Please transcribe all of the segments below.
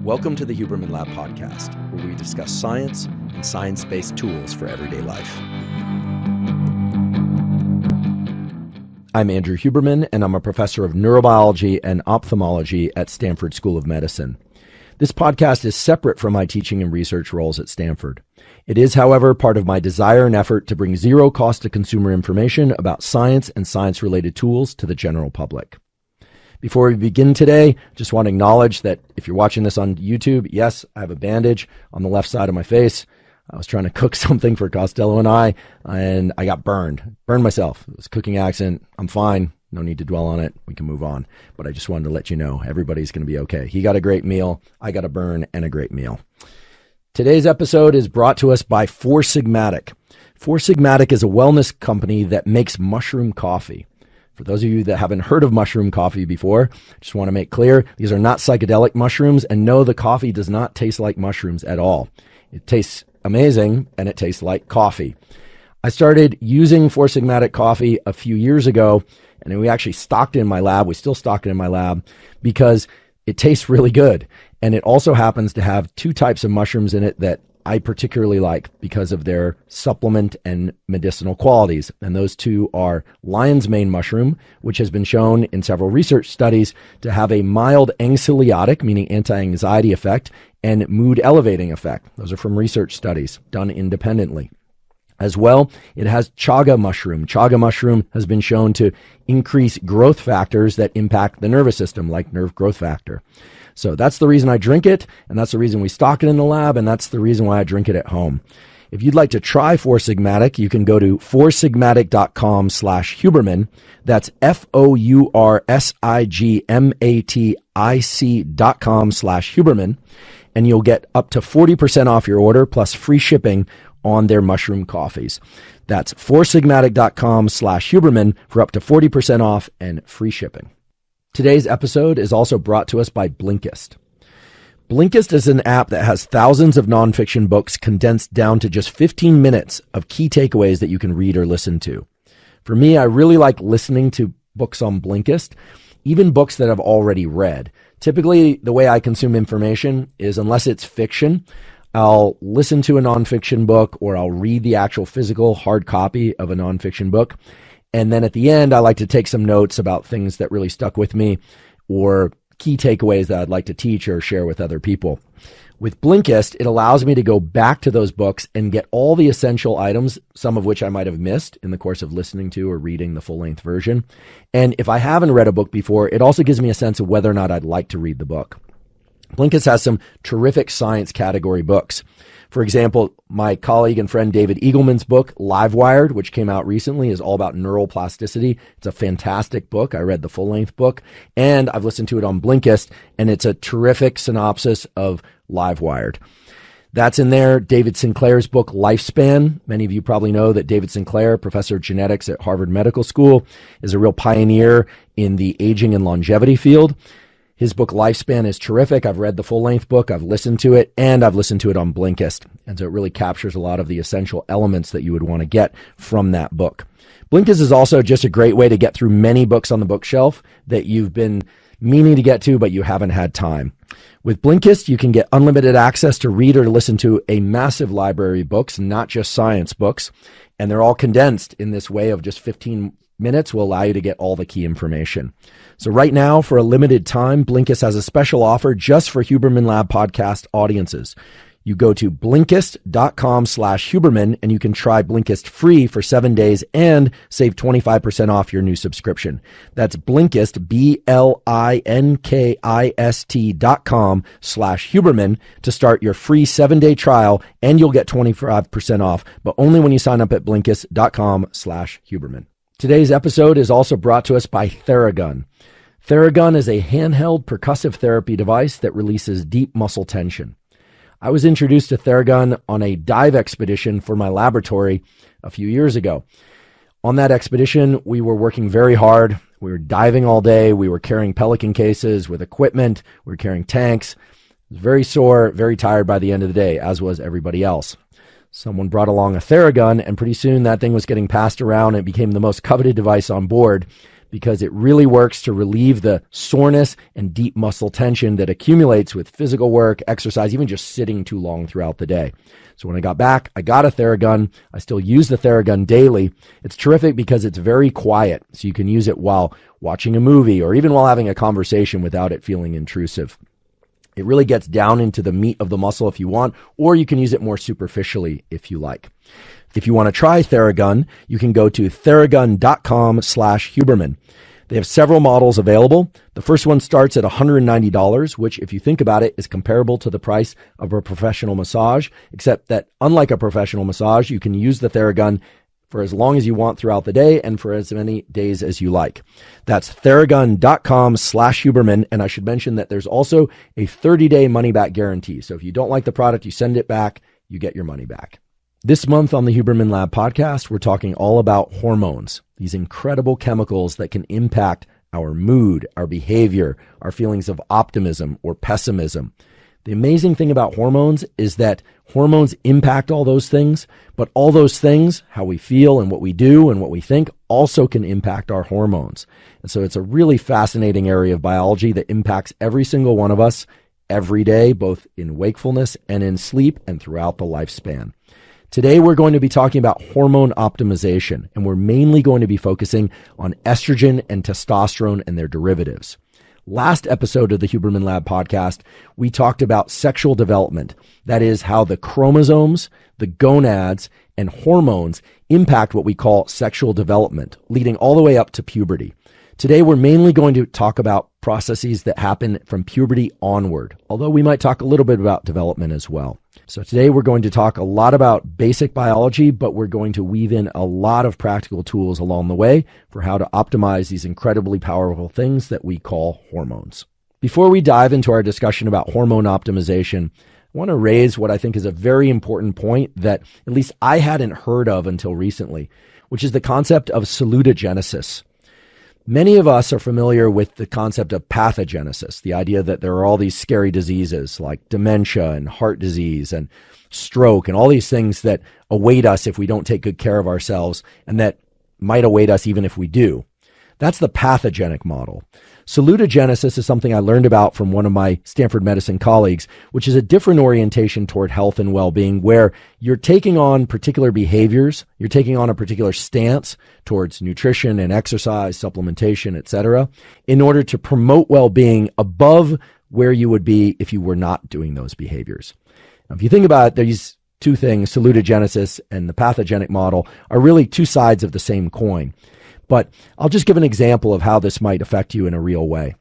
Welcome to the Huberman Lab podcast, where we discuss science and science-based tools for everyday life. I'm Andrew Huberman, and I'm a professor of neurobiology and ophthalmology at Stanford School of Medicine. This podcast is separate from my teaching and research roles at Stanford. It is, however, part of my desire and effort to bring zero cost to consumer information about science and science-related tools to the general public. Before we begin today, just want to acknowledge that if you're watching this on YouTube, yes, I have a bandage on the left side of my face. I was trying to cook something for Costello and I got burned myself. It was a cooking accident. I'm fine. No need to dwell on it. We can move on. But I just wanted to let you know everybody's going to be okay. He got a great meal. I got a burn and a great meal. Today's episode is brought to us by Four Sigmatic. Four Sigmatic is a wellness company that makes mushroom coffee. For those of you that haven't heard of mushroom coffee before, just want to make clear, these are not psychedelic mushrooms, and no, the coffee does not taste like mushrooms at all. It tastes amazing, and it tastes like coffee. I started using Four Sigmatic coffee a few years ago, and we actually stocked it in my lab. We still stock it in my lab because it tastes really good. And it also happens to have two types of mushrooms in it that I particularly like because of their supplement and medicinal qualities. And those two are lion's mane mushroom, which has been shown in several research studies to have a mild anxiolytic, meaning anti-anxiety effect, and mood elevating effect. Those are from research studies done independently. As well, it has chaga mushroom. Chaga mushroom has been shown to increase growth factors that impact the nervous system, like nerve growth factor. So that's the reason I drink it, and that's the reason we stock it in the lab, and that's the reason why I drink it at home. If you'd like to try Four Sigmatic, you can go to foursigmatic.com/Huberman. That's FOURSIGMATIC.com/Huberman, and you'll get up to 40% off your order plus free shipping on their mushroom coffees. That's foursigmatic.com/Huberman for up to 40% off and free shipping. Today's episode is also brought to us by Blinkist. Blinkist is an app that has thousands of nonfiction books condensed down to just 15 minutes of key takeaways that you can read or listen to. For me, I really like listening to books on Blinkist, even books that I've already read. Typically, the way I consume information is, unless it's fiction, I'll listen to a nonfiction book or I'll read the actual physical hard copy of a nonfiction book. And then at the end, I like to take some notes about things that really stuck with me or key takeaways that I'd like to teach or share with other people. With Blinkist, it allows me to go back to those books and get all the essential items, some of which I might have missed in the course of listening to or reading the full-length version. And if I haven't read a book before, it also gives me a sense of whether or not I'd like to read the book. Blinkist has some terrific science category books. For example, my colleague and friend David Eagleman's book, Livewired, which came out recently, is all about neural plasticity. It's a fantastic book. I read the full-length book, and I've listened to it on Blinkist, and it's a terrific synopsis of Livewired. That's in there. David Sinclair's book, Lifespan. Many of you probably know that David Sinclair, professor of genetics at Harvard Medical School, is a real pioneer in the aging and longevity field. His book, Lifespan, is terrific. I've read the full-length book. I've listened to it, and I've listened to it on Blinkist. And so it really captures a lot of the essential elements that you would want to get from that book. Blinkist is also just a great way to get through many books on the bookshelf that you've been meaning to get to, but you haven't had time. With Blinkist, you can get unlimited access to read or listen to a massive library of books, not just science books. And they're all condensed in this way of just 15 minutes will allow you to get all the key information. So right now, for a limited time, Blinkist has a special offer just for Huberman Lab podcast audiences. You go to Blinkist.com/Huberman and you can try Blinkist free for 7 days and save 25% off your new subscription. That's Blinkist, BLINKIST.com/Huberman to start your free 7-day trial, and you'll get 25% off, but only when you sign up at Blinkist.com/Huberman. Today's episode is also brought to us by Theragun. Theragun is a handheld percussive therapy device that releases deep muscle tension. I was introduced to Theragun on a dive expedition for my laboratory a few years ago. On that expedition, we were working very hard. We were diving all day. We were carrying Pelican cases with equipment. We were carrying tanks. I was very sore, very tired by the end of the day, as was everybody else. Someone brought along a Theragun, and pretty soon that thing was getting passed around and it became the most coveted device on board because it really works to relieve the soreness and deep muscle tension that accumulates with physical work, exercise, even just sitting too long throughout the day. So when I got back, I got a Theragun. I still use the Theragun daily. It's terrific because it's very quiet, so you can use it while watching a movie or even while having a conversation without it feeling intrusive. It really gets down into the meat of the muscle if you want, or you can use it more superficially if you like. If you want to try Theragun, you can go to theragun.com/Huberman. They have several models available. The first one starts at $190, which, if you think about it, is comparable to the price of a professional massage, except that unlike a professional massage, you can use the Theragun for as long as you want throughout the day and for as many days as you like. That's theragun.com/Huberman. And I should mention that there's also a 30-day money-back guarantee. So if you don't like the product, you send it back, you get your money back. This month on the Huberman Lab podcast, we're talking all about hormones, these incredible chemicals that can impact our mood, our behavior, our feelings of optimism or pessimism. The amazing thing about hormones is that hormones impact all those things, but all those things, how we feel and what we do and what we think, also can impact our hormones. And so it's a really fascinating area of biology that impacts every single one of us every day, both in wakefulness and in sleep and throughout the lifespan. Today, we're going to be talking about hormone optimization, and we're mainly going to be focusing on estrogen and testosterone and their derivatives. Last episode of the Huberman Lab podcast, we talked about sexual development. That is how the chromosomes, the gonads, and hormones impact what we call sexual development, leading all the way up to puberty. Today, we're mainly going to talk about processes that happen from puberty onward, although we might talk a little bit about development as well. So today, we're going to talk a lot about basic biology, but we're going to weave in a lot of practical tools along the way for how to optimize these incredibly powerful things that we call hormones. Before we dive into our discussion about hormone optimization, I want to raise what I think is a very important point that at least I hadn't heard of until recently, which is the concept of salutogenesis. Many of us are familiar with the concept of pathogenesis, the idea that there are all these scary diseases like dementia and heart disease and stroke and all these things that await us if we don't take good care of ourselves and that might await us even if we do. That's the pathogenic model. Salutogenesis is something I learned about from one of my Stanford medicine colleagues, which is a different orientation toward health and well-being, where you're taking on particular behaviors, you're taking on a particular stance towards nutrition and exercise, supplementation, etc., in order to promote well-being above where you would be if you were not doing those behaviors. Now, if you think about it, these two things, salutogenesis and the pathogenic model, are really two sides of the same coin. But I'll just give an example of how this might affect you in a real way.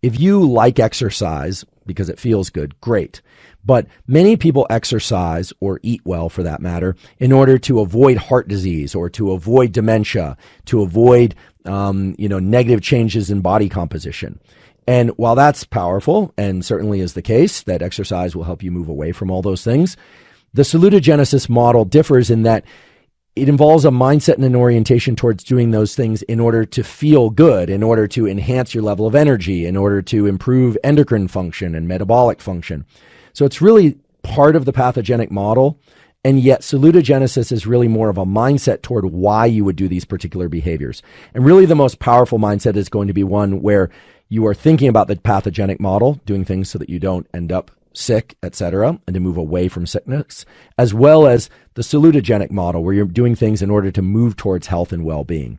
If you like exercise because it feels good, great. But many people exercise, or eat well for that matter, in order to avoid heart disease or to avoid dementia, to avoid negative changes in body composition. And while that's powerful, and certainly is the case, that exercise will help you move away from all those things, the salutogenesis model differs in that it involves a mindset and an orientation towards doing those things in order to feel good, in order to enhance your level of energy, in order to improve endocrine function and metabolic function. So it's really part of the pathogenic model, and yet salutogenesis is really more of a mindset toward why you would do these particular behaviors. And really the most powerful mindset is going to be one where you are thinking about the pathogenic model, doing things so that you don't end up sick, etc., and to move away from sickness, as well as the salutogenic model, where you're doing things in order to move towards health and well-being.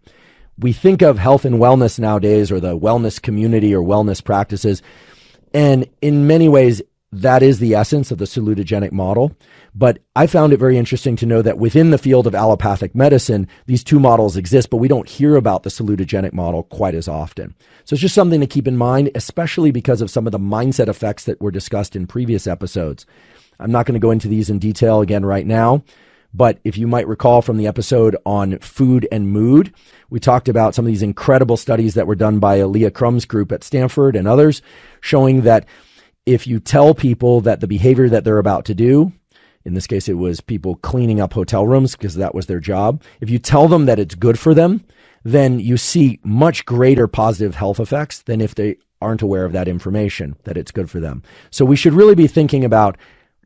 We think of health and wellness nowadays, or the wellness community or wellness practices, and in many ways, that is the essence of the salutogenic model. But I found it very interesting to know that within the field of allopathic medicine, these two models exist, but we don't hear about the salutogenic model quite as often. So it's just something to keep in mind, especially because of some of the mindset effects that were discussed in previous episodes. I'm not going to go into these in detail again right now, but if you might recall from the episode on food and mood, we talked about some of these incredible studies that were done by Leah Crum's group at Stanford and others, showing that if you tell people that the behavior that they're about to do, in this case, it was people cleaning up hotel rooms because that was their job. If you tell them that it's good for them, then you see much greater positive health effects than if they aren't aware of that information, that it's good for them. So we should really be thinking about,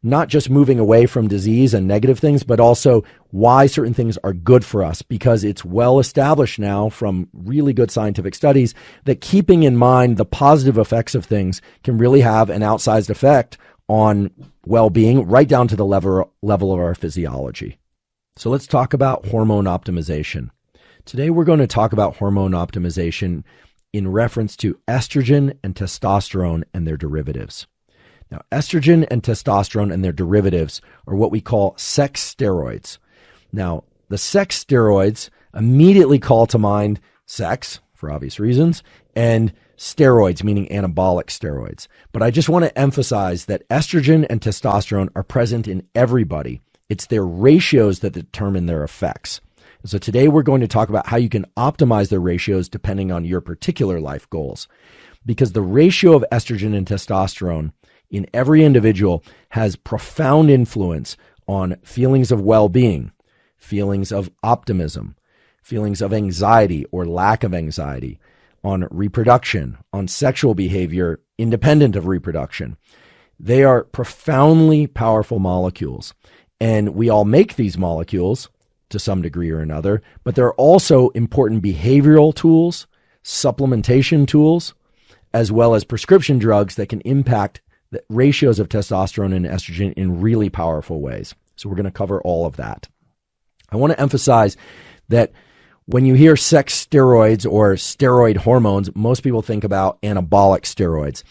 not just moving away from disease and negative things, but also why certain things are good for us, because it's well established now from really good scientific studies that keeping in mind the positive effects of things can really have an outsized effect on well-being, right down to the level of our physiology. So let's talk about hormone optimization. Today we're going to talk about hormone optimization in reference to estrogen and testosterone and their derivatives. Now, estrogen and testosterone and their derivatives are what we call sex steroids. Now, the sex steroids immediately call to mind sex, for obvious reasons, and steroids, meaning anabolic steroids. But I just want to emphasize that estrogen and testosterone are present in everybody. It's their ratios that determine their effects. So today we're going to talk about how you can optimize their ratios depending on your particular life goals. Because the ratio of estrogen and testosterone in every individual has profound influence on feelings of well-being, feelings of optimism, feelings of anxiety or lack of anxiety, on reproduction, on sexual behavior independent of reproduction. They are profoundly powerful molecules, and we all make these molecules to some degree or another, but there are also important behavioral tools, supplementation tools, as well as prescription drugs that can impact the ratios of testosterone and estrogen in really powerful ways. So we're going to cover all of that. I want to emphasize that when you hear sex steroids or steroid hormones, most people think about anabolic steroids.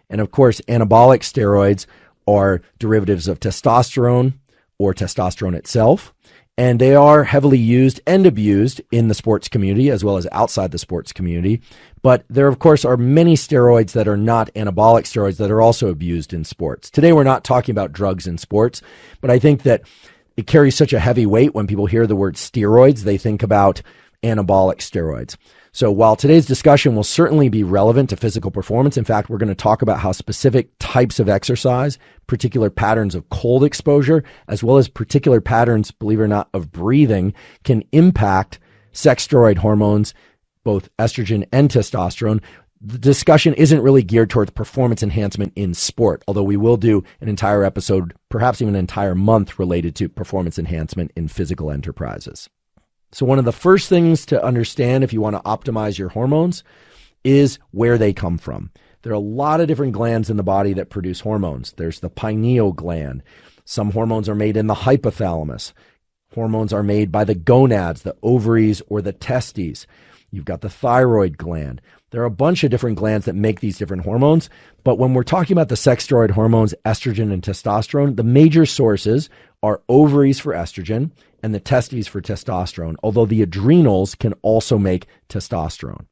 And of course, anabolic steroids are derivatives of testosterone or testosterone itself. And they are heavily used and abused in the sports community as well as outside the sports community. But there, of course, are many steroids that are not anabolic steroids that are also abused in sports. Today, we're not talking about drugs in sports, but I think that it carries such a heavy weight when people hear the word steroids, they think about anabolic steroids. So while today's discussion will certainly be relevant to physical performance, in fact, we're going to talk about how specific types of exercise, particular patterns of cold exposure, as well as particular patterns, believe it or not, of breathing can impact sex steroid hormones, both estrogen and testosterone. The discussion isn't really geared towards performance enhancement in sport, although we will do an entire episode, perhaps even an entire month related to performance enhancement in physical enterprises. So one of the first things to understand if you want to optimize your hormones is where they come from. There are a lot of different glands in the body that produce hormones. There's the pineal gland. Some hormones are made in the hypothalamus. Hormones are made by the gonads, the ovaries, or the testes. You've got the thyroid gland. There are a bunch of different glands that make these different hormones. But when we're talking about the sex steroid hormones, estrogen and testosterone, the major sources are ovaries for estrogen and the testes for testosterone, although the adrenals can also make testosterone.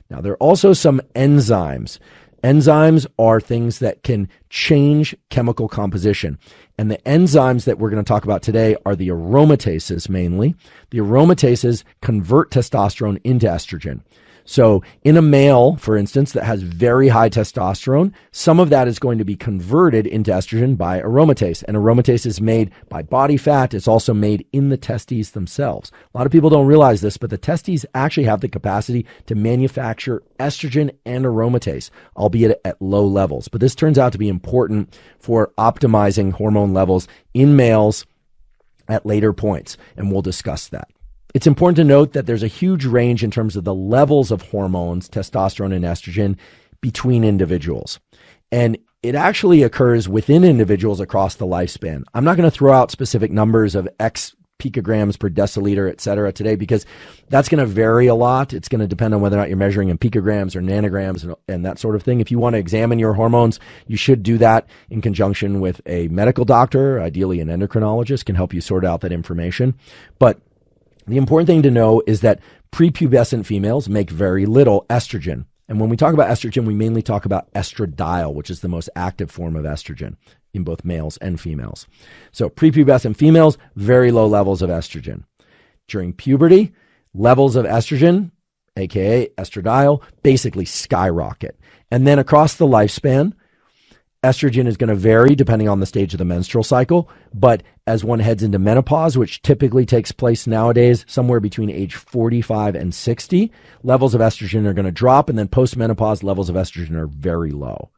Now, there are also some enzymes. Enzymes are things that can change chemical composition. And the enzymes that we're going to talk about today are the aromatases mainly. The aromatases convert testosterone into estrogen. So in a male, for instance, that has very high testosterone, some of that is going to be converted into estrogen by aromatase. And aromatase is made by body fat. It's also made in the testes themselves. A lot of people don't realize this, but the testes actually have the capacity to manufacture estrogen and aromatase, albeit at low levels. But this turns out to be important for optimizing hormone levels in males at later points, and we'll discuss that. It's important to note that there's a huge range in terms of the levels of hormones, testosterone and estrogen, between individuals. And it actually occurs within individuals across the lifespan. I'm not going to throw out specific numbers of X picograms per deciliter, et cetera, today, because that's going to vary a lot. It's going to depend on whether or not you're measuring in picograms or nanograms and that sort of thing. If you want to examine your hormones, you should do that in conjunction with a medical doctor. Ideally, an endocrinologist can help you sort out that information. But the important thing to know is that prepubescent females make very little estrogen. And when we talk about estrogen, we mainly talk about estradiol, which is the most active form of estrogen in both males and females. So prepubescent females, very low levels of estrogen. During puberty, levels of estrogen, aka estradiol, basically skyrocket. And then across the lifespan, estrogen is going to vary depending on the stage of the menstrual cycle, but as one heads into menopause, which typically takes place nowadays somewhere between age 45 and 60, levels of estrogen are going to drop, and then post-menopause levels of estrogen are very low.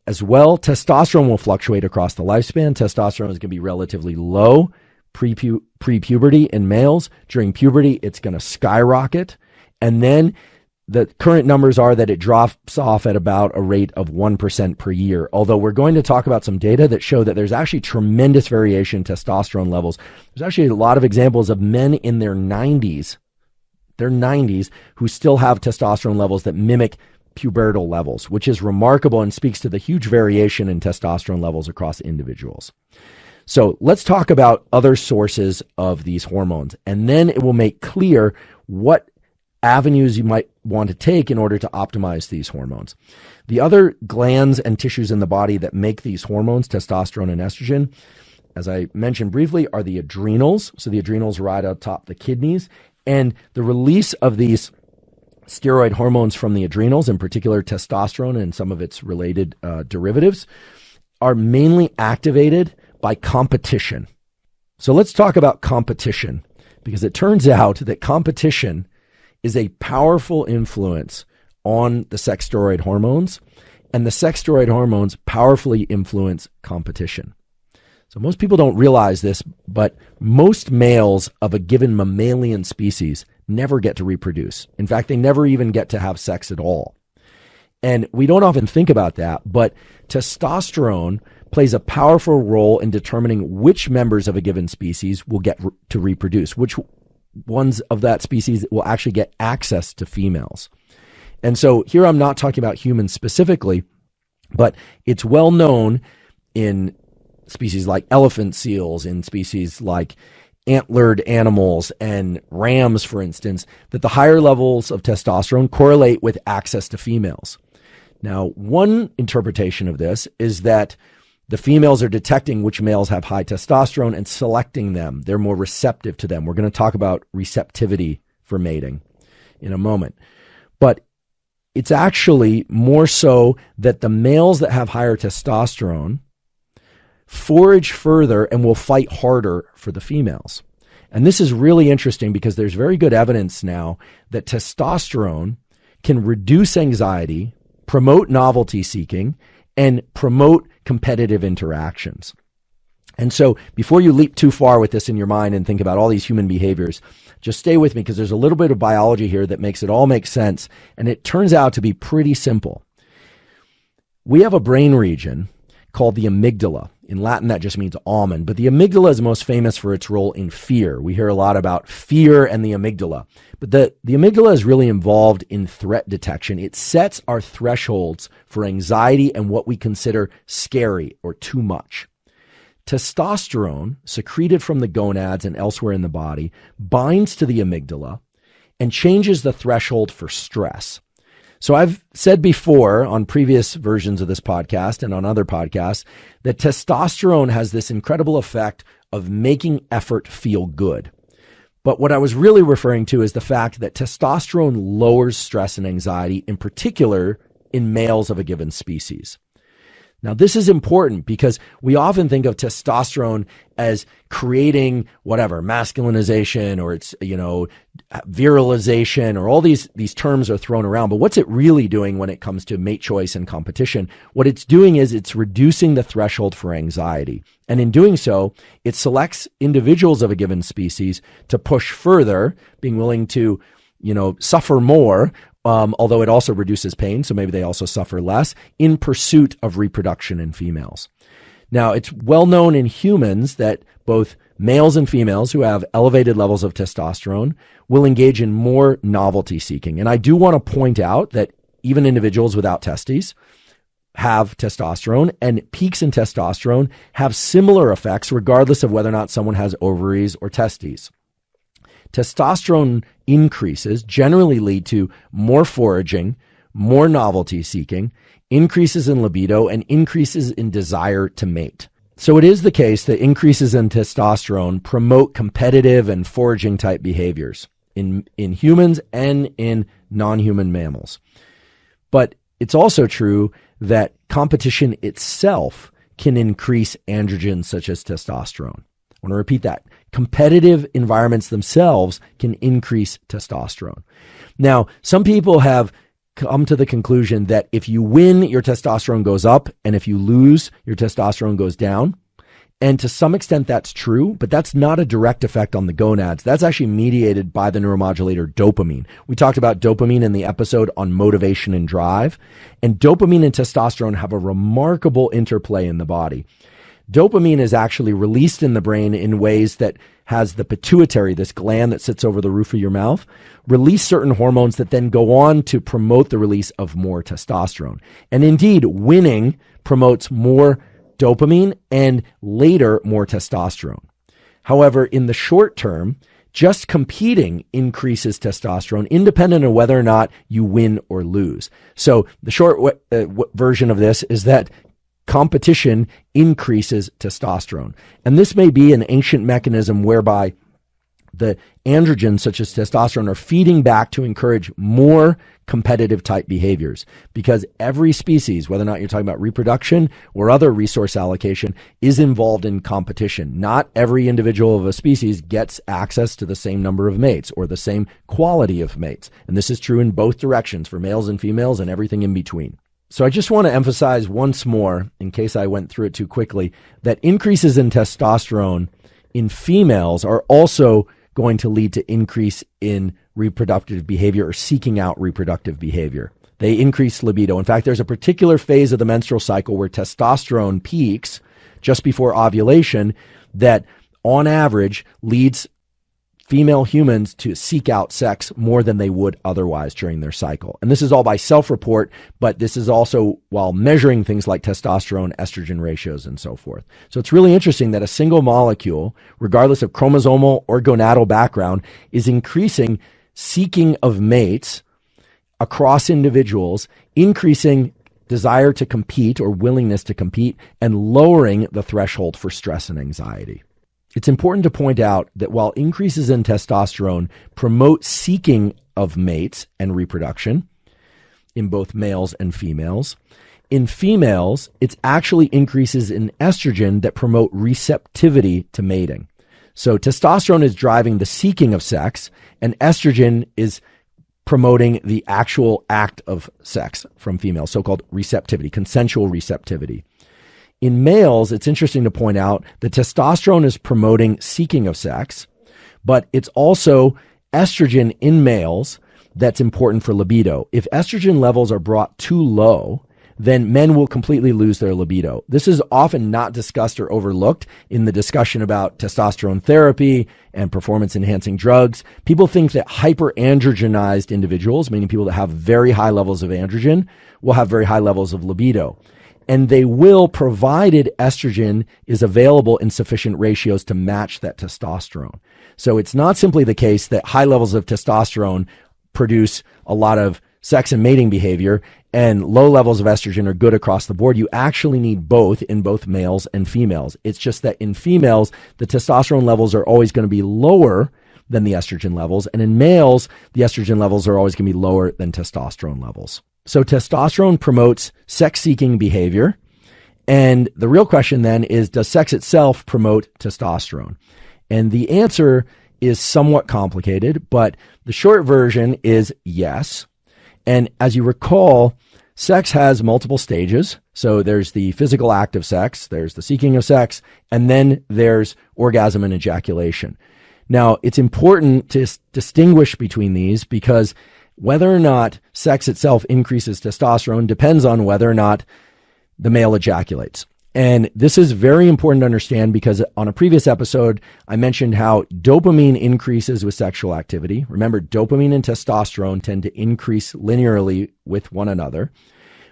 as well. Testosterone will fluctuate across the lifespan. Testosterone is going to be relatively low pre-puberty in males. During puberty, it's going to skyrocket. And then the current numbers are that it drops off at about a rate of 1% per year. Although we're going to talk about some data that show that there's actually tremendous variation in testosterone levels. There's actually a lot of examples of men in their 90s, who still have testosterone levels that mimic pubertal levels, which is remarkable and speaks to the huge variation in testosterone levels across individuals. So let's talk about other sources of these hormones, and then it will make clear what avenues you might want to take in order to optimize these hormones. The other glands and tissues in the body that make these hormones, testosterone and estrogen, as I mentioned briefly, are the adrenals. So the adrenals ride atop the kidneys, and the release of these steroid hormones from the adrenals, in particular testosterone and some of its related derivatives, are mainly activated by competition. So let's talk about competition, because it turns out that competition is a powerful influence on the sex steroid hormones, and the sex steroid hormones powerfully influence competition. So most people don't realize this, but most males of a given mammalian species never get to reproduce. In fact, they never even get to have sex at all. And we don't often think about that, but testosterone plays a powerful role in determining which members of a given species will get to reproduce, which ones of that species will actually get access to females. And so here I'm not talking about humans specifically, but it's well known in species like elephant seals, in species like antlered animals and rams, for instance, that the higher levels of testosterone correlate with access to females. Now, one interpretation of this is that the females are detecting which males have high testosterone and selecting them. They're more receptive to them. We're going to talk about receptivity for mating in a moment. But it's actually more so that the males that have higher testosterone forage further and will fight harder for the females. And this is really interesting because there's very good evidence now that testosterone can reduce anxiety, promote novelty seeking, and promote competitive interactions. And so before you leap too far with this in your mind and think about all these human behaviors, just stay with me because there's a little bit of biology here that makes it all make sense. And it turns out to be pretty simple. We have a brain region called the amygdala. In Latin, that just means almond, but the amygdala is most famous for its role in fear. We hear a lot about fear and the amygdala, but the amygdala is really involved in threat detection. It sets our thresholds for anxiety and what we consider scary or too much. Testosterone, secreted from the gonads and elsewhere in the body, binds to the amygdala and changes the threshold for stress. So I've said before on previous versions of this podcast and on other podcasts that testosterone has this incredible effect of making effort feel good. But what I was really referring to is the fact that testosterone lowers stress and anxiety, in particular in males of a given species. Now, this is important because we often think of testosterone as creating whatever, masculinization, or it's, virilization, or all these terms are thrown around. But what's it really doing when it comes to mate choice and competition? What it's doing is it's reducing the threshold for anxiety. And in doing so, it selects individuals of a given species to push further, being willing to, suffer more, although it also reduces pain, so maybe they also suffer less, in pursuit of reproduction in females. Now, it's well known in humans that both males and females who have elevated levels of testosterone will engage in more novelty seeking. And I do want to point out that even individuals without testes have testosterone, and peaks in testosterone have similar effects regardless of whether or not someone has ovaries or testes. Testosterone increases generally lead to more foraging, more novelty seeking, increases in libido, and increases in desire to mate. So it is the case that increases in testosterone promote competitive and foraging type behaviors in humans and in non-human mammals. But it's also true that competition itself can increase androgens such as testosterone. I want to repeat that. Competitive environments themselves can increase testosterone. Now, some people have come to the conclusion that if you win, your testosterone goes up, and if you lose, your testosterone goes down. And to some extent, that's true, but that's not a direct effect on the gonads. That's actually mediated by the neuromodulator dopamine. We talked about dopamine in the episode on motivation and drive, and dopamine and testosterone have a remarkable interplay in the body. Dopamine is actually released in the brain in ways that has the pituitary, this gland that sits over the roof of your mouth, release certain hormones that then go on to promote the release of more testosterone. And indeed, winning promotes more dopamine and later more testosterone. However, in the short term, just competing increases testosterone independent of whether or not you win or lose. So the short version of this is that competition increases testosterone. And this may be an ancient mechanism whereby the androgens, such as testosterone, are feeding back to encourage more competitive type behaviors, because every species, whether or not you're talking about reproduction or other resource allocation, is involved in competition. Not every individual of a species gets access to the same number of mates or the same quality of mates. And this is true in both directions for males and females and everything in between. So I just want to emphasize once more, in case I went through it too quickly, that increases in testosterone in females are also going to lead to increase in reproductive behavior or seeking out reproductive behavior. They increase libido. In fact, there's a particular phase of the menstrual cycle where testosterone peaks just before ovulation that on average leads female humans to seek out sex more than they would otherwise during their cycle. And this is all by self-report, but this is also while measuring things like testosterone, estrogen ratios, and so forth. So it's really interesting that a single molecule, regardless of chromosomal or gonadal background, is increasing seeking of mates across individuals, increasing desire to compete or willingness to compete, and lowering the threshold for stress and anxiety. It's important to point out that while increases in testosterone promote seeking of mates and reproduction in both males and females, in females, it's actually increases in estrogen that promote receptivity to mating. So testosterone is driving the seeking of sex, and estrogen is promoting the actual act of sex from females, so-called receptivity, consensual receptivity. In males, it's interesting to point out that testosterone is promoting seeking of sex, but it's also estrogen in males that's important for libido. If estrogen levels are brought too low, then men will completely lose their libido. This is often not discussed or overlooked in the discussion about testosterone therapy and performance-enhancing drugs. People think that hyperandrogenized individuals, meaning people that have very high levels of androgen, will have very high levels of libido. And they will, provided estrogen is available in sufficient ratios to match that testosterone. So it's not simply the case that high levels of testosterone produce a lot of sex and mating behavior and low levels of estrogen are good across the board. You actually need both in both males and females. It's just that in females, the testosterone levels are always going to be lower than the estrogen levels. And in males, the estrogen levels are always going to be lower than testosterone levels. So testosterone promotes sex-seeking behavior. And the real question then is, does sex itself promote testosterone? And the answer is somewhat complicated, but the short version is yes. And as you recall, sex has multiple stages. So there's the physical act of sex, there's the seeking of sex, and then there's orgasm and ejaculation. Now, it's important to distinguish between these because whether or not sex itself increases testosterone depends on whether or not the male ejaculates. And this is very important to understand because on a previous episode, I mentioned how dopamine increases with sexual activity. Remember, dopamine and testosterone tend to increase linearly with one another.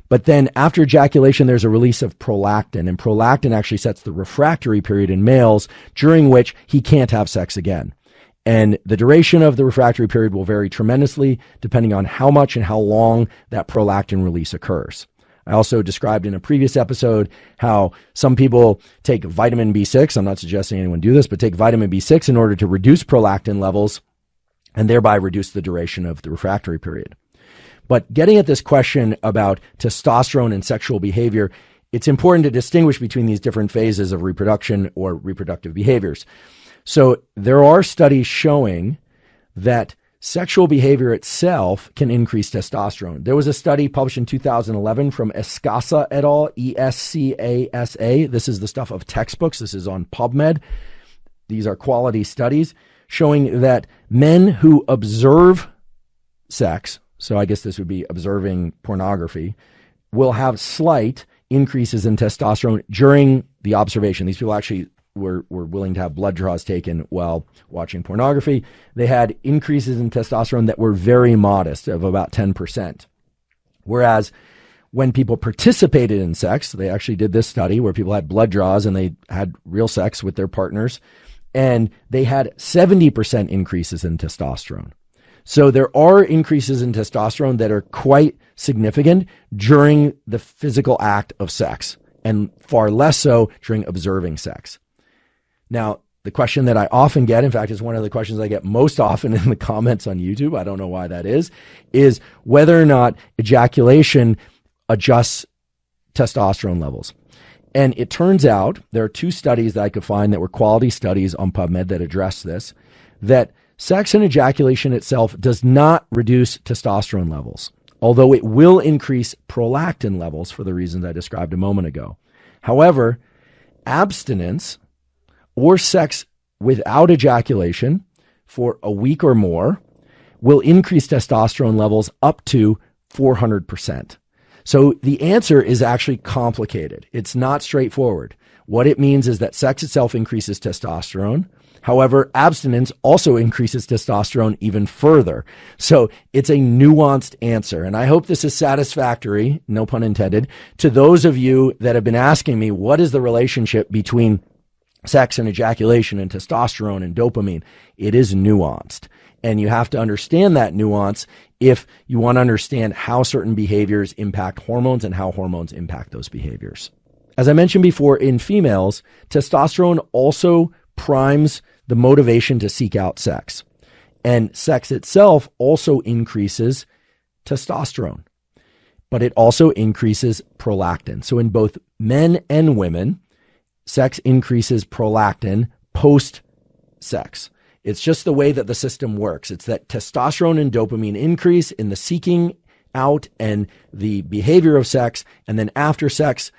But then after ejaculation, there's a release of prolactin, and prolactin actually sets the refractory period in males during which he can't have sex again. And the duration of the refractory period will vary tremendously depending on how much and how long that prolactin release occurs. I also described in a previous episode how some people take vitamin B6. I'm not suggesting anyone do this, but take vitamin B6 in order to reduce prolactin levels and thereby reduce the duration of the refractory period. But getting at this question about testosterone and sexual behavior, it's important to distinguish between these different phases of reproduction or reproductive behaviors. So there are studies showing that sexual behavior itself can increase testosterone. There was a study published in 2011 from Escasa et al., Escasa. This is the stuff of textbooks. This is on PubMed. These are quality studies showing that men who observe sex, so I guess this would be observing pornography, will have slight increases in testosterone during the observation. These people actually were willing to have blood draws taken while watching pornography. They had increases in testosterone that were very modest, of about 10%. Whereas when people participated in sex, they actually did this study where people had blood draws and they had real sex with their partners, and they had 70% increases in testosterone. So there are increases in testosterone that are quite significant during the physical act of sex, and far less so during observing sex. Now, the question that I often get, in fact, is one of the questions I get most often in the comments on YouTube, I don't know why that is whether or not ejaculation adjusts testosterone levels. And it turns out, there are two studies that I could find that were quality studies on PubMed that address this, that sex and ejaculation itself does not reduce testosterone levels, although it will increase prolactin levels for the reasons I described a moment ago. However, abstinence or sex without ejaculation for a week or more will increase testosterone levels up to 400%. So the answer is actually complicated. It's not straightforward. What it means is that sex itself increases testosterone. However, abstinence also increases testosterone even further. So it's a nuanced answer. And I hope this is satisfactory, no pun intended, to those of you that have been asking me, what is the relationship between sex and ejaculation and testosterone and dopamine? It is nuanced. And you have to understand that nuance if you want to understand how certain behaviors impact hormones and how hormones impact those behaviors. As I mentioned before, in females, testosterone also primes the motivation to seek out sex. And sex itself also increases testosterone, but it also increases prolactin. So in both men and women, sex increases prolactin post-sex. It's just the way that the system works. It's that testosterone and dopamine increase in the seeking out and the behavior of sex, and then after sex,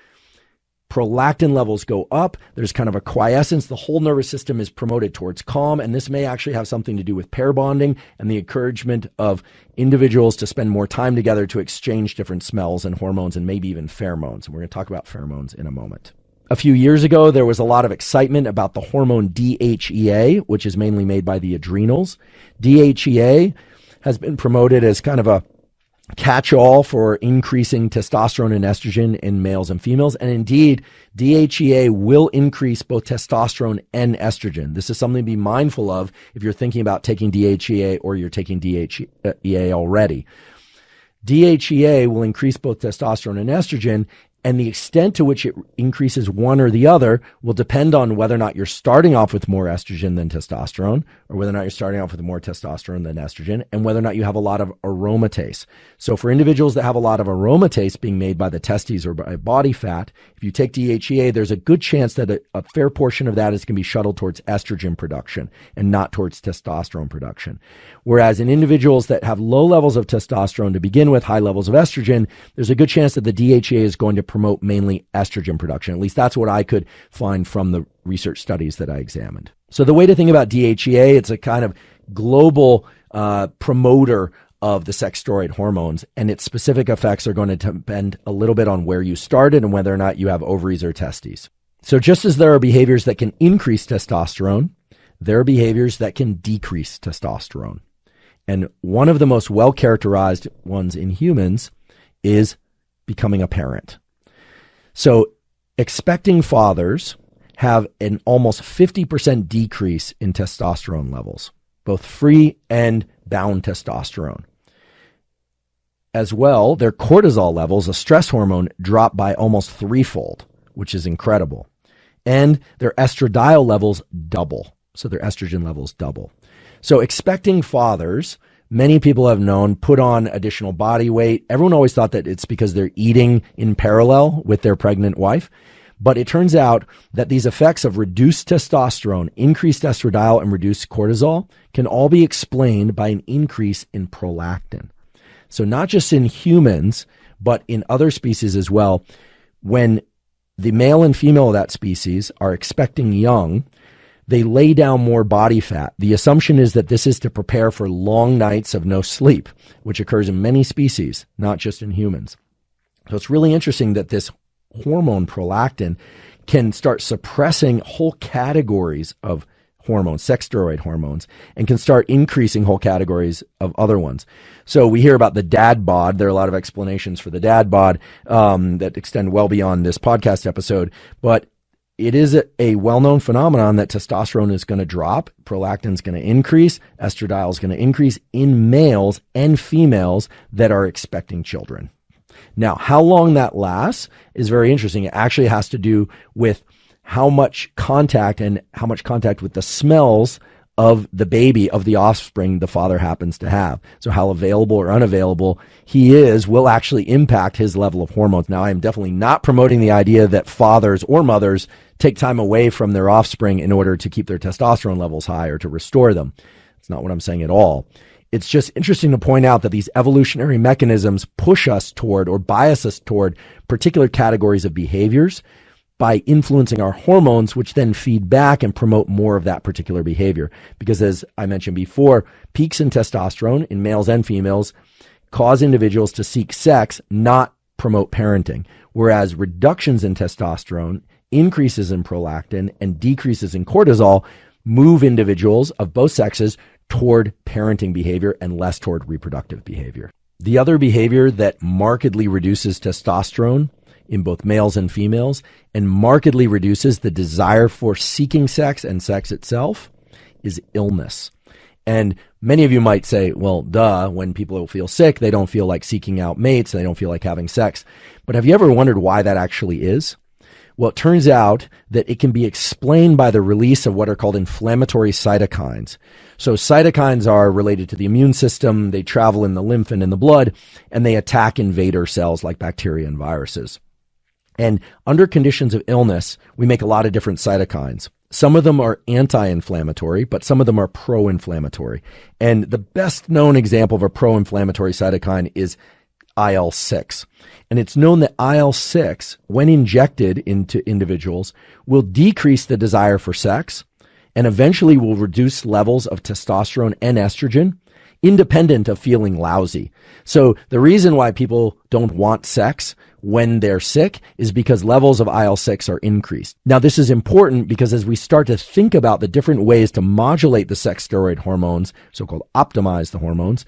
prolactin levels go up. There's kind of a quiescence. The whole nervous system is promoted towards calm, and this may actually have something to do with pair bonding and the encouragement of individuals to spend more time together to exchange different smells and hormones and maybe even pheromones. And we're going to talk about pheromones in a moment. A few years ago, there was a lot of excitement about the hormone DHEA, which is mainly made by the adrenals. DHEA has been promoted as kind of a catch-all for increasing testosterone and estrogen in males and females. And indeed, DHEA will increase both testosterone and estrogen. This is something to be mindful of if you're thinking about taking DHEA or you're taking DHEA already. DHEA will increase both testosterone and estrogen, and the extent to which it increases one or the other will depend on whether or not you're starting off with more estrogen than testosterone, or whether or not you're starting off with more testosterone than estrogen, and whether or not you have a lot of aromatase. So for individuals that have a lot of aromatase being made by the testes or by body fat, if you take DHEA, there's a good chance that a fair portion of that is going to be shuttled towards estrogen production and not towards testosterone production. Whereas in individuals that have low levels of testosterone to begin with, high levels of estrogen, there's a good chance that the DHEA is going to promote mainly estrogen production. At least that's what I could find from the research studies that I examined. So the way to think about DHEA, it's a kind of global promoter of the sex steroid hormones, and its specific effects are going to depend a little bit on where you started and whether or not you have ovaries or testes. So just as there are behaviors that can increase testosterone, there are behaviors that can decrease testosterone. And one of the most well-characterized ones in humans is becoming a parent. So expecting fathers have an almost 50% decrease in testosterone levels, both free and bound testosterone. As well, their cortisol levels, a stress hormone, drop by almost threefold, which is incredible. And their estradiol levels double. So their estrogen levels double. So expecting fathers, many people have known, put on additional body weight. Everyone always thought that it's because they're eating in parallel with their pregnant wife. But it turns out that these effects of reduced testosterone, increased estradiol, and reduced cortisol can all be explained by an increase in prolactin. So not just in humans, but in other species as well, when the male and female of that species are expecting young, they lay down more body fat. The assumption is that this is to prepare for long nights of no sleep, which occurs in many species, not just in humans. So it's really interesting that this hormone prolactin can start suppressing whole categories of hormones, sex steroid hormones, and can start increasing whole categories of other ones. So we hear about the dad bod. There are a lot of explanations for the dad bod that extend well beyond this podcast episode, but it is a well-known phenomenon that testosterone is going to drop, prolactin is going to increase, estradiol is going to increase in males and females that are expecting children. Now, how long that lasts is very interesting. It actually has to do with how much contact with the smells of the baby, of the offspring the father happens to have. So how available or unavailable he is will actually impact his level of hormones. Now, I am definitely not promoting the idea that fathers or mothers take time away from their offspring in order to keep their testosterone levels high or to restore them. That's not what I'm saying at all. It's just interesting to point out that these evolutionary mechanisms push us toward or bias us toward particular categories of behaviors by influencing our hormones, which then feed back and promote more of that particular behavior. Because as I mentioned before, peaks in testosterone in males and females cause individuals to seek sex, not promote parenting. Whereas reductions in testosterone, increases in prolactin, and decreases in cortisol move individuals of both sexes toward parenting behavior and less toward reproductive behavior. The other behavior that markedly reduces testosterone in both males and females and markedly reduces the desire for seeking sex and sex itself is illness. And many of you might say, well, duh, when people feel sick, they don't feel like seeking out mates, they don't feel like having sex. But have you ever wondered why that actually is? Well, it turns out that it can be explained by the release of what are called inflammatory cytokines. So cytokines are related to the immune system. They travel in the lymph and in the blood, and they attack invader cells like bacteria and viruses. And under conditions of illness, we make a lot of different cytokines. Some of them are anti-inflammatory, but some of them are pro-inflammatory. And the best known example of a pro-inflammatory cytokine is IL-6. And it's known that IL-6, when injected into individuals, will decrease the desire for sex and eventually will reduce levels of testosterone and estrogen, independent of feeling lousy. So the reason why people don't want sex when they're sick is because levels of IL-6 are increased. Now, this is important because as we start to think about the different ways to modulate the sex steroid hormones, so-called optimize the hormones,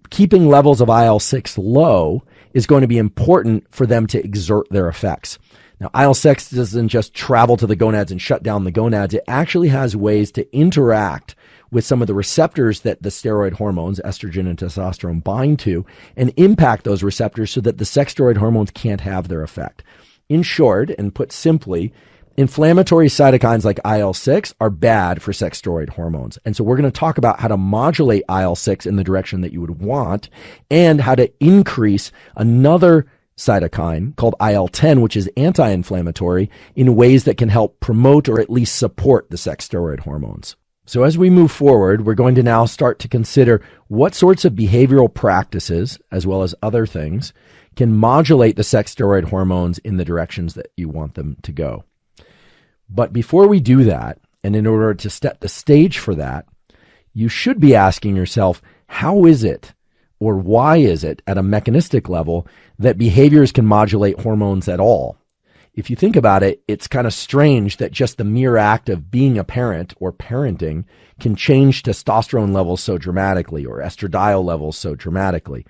keeping levels of IL-6 low is going to be important for them to exert their effects. Now, IL-6 doesn't just travel to the gonads and shut down the gonads. It actually has ways to interact with some of the receptors that the steroid hormones, estrogen and testosterone, bind to and impact those receptors so that the sex steroid hormones can't have their effect. In short, and put simply, inflammatory cytokines like IL-6 are bad for sex steroid hormones. And so we're going to talk about how to modulate IL-6 in the direction that you would want and how to increase another cytokine called IL-10, which is anti-inflammatory, in ways that can help promote or at least support the sex steroid hormones. So as we move forward, we're going to now start to consider what sorts of behavioral practices, as well as other things, can modulate the sex steroid hormones in the directions that you want them to go. But before we do that, and in order to set the stage for that, you should be asking yourself, how is it, or why is it at a mechanistic level that behaviors can modulate hormones at all? If you think about it, it's kind of strange that just the mere act of being a parent or parenting can change testosterone levels so dramatically or estradiol levels so dramatically.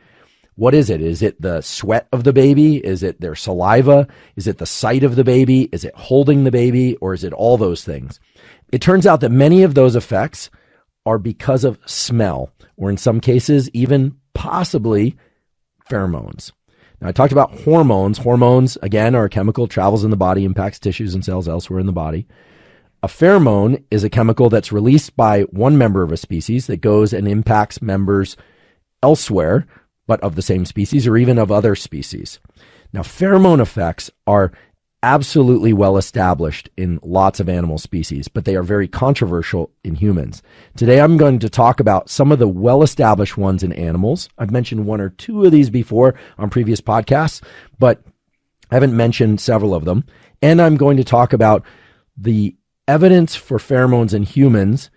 What is it? Is it the sweat of the baby? Is it their saliva? Is it the sight of the baby? Is it holding the baby? Or is it all those things? It turns out that many of those effects are because of smell, or in some cases, even possibly pheromones. Now, I talked about hormones. Hormones, again, are a chemical, travels in the body, impacts tissues and cells elsewhere in the body. A pheromone is a chemical that's released by one member of a species that goes and impacts members elsewhere, but of the same species or even of other species. Now, pheromone effects are absolutely well established in lots of animal species, but they are very controversial in humans. Today, I'm going to talk about some of the well-established ones in animals. I've mentioned one or two of these before on previous podcasts, but I haven't mentioned several of them. And I'm going to talk about the evidence for pheromones in humans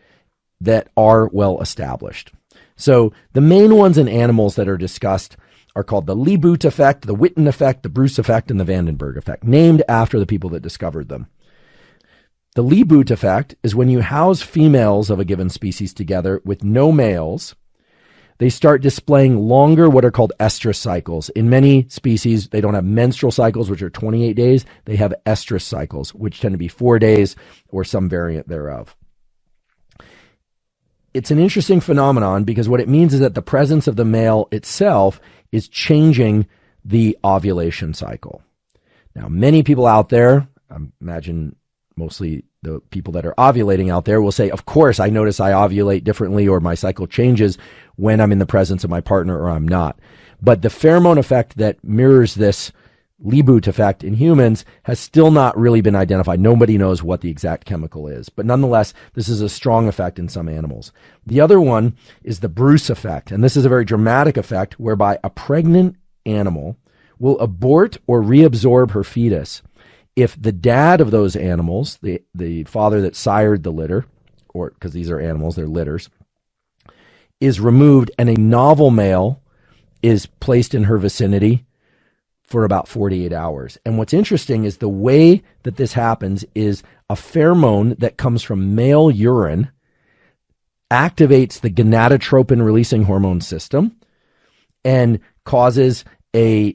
that are well established. So the main ones in animals that are discussed are called the Liebert effect, the Witten effect, the Bruce effect, and the Vandenberg effect, named after the people that discovered them. The Liebert effect is when you house females of a given species together with no males, they start displaying longer what are called estrus cycles. In many species, they don't have menstrual cycles, which are 28 days. They have estrus cycles, which tend to be 4 days or some variant thereof. It's an interesting phenomenon because what it means is that the presence of the male itself is changing the ovulation cycle. Now, many people out there, I imagine mostly the people that are ovulating out there, will say, of course, I notice I ovulate differently or my cycle changes when I'm in the presence of my partner or I'm not. But the pheromone effect that mirrors this Liebert effect in humans has still not really been identified. Nobody knows what the exact chemical is. But nonetheless, this is a strong effect in some animals. The other one is the Bruce effect. And this is a very dramatic effect whereby a pregnant animal will abort or reabsorb her fetus if the dad of those animals, the father that sired the litter, or because these are animals, they're litters, is removed and a novel male is placed in her vicinity for about 48 hours. And what's interesting is the way that this happens is a pheromone that comes from male urine activates the gonadotropin releasing hormone system and causes a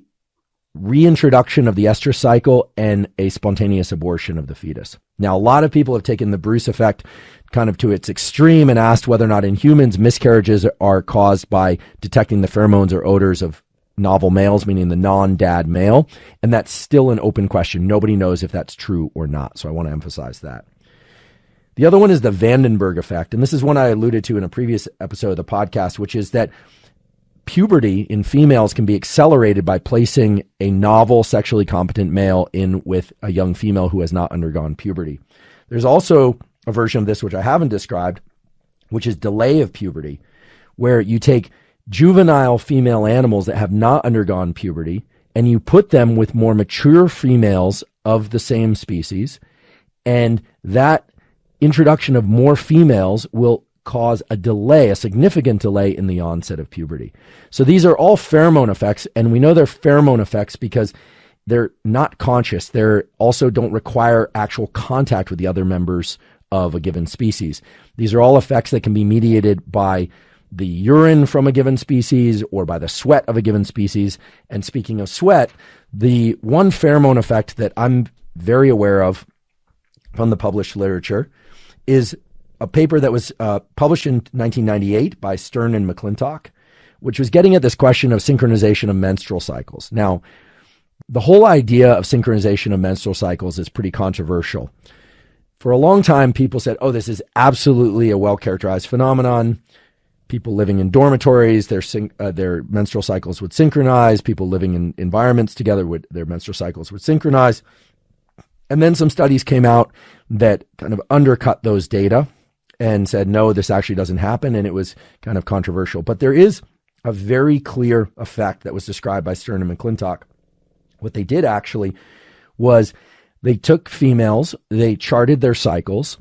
reintroduction of the estrus cycle and a spontaneous abortion of the fetus. Now, a lot of people have taken the Bruce effect kind of to its extreme and asked whether or not in humans miscarriages are caused by detecting the pheromones or odors of novel males, meaning the non-dad male. And that's still an open question. Nobody knows if that's true or not. So I want to emphasize that. The other one is the Vandenberg effect. And this is one I alluded to in a previous episode of the podcast, which is that puberty in females can be accelerated by placing a novel sexually competent male in with a young female who has not undergone puberty. There's also a version of this, which I haven't described, which is delay of puberty, where you take juvenile female animals that have not undergone puberty and you put them with more mature females of the same species, and that introduction of more females will cause a delay, a significant delay in the onset of puberty. So these are all pheromone effects, and we know they're pheromone effects because they're not conscious. They also don't require actual contact with the other members of a given species. These are all effects that can be mediated by the urine from a given species or by the sweat of a given species. And speaking of sweat, the one pheromone effect that I'm very aware of from the published literature is a paper that was published in 1998 by Stern and McClintock, which was getting at this question of synchronization of menstrual cycles. Now, the whole idea of synchronization of menstrual cycles is pretty controversial. For a long time, people said, oh, this is absolutely a well-characterized phenomenon. People living in dormitories, their menstrual cycles would synchronize. People living in environments together, their menstrual cycles would synchronize. And then some studies came out that kind of undercut those data and said, no, this actually doesn't happen, and it was kind of controversial. But there is a very clear effect that was described by Stern and McClintock. What they did actually was they took females, they charted their cycles,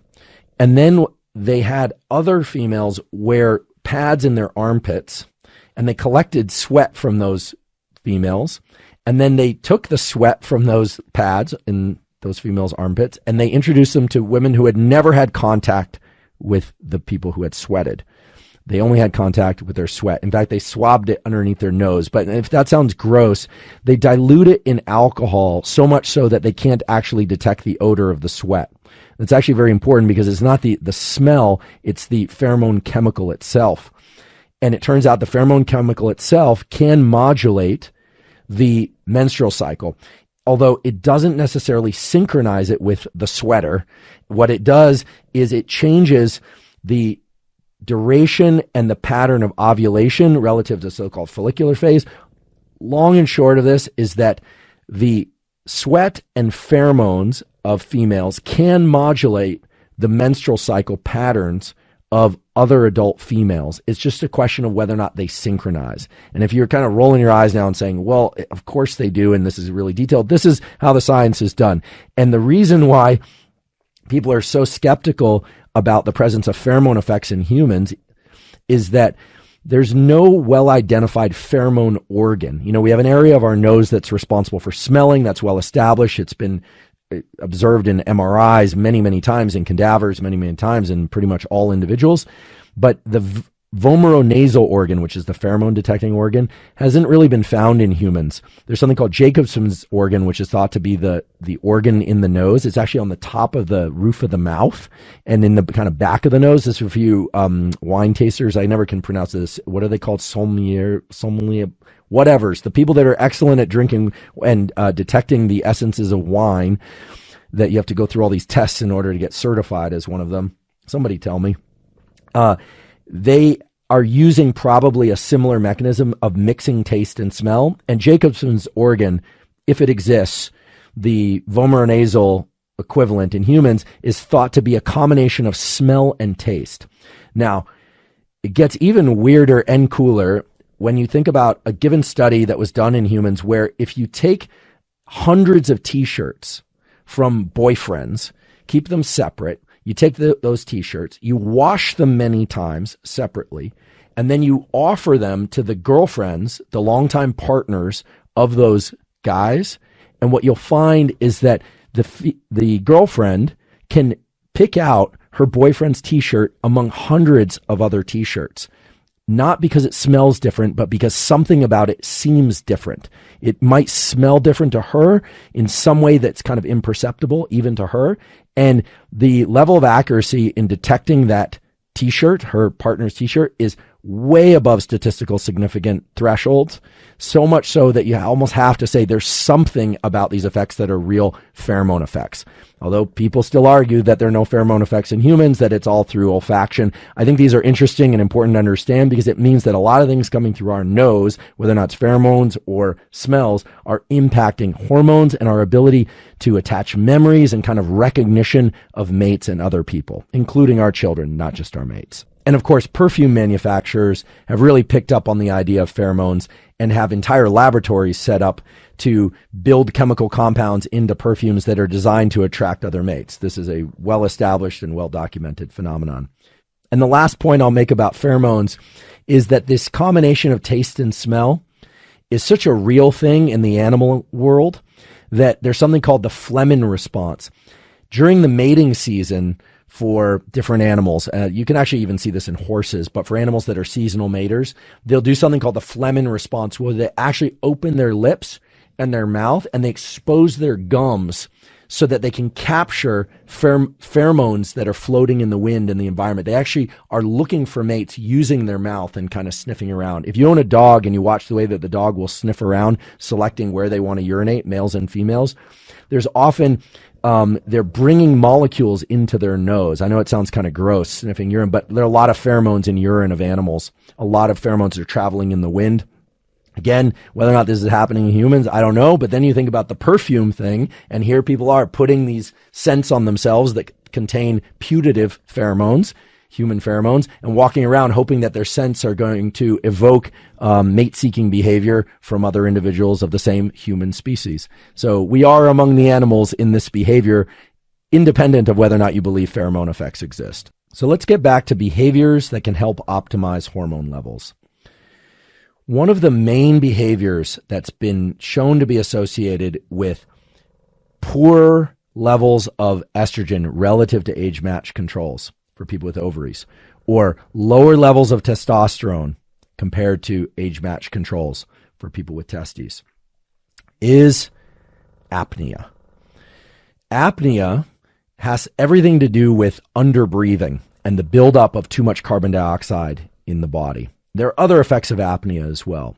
and then they had other females wear pads in their armpits, and they collected sweat from those females, and then they took the sweat from those pads in those females' armpits, and they introduced them to women who had never had contact with the people who had sweated. They only had contact with their sweat. In fact, they swabbed it underneath their nose. But if that sounds gross, they dilute it in alcohol so much so that they can't actually detect the odor of the sweat. It's actually very important because it's not the smell, it's the pheromone chemical itself. And it turns out the pheromone chemical itself can modulate the menstrual cycle. Although it doesn't necessarily synchronize it with the sweater, what it does is it changes the duration and the pattern of ovulation relative to so-called follicular phase. Long and short of this is that the sweat and pheromones of females can modulate the menstrual cycle patterns of other adult females. It's just a question of whether or not they synchronize. And if you're kind of rolling your eyes now and saying, well, of course they do, and this is really detailed, this is how the science is done. And the reason why people are so skeptical about the presence of pheromone effects in humans is that there's no well-identified pheromone organ. You know, we have an area of our nose that's responsible for smelling. That's well established. It's been observed in MRIs many, many times, in cadavers many, many times, in pretty much all individuals. But the vomeronasal organ, which is the pheromone detecting organ, hasn't really been found in humans. There's something called Jacobson's organ, which is thought to be the organ in the nose. It's actually on the top of the roof of the mouth and in the kind of back of the nose. This is for you wine tasters. I never can pronounce this. What are they called? Sommelier, whatever's. The people that are excellent at drinking and detecting the essences of wine, that you have to go through all these tests in order to get certified as one of them. Somebody tell me. They are using probably a similar mechanism of mixing taste and smell. And Jacobson's organ, if it exists, the vomeronasal equivalent in humans, is thought to be a combination of smell and taste. Now, it gets even weirder and cooler when you think about a given study that was done in humans where if you take hundreds of t-shirts from boyfriends, keep them separate, you take those t-shirts, you wash them many times separately, and then you offer them to the girlfriends, the longtime partners of those guys. And what you'll find is that the girlfriend can pick out her boyfriend's t-shirt among hundreds of other t-shirts. Not because it smells different, but because something about it seems different. It might smell different to her in some way that's kind of imperceptible, even to her. And the level of accuracy in detecting that t-shirt, her partner's t-shirt, is way above statistical significant thresholds. So much so that you almost have to say there's something about these effects that are real pheromone effects. Although people still argue that there are no pheromone effects in humans, that it's all through olfaction. I think these are interesting and important to understand because it means that a lot of things coming through our nose, whether or not it's pheromones or smells, are impacting hormones and our ability to attach memories and kind of recognition of mates and other people, including our children, not just our mates. And of course, perfume manufacturers have really picked up on the idea of pheromones and have entire laboratories set up to build chemical compounds into perfumes that are designed to attract other mates. This is a well-established and well-documented phenomenon. And the last point I'll make about pheromones is that this combination of taste and smell is such a real thing in the animal world that there's something called the Flehmen response. During the mating season, for different animals, you can actually even see this in horses, but for animals that are seasonal maters, they'll do something called the Flehmen response, where they actually open their lips and their mouth and they expose their gums so that they can capture pheromones that are floating in the wind in the environment. They actually are looking for mates using their mouth and kind of sniffing around. If you own a dog and you watch the way that the dog will sniff around, selecting where they want to urinate, males and females, there's often they're bringing molecules into their nose. I know it sounds kind of gross, sniffing urine, but there are a lot of pheromones in urine of animals. A lot of pheromones are traveling in the wind. Again, whether or not this is happening in humans, I don't know. But then you think about the perfume thing, and here people are putting these scents on themselves that contain putative pheromones, human pheromones, and walking around hoping that their scents are going to evoke mate-seeking behavior from other individuals of the same human species. So we are among the animals in this behavior, independent of whether or not you believe pheromone effects exist. So let's get back to behaviors that can help optimize hormone levels. One of the main behaviors that's been shown to be associated with poor levels of estrogen relative to age-matched controls for people with ovaries, or lower levels of testosterone compared to age-matched controls for people with testes, is apnea. Apnea has everything to do with underbreathing and the buildup of too much carbon dioxide in the body. There are other effects of apnea as well.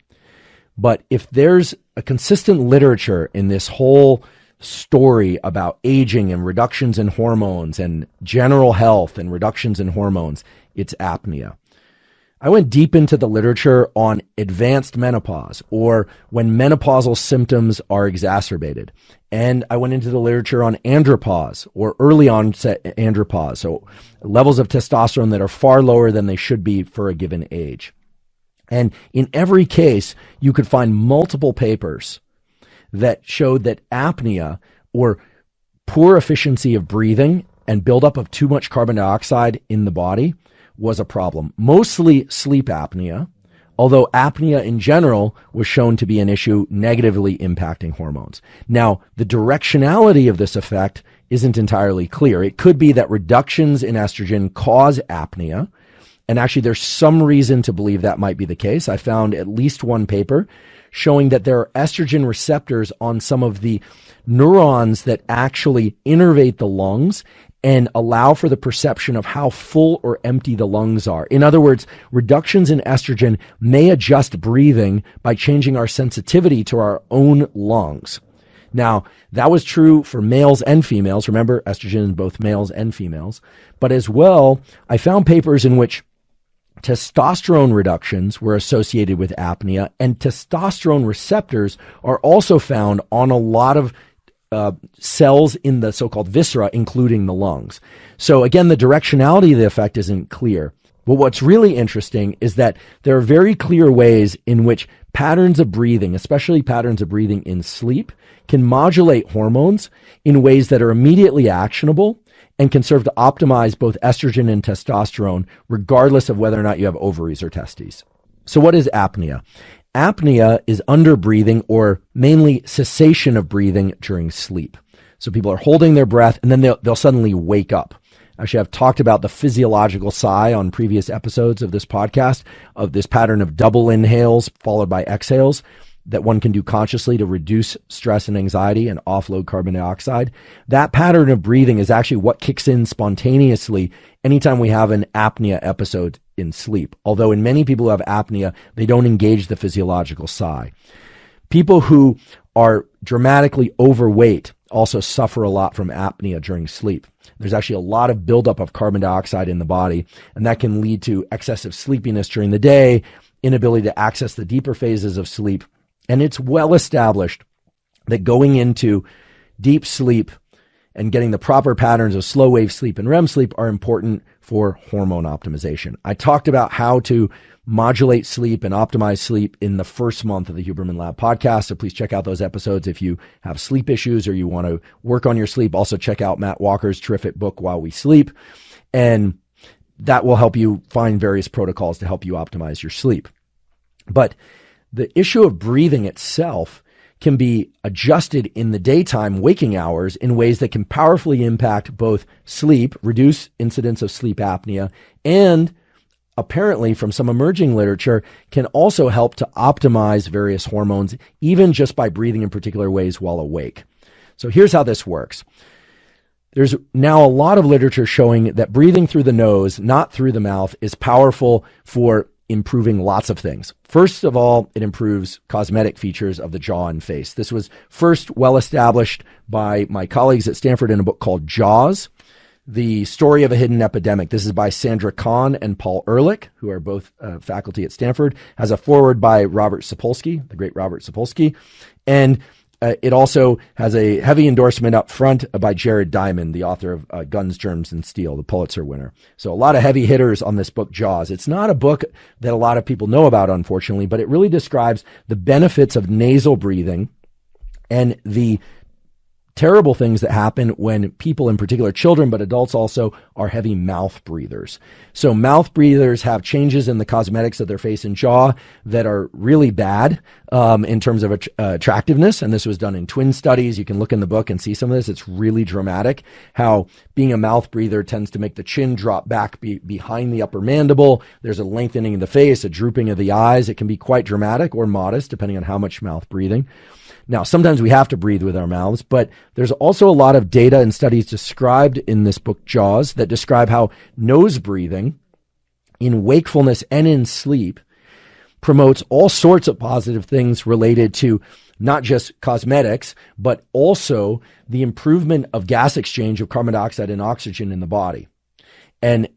But if there's a consistent literature in this whole story about aging and reductions in hormones and general health and reductions in hormones, it's apnea. I went deep into the literature on advanced menopause, or when menopausal symptoms are exacerbated. And I went into the literature on andropause, or early onset andropause, so levels of testosterone that are far lower than they should be for a given age. And in every case, you could find multiple papers that showed that apnea, or poor efficiency of breathing and buildup of too much carbon dioxide in the body, was a problem. Mostly sleep apnea, although apnea in general was shown to be an issue negatively impacting hormones. Now, the directionality of this effect isn't entirely clear. It could be that reductions in estrogen cause apnea, and actually there's some reason to believe that might be the case. I found at least one paper showing that there are estrogen receptors on some of the neurons that actually innervate the lungs and allow for the perception of how full or empty the lungs are. In other words, reductions in estrogen may adjust breathing by changing our sensitivity to our own lungs. Now, that was true for males and females. Remember, estrogen in both males and females. But as well, I found papers in which testosterone reductions were associated with apnea, and testosterone receptors are also found on a lot of cells in the so-called viscera, including the lungs. So again, the directionality of the effect isn't clear. But what's really interesting is that there are very clear ways in which patterns of breathing, especially patterns of breathing in sleep, can modulate hormones in ways that are immediately actionable and can serve to optimize both estrogen and testosterone, regardless of whether or not you have ovaries or testes. So what is apnea? Apnea is underbreathing, or mainly cessation of breathing during sleep. So people are holding their breath and then they'll suddenly wake up. Actually, I've talked about the physiological sigh on previous episodes of this podcast, of this pattern of double inhales followed by exhales that one can do consciously to reduce stress and anxiety and offload carbon dioxide. That pattern of breathing is actually what kicks in spontaneously anytime we have an apnea episode in sleep. Although in many people who have apnea, they don't engage the physiological sigh. People who are dramatically overweight also suffer a lot from apnea during sleep. There's actually a lot of buildup of carbon dioxide in the body, and that can lead to excessive sleepiness during the day, inability to access the deeper phases of sleep. And it's well established that going into deep sleep and getting the proper patterns of slow wave sleep and REM sleep are important for hormone optimization. I talked about how to modulate sleep and optimize sleep in the first month of the Huberman Lab podcast. So please check out those episodes if you have sleep issues or you want to work on your sleep. Also check out Matt Walker's terrific book, While We Sleep. And that will help you find various protocols to help you optimize your sleep. But the issue of breathing itself can be adjusted in the daytime waking hours in ways that can powerfully impact both sleep, reduce incidence of sleep apnea, and apparently from some emerging literature can also help to optimize various hormones, even just by breathing in particular ways while awake. So here's how this works. There's now a lot of literature showing that breathing through the nose, not through the mouth, is powerful for improving lots of things. First of all, it improves cosmetic features of the jaw and face. This was first well established by my colleagues at Stanford in a book called Jaws, The Story of a Hidden Epidemic. This is by Sandra Kahn and Paul Ehrlich, who are both faculty at Stanford. Has a foreword by Robert Sapolsky, the great Robert Sapolsky. And it also has a heavy endorsement up front by Jared Diamond, the author of Guns, Germs, and Steel, the Pulitzer winner. So a lot of heavy hitters on this book, Jaws. It's not a book that a lot of people know about, unfortunately, but it really describes the benefits of nasal breathing and the terrible things that happen when people, in particular children, but adults also, are heavy mouth breathers. So mouth breathers have changes in the cosmetics of their face and jaw that are really bad in terms of attractiveness. And this was done in twin studies. You can look in the book and see some of this. It's really dramatic how being a mouth breather tends to make the chin drop back behind the upper mandible. There's a lengthening of the face, a drooping of the eyes. It can be quite dramatic or modest, depending on how much mouth breathing. Now, sometimes we have to breathe with our mouths, but there's also a lot of data and studies described in this book, Jaws, that describe how nose breathing in wakefulness and in sleep promotes all sorts of positive things related to not just cosmetics, but also the improvement of gas exchange of carbon dioxide and oxygen in the body. And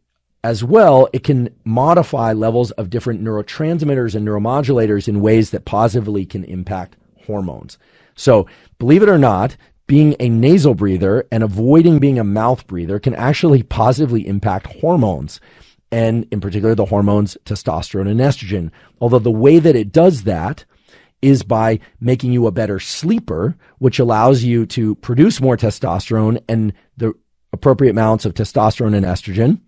as well, it can modify levels of different neurotransmitters and neuromodulators in ways that positively can impact hormones. So believe it or not, being a nasal breather and avoiding being a mouth breather can actually positively impact hormones, and in particular the hormones testosterone and estrogen. Although the way that it does that is by making you a better sleeper, which allows you to produce more testosterone and the appropriate amounts of testosterone and estrogen.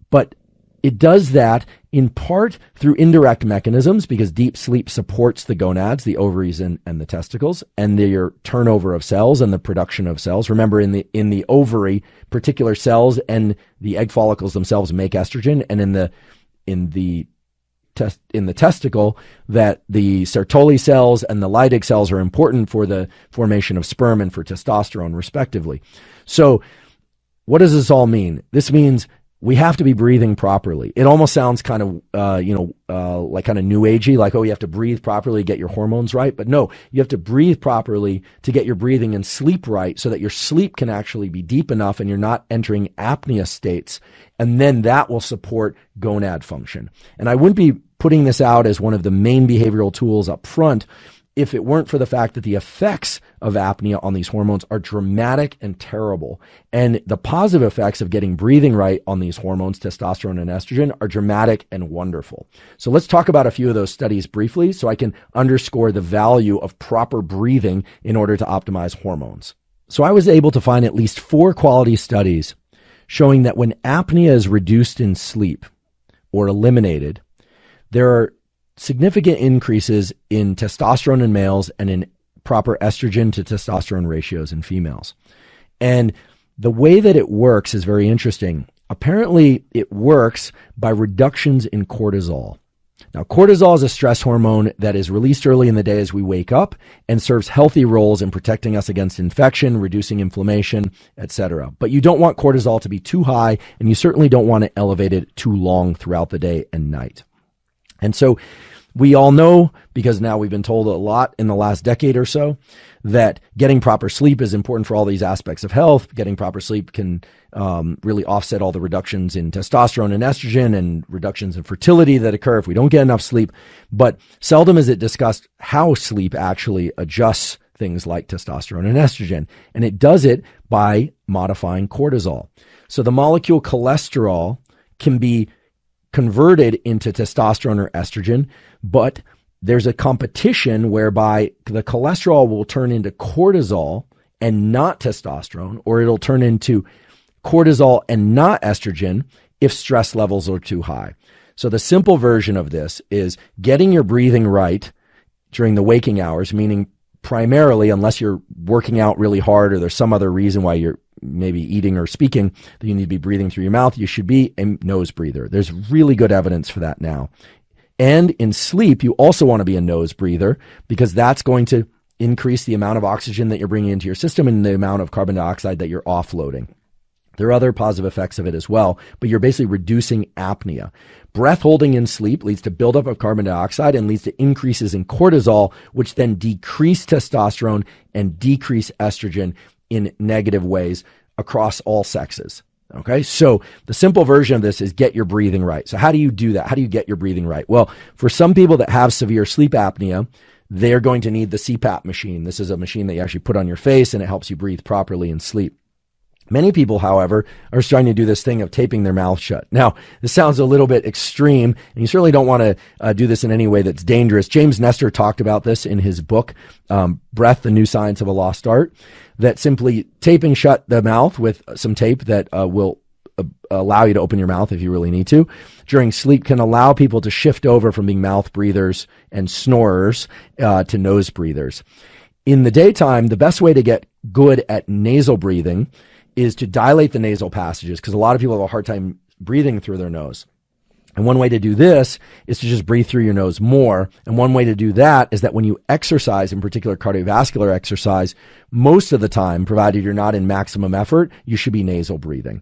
But it does that in part through indirect mechanisms, because deep sleep supports the gonads, the ovaries and the testicles, and their turnover of cells and the production of cells. Remember, in the ovary, particular cells and the egg follicles themselves make estrogen, and in the testicle, that the Sertoli cells and the Leydig cells are important for the formation of sperm and for testosterone, respectively. So what does this all mean? This means we have to be breathing properly. It almost sounds kind of, like kind of new agey, like, oh, you have to breathe properly to get your hormones right. But no, you have to breathe properly to get your breathing and sleep right, so that your sleep can actually be deep enough and you're not entering apnea states. And then that will support gonad function. And I wouldn't be putting this out as one of the main behavioral tools up front if it weren't for the fact that the effects of apnea on these hormones are dramatic and terrible. And the positive effects of getting breathing right on these hormones, testosterone and estrogen, are dramatic and wonderful. So let's talk about a few of those studies briefly so I can underscore the value of proper breathing in order to optimize hormones. So I was able to find at least 4 quality studies showing that when apnea is reduced in sleep or eliminated, there are significant increases in testosterone in males and in proper estrogen to testosterone ratios in females. And the way that it works is very interesting. Apparently, it works by reductions in cortisol. Now, cortisol is a stress hormone that is released early in the day as we wake up and serves healthy roles in protecting us against infection, reducing inflammation, etc. But you don't want cortisol to be too high, and you certainly don't want it elevated too long throughout the day and night. And so we all know, because now we've been told a lot in the last decade or so, that getting proper sleep is important for all these aspects of health. Getting proper sleep can really offset all the reductions in testosterone and estrogen and reductions in fertility that occur if we don't get enough sleep. But seldom is it discussed how sleep actually adjusts things like testosterone and estrogen. And it does it by modifying cortisol. So the molecule cholesterol can be converted into testosterone or estrogen, but there's a competition whereby the cholesterol will turn into cortisol and not testosterone, or it'll turn into cortisol and not estrogen if stress levels are too high. So the simple version of this is getting your breathing right during the waking hours, meaning primarily, unless you're working out really hard or there's some other reason why you're maybe eating or speaking that you need to be breathing through your mouth, you should be a nose breather. There's really good evidence for that now. And in sleep, you also want to be a nose breather, because that's going to increase the amount of oxygen that you're bringing into your system and the amount of carbon dioxide that you're offloading. There are other positive effects of it as well, but you're basically reducing apnea. Breath holding in sleep leads to buildup of carbon dioxide and leads to increases in cortisol, which then decrease testosterone and decrease estrogen in negative ways across all sexes. Okay, so the simple version of this is get your breathing right. So how do you do that? How do you get your breathing right? Well, for some people that have severe sleep apnea, they're going to need the CPAP machine. This is a machine that you actually put on your face, and it helps you breathe properly in sleep. Many people, however, are starting to do this thing of taping their mouth shut. Now, this sounds a little bit extreme, and you certainly don't want to do this in any way that's dangerous. James Nestor talked about this in his book, Breath, The New Science of a Lost Art, that simply taping shut the mouth with some tape that will allow you to open your mouth if you really need to during sleep can allow people to shift over from being mouth breathers and snorers to nose breathers. In the daytime, the best way to get good at nasal breathing is to dilate the nasal passages, because a lot of people have a hard time breathing through their nose. And one way to do this is to just breathe through your nose more. And one way to do that is that when you exercise, in particular cardiovascular exercise, most of the time, provided you're not in maximum effort, you should be nasal breathing.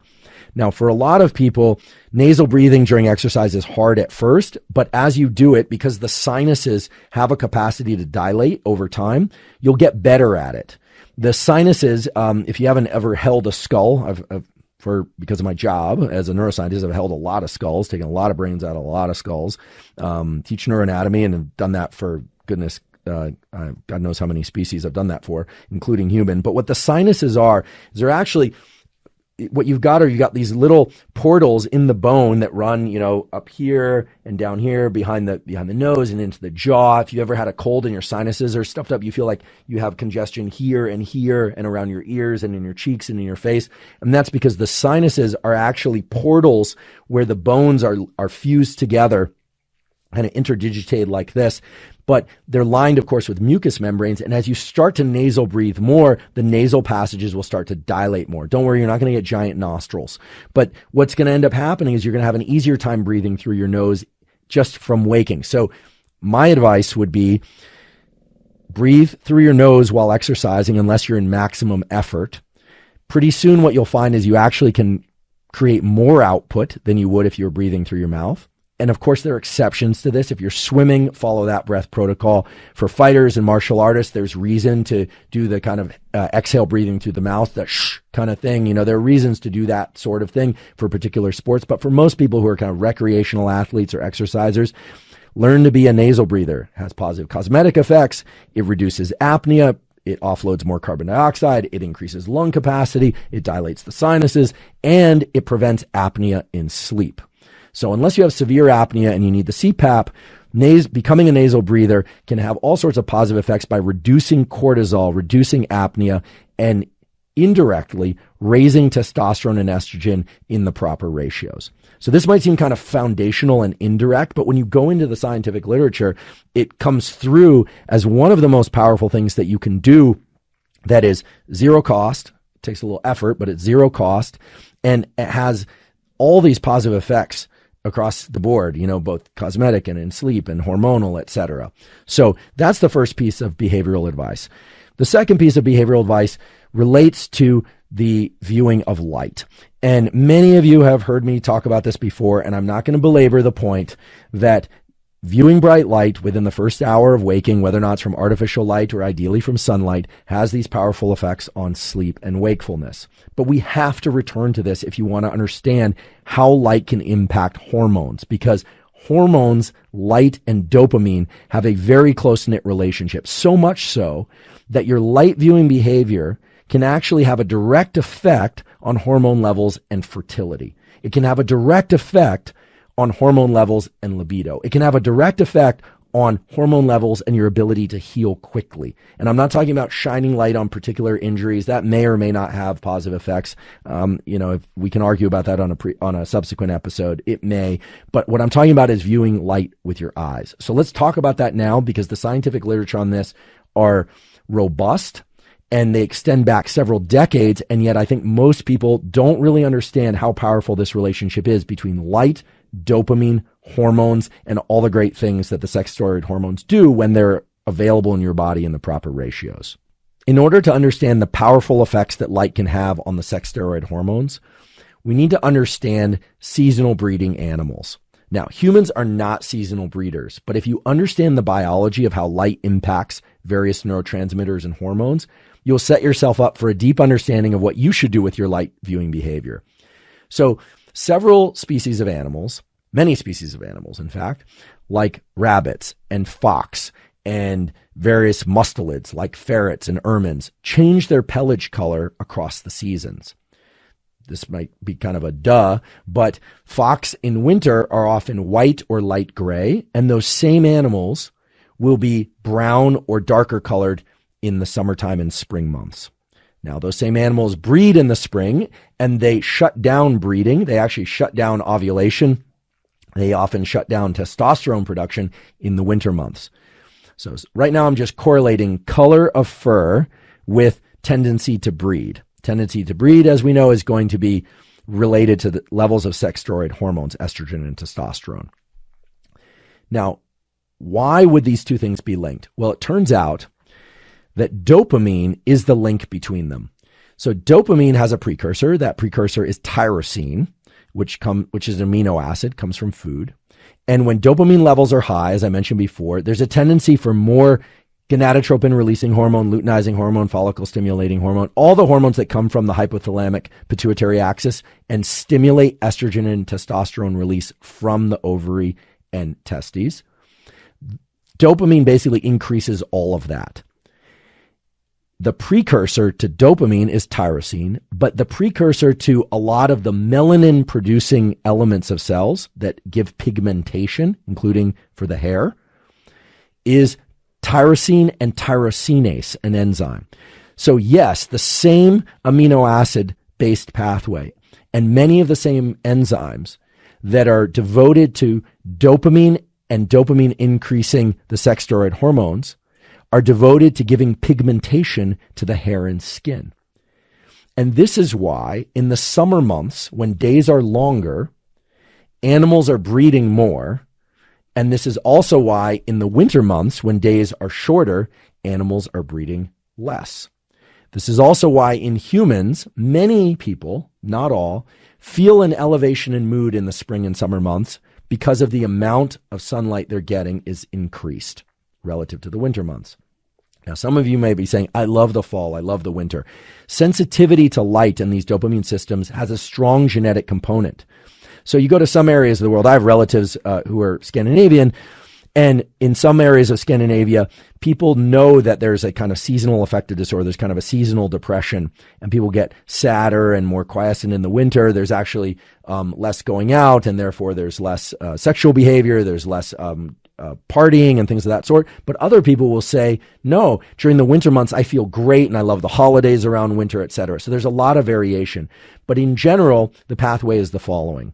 Now, for a lot of people, nasal breathing during exercise is hard at first, but as you do it, because the sinuses have a capacity to dilate over time, you'll get better at it. The sinuses, if you haven't ever held a skull, I've because of my job as a neuroscientist. I've held a lot of skulls, taken a lot of brains out of a lot of skulls, teach neuroanatomy, and have done that for goodness, God knows how many species I've done that for, including human. But what the sinuses are, is they're actually, what you've got these little portals in the bone that run, up here and down here behind the nose and into the jaw. If you ever had a cold and your sinuses are stuffed up, you feel like you have congestion here and around your ears and in your cheeks and in your face. And that's because the sinuses are actually portals where the bones are fused together, kind of interdigitated like this. But they're lined, of course, with mucous membranes. And as you start to nasal breathe more, the nasal passages will start to dilate more. Don't worry, you're not going to get giant nostrils. But what's going to end up happening is you're going to have an easier time breathing through your nose just from waking. So my advice would be breathe through your nose while exercising unless you're in maximum effort. Pretty soon what you'll find is you actually can create more output than you would if you were breathing through your mouth. And of course, there are exceptions to this. If you're swimming, follow that breath protocol. For fighters and martial artists, there's reason to do the kind of exhale breathing through the mouth, that shh kind of thing. There are reasons to do that sort of thing for particular sports. But for most people who are kind of recreational athletes or exercisers, learn to be a nasal breather. It has positive cosmetic effects. It reduces apnea. It offloads more carbon dioxide. It increases lung capacity. It dilates the sinuses, and it prevents apnea in sleep. So unless you have severe apnea and you need the CPAP, becoming a nasal breather can have all sorts of positive effects by reducing cortisol, reducing apnea, and indirectly raising testosterone and estrogen in the proper ratios. So this might seem kind of foundational and indirect, but when you go into the scientific literature, it comes through as one of the most powerful things that you can do that is zero cost. It takes a little effort, but it's zero cost, and it has all these positive effects across the board, both cosmetic and in sleep and hormonal, etc. So that's the first piece of behavioral advice. The second piece of behavioral advice relates to the viewing of light. And many of you have heard me talk about this before, and I'm not going to belabor the point that viewing bright light within the first hour of waking, whether or not it's from artificial light or ideally from sunlight, has these powerful effects on sleep and wakefulness. But we have to return to this if you want to understand how light can impact hormones, because hormones, light and dopamine, have a very close-knit relationship, so much so that your light viewing behavior can actually have a direct effect on hormone levels and fertility. It can have a direct effect on hormone levels and libido. It can have a direct effect on hormone levels and your ability to heal quickly. And I'm not talking about shining light on particular injuries. That may or may not have positive effects. If we can argue about that on a subsequent episode, it may. But what I'm talking about is viewing light with your eyes. So let's talk about that now, because the scientific literature on this are robust and they extend back several decades. And yet I think most people don't really understand how powerful this relationship is between light, dopamine, hormones, and all the great things that the sex steroid hormones do when they're available in your body in the proper ratios. In order to understand the powerful effects that light can have on the sex steroid hormones, we need to understand seasonal breeding animals. Now, humans are not seasonal breeders, but if you understand the biology of how light impacts various neurotransmitters and hormones, you'll set yourself up for a deep understanding of what you should do with your light viewing behavior. So, several species of animals, many species of animals, in fact, like rabbits and fox and various mustelids like ferrets and ermines, change their pelage color across the seasons. This might be kind of a duh, but fox in winter are often white or light gray, and those same animals will be brown or darker colored in the summertime and spring months. Now, those same animals breed in the spring, and they shut down breeding. They actually shut down ovulation. They often shut down testosterone production in the winter months. So right now I'm just correlating color of fur with tendency to breed. Tendency to breed, as we know, is going to be related to the levels of sex steroid hormones, estrogen and testosterone. Now, why would these two things be linked? Well, it turns out that dopamine is the link between them. So dopamine has a precursor. That precursor is tyrosine, which is an amino acid, comes from food. And when dopamine levels are high, as I mentioned before, there's a tendency for more gonadotropin releasing hormone, luteinizing hormone, follicle stimulating hormone, all the hormones that come from the hypothalamic pituitary axis and stimulate estrogen and testosterone release from the ovary and testes. Dopamine basically increases all of that. The precursor to dopamine is tyrosine, but the precursor to a lot of the melanin-producing elements of cells that give pigmentation, including for the hair, is tyrosine and tyrosinase, an enzyme. So yes, the same amino acid-based pathway and many of the same enzymes that are devoted to dopamine and dopamine increasing the sex steroid hormones are devoted to giving pigmentation to the hair and skin. And this is why in the summer months, when days are longer, animals are breeding more. And this is also why in the winter months, when days are shorter, animals are breeding less. This is also why in humans, many people, not all, feel an elevation in mood in the spring and summer months because of the amount of sunlight they're getting is increased relative to the winter months. Now, some of you may be saying, I love the fall, I love the winter. Sensitivity to light in these dopamine systems has a strong genetic component. So you go to some areas of the world, I have relatives who are Scandinavian, and in some areas of Scandinavia, people know that there's a kind of seasonal affective disorder. There's kind of a seasonal depression, and people get sadder and more quiescent in the winter. There's actually less going out, and therefore there's less sexual behavior. There's less partying and things of that sort. But other people will say, no, during the winter months, I feel great and I love the holidays around winter, etc. So there's a lot of variation. But in general, the pathway is the following.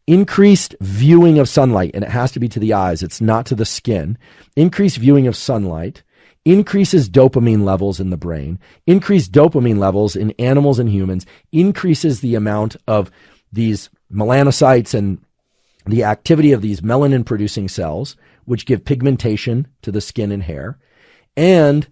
Increased viewing of sunlight, and it has to be to the eyes, it's not to the skin. Increased viewing of sunlight increases dopamine levels in the brain. Increased dopamine levels in animals and humans increases the amount of these melanocytes and the activity of these melanin-producing cells, which give pigmentation to the skin and hair, and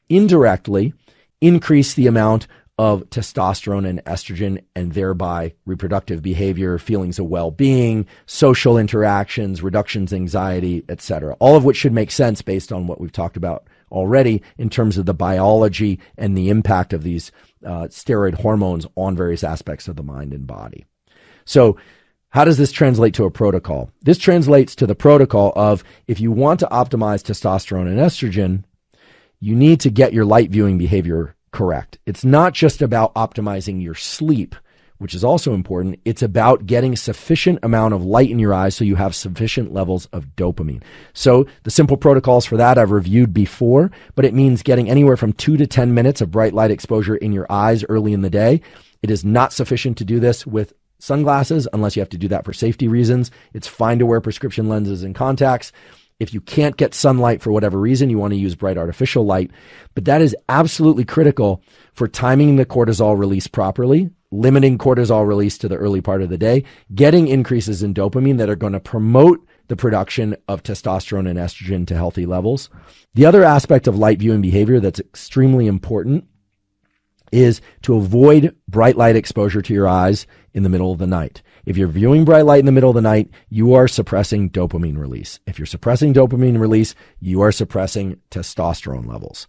indirectly increase the amount of testosterone and estrogen, and thereby reproductive behavior, feelings of well-being, social interactions, reductions in anxiety, etc. All of which should make sense based on what we've talked about already in terms of the biology and the impact of these steroid hormones on various aspects of the mind and body. So how does this translate to a protocol? This translates to the protocol of, if you want to optimize testosterone and estrogen, you need to get your light viewing behavior correct. It's not just about optimizing your sleep, which is also important. It's about getting sufficient amount of light in your eyes so you have sufficient levels of dopamine. So the simple protocols for that I've reviewed before, but it means getting anywhere from 2 to 10 minutes of bright light exposure in your eyes early in the day. It is not sufficient to do this with sunglasses unless you have to do that for safety reasons. It's fine to wear prescription lenses and contacts. If you can't get sunlight for whatever reason, you want to use bright artificial light. But that is absolutely critical for timing the cortisol release properly, limiting cortisol release to the early part of the day, getting increases in dopamine that are going to promote the production of testosterone and estrogen to healthy levels. The other aspect of light viewing behavior that's extremely important is to avoid bright light exposure to your eyes in the middle of the night. If you're viewing bright light in the middle of the night, you are suppressing dopamine release. If you're suppressing dopamine release, you are suppressing testosterone levels.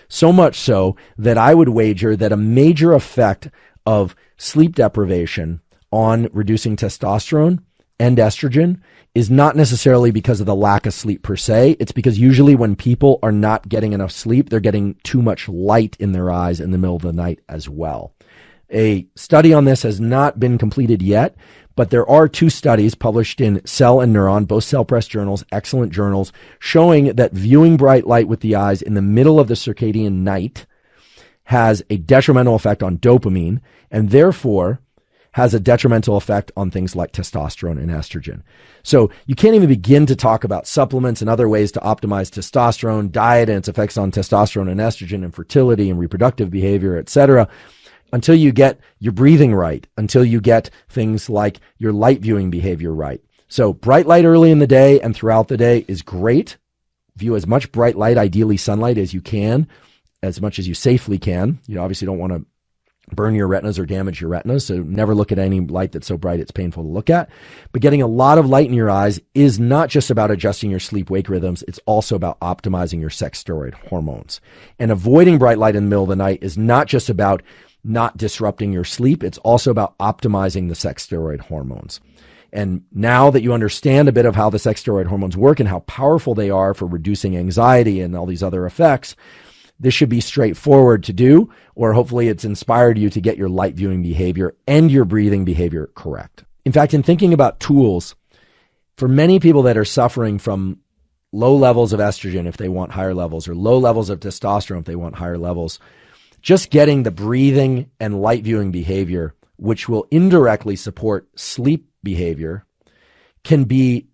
So much so that I would wager that a major effect of sleep deprivation on reducing testosterone and estrogen is not necessarily because of the lack of sleep per se. It's because usually when people are not getting enough sleep, they're getting too much light in their eyes in the middle of the night as well. A study on this has not been completed yet, but there are 2 studies published in Cell and Neuron, both Cell Press journals, excellent journals, showing that viewing bright light with the eyes in the middle of the circadian night has a detrimental effect on dopamine, and therefore has a detrimental effect on things like testosterone and estrogen. So you can't even begin to talk about supplements and other ways to optimize testosterone, diet, and its effects on testosterone and estrogen and fertility and reproductive behavior, etc., until you get your breathing right, until you get things like your light viewing behavior right. So bright light early in the day and throughout the day is great. View as much bright light, ideally sunlight, as you can, as much as you safely can. You obviously don't want to burn your retinas or damage your retinas. So never look at any light that's so bright it's painful to look at. But getting a lot of light in your eyes is not just about adjusting your sleep-wake rhythms. It's also about optimizing your sex steroid hormones. And avoiding bright light in the middle of the night is not just about not disrupting your sleep. It's also about optimizing the sex steroid hormones. And now that you understand a bit of how the sex steroid hormones work and how powerful they are for reducing anxiety and all these other effects, this should be straightforward to do, or hopefully it's inspired you to get your light viewing behavior and your breathing behavior correct. In fact, in thinking about tools, for many people that are suffering from low levels of estrogen, if they want higher levels, or low levels of testosterone, if they want higher levels, just getting the breathing and light viewing behavior, which will indirectly support sleep behavior, can be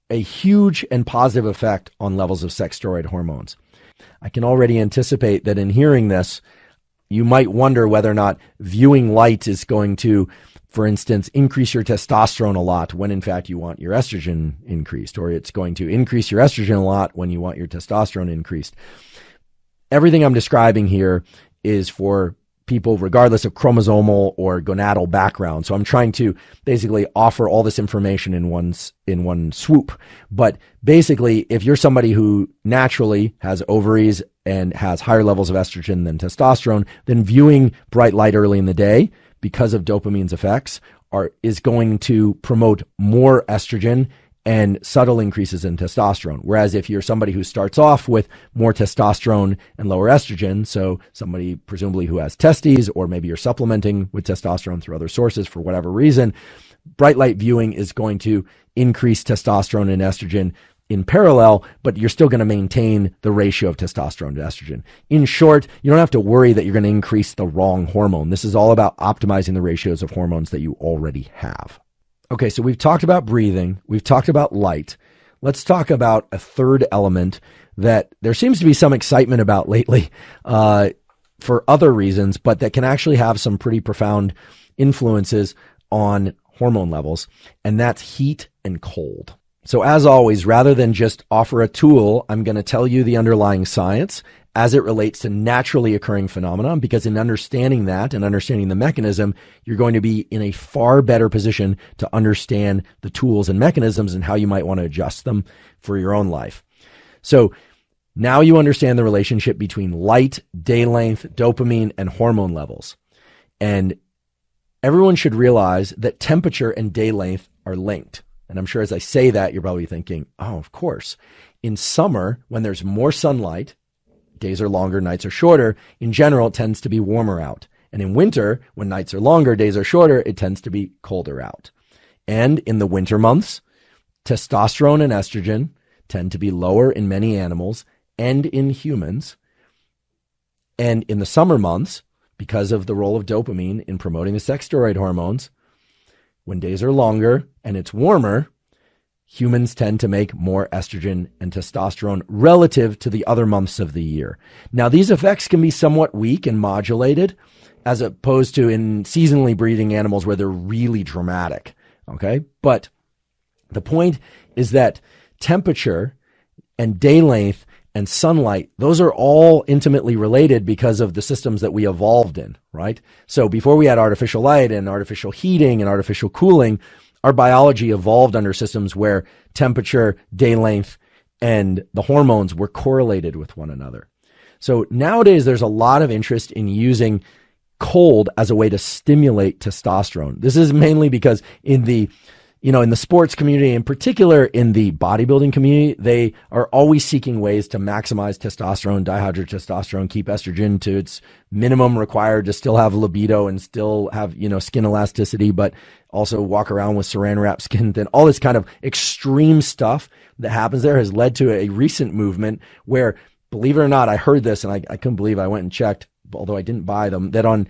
a huge and positive effect on levels of sex steroid hormones. I can already anticipate that in hearing this, you might wonder whether or not viewing light is going to, for instance, increase your testosterone a lot when in fact you want your estrogen increased, or it's going to increase your estrogen a lot when you want your testosterone increased. Everything I'm describing here is for people regardless of chromosomal or gonadal background. So I'm trying to basically offer all this information in one swoop. But basically, if you're somebody who naturally has ovaries and has higher levels of estrogen than testosterone, then viewing bright light early in the day because of dopamine's effects is going to promote more estrogen and subtle increases in testosterone. Whereas if you're somebody who starts off with more testosterone and lower estrogen, so somebody presumably who has testes, or maybe you're supplementing with testosterone through other sources for whatever reason, bright light viewing is going to increase testosterone and estrogen in parallel, but you're still going to maintain the ratio of testosterone to estrogen. In short, you don't have to worry that you're going to increase the wrong hormone. This is all about optimizing the ratios of hormones that you already have. Okay, so we've talked about breathing, we've talked about light. Let's talk about a third element that there seems to be some excitement about lately for other reasons, but that can actually have some pretty profound influences on hormone levels, and that's heat and cold. So as always, rather than just offer a tool, I'm going to tell you the underlying science as it relates to naturally occurring phenomena, because in understanding that and understanding the mechanism, you're going to be in a far better position to understand the tools and mechanisms and how you might want to adjust them for your own life. So now you understand the relationship between light, day length, dopamine, and hormone levels. And everyone should realize that temperature and day length are linked. And I'm sure as I say that, you're probably thinking, oh, of course. In summer, when there's more sunlight, days are longer, nights are shorter. In general, it tends to be warmer out. And in winter, when nights are longer, days are shorter, it tends to be colder out. And in the winter months, testosterone and estrogen tend to be lower in many animals and in humans. And in the summer months, because of the role of dopamine in promoting the sex steroid hormones, when days are longer and it's warmer, humans tend to make more estrogen and testosterone relative to the other months of the year. Now, these effects can be somewhat weak and modulated, as opposed to in seasonally breeding animals where they're really dramatic. Okay. But the point is that temperature and day length and sunlight, those are all intimately related because of the systems that we evolved in, right? So before we had artificial light and artificial heating and artificial cooling, our biology evolved under systems where temperature, day length, and the hormones were correlated with one another. So nowadays, there's a lot of interest in using cold as a way to stimulate testosterone. This is mainly because in the sports community, in particular in the bodybuilding community, they are always seeking ways to maximize testosterone, dihydrotestosterone, keep estrogen to its minimum required to still have libido and still have, skin elasticity, but also walk around with saran wrap skin. Then all this kind of extreme stuff that happens there has led to a recent movement where, believe it or not, I heard this and I couldn't believe it. I went and checked, although I didn't buy them, that on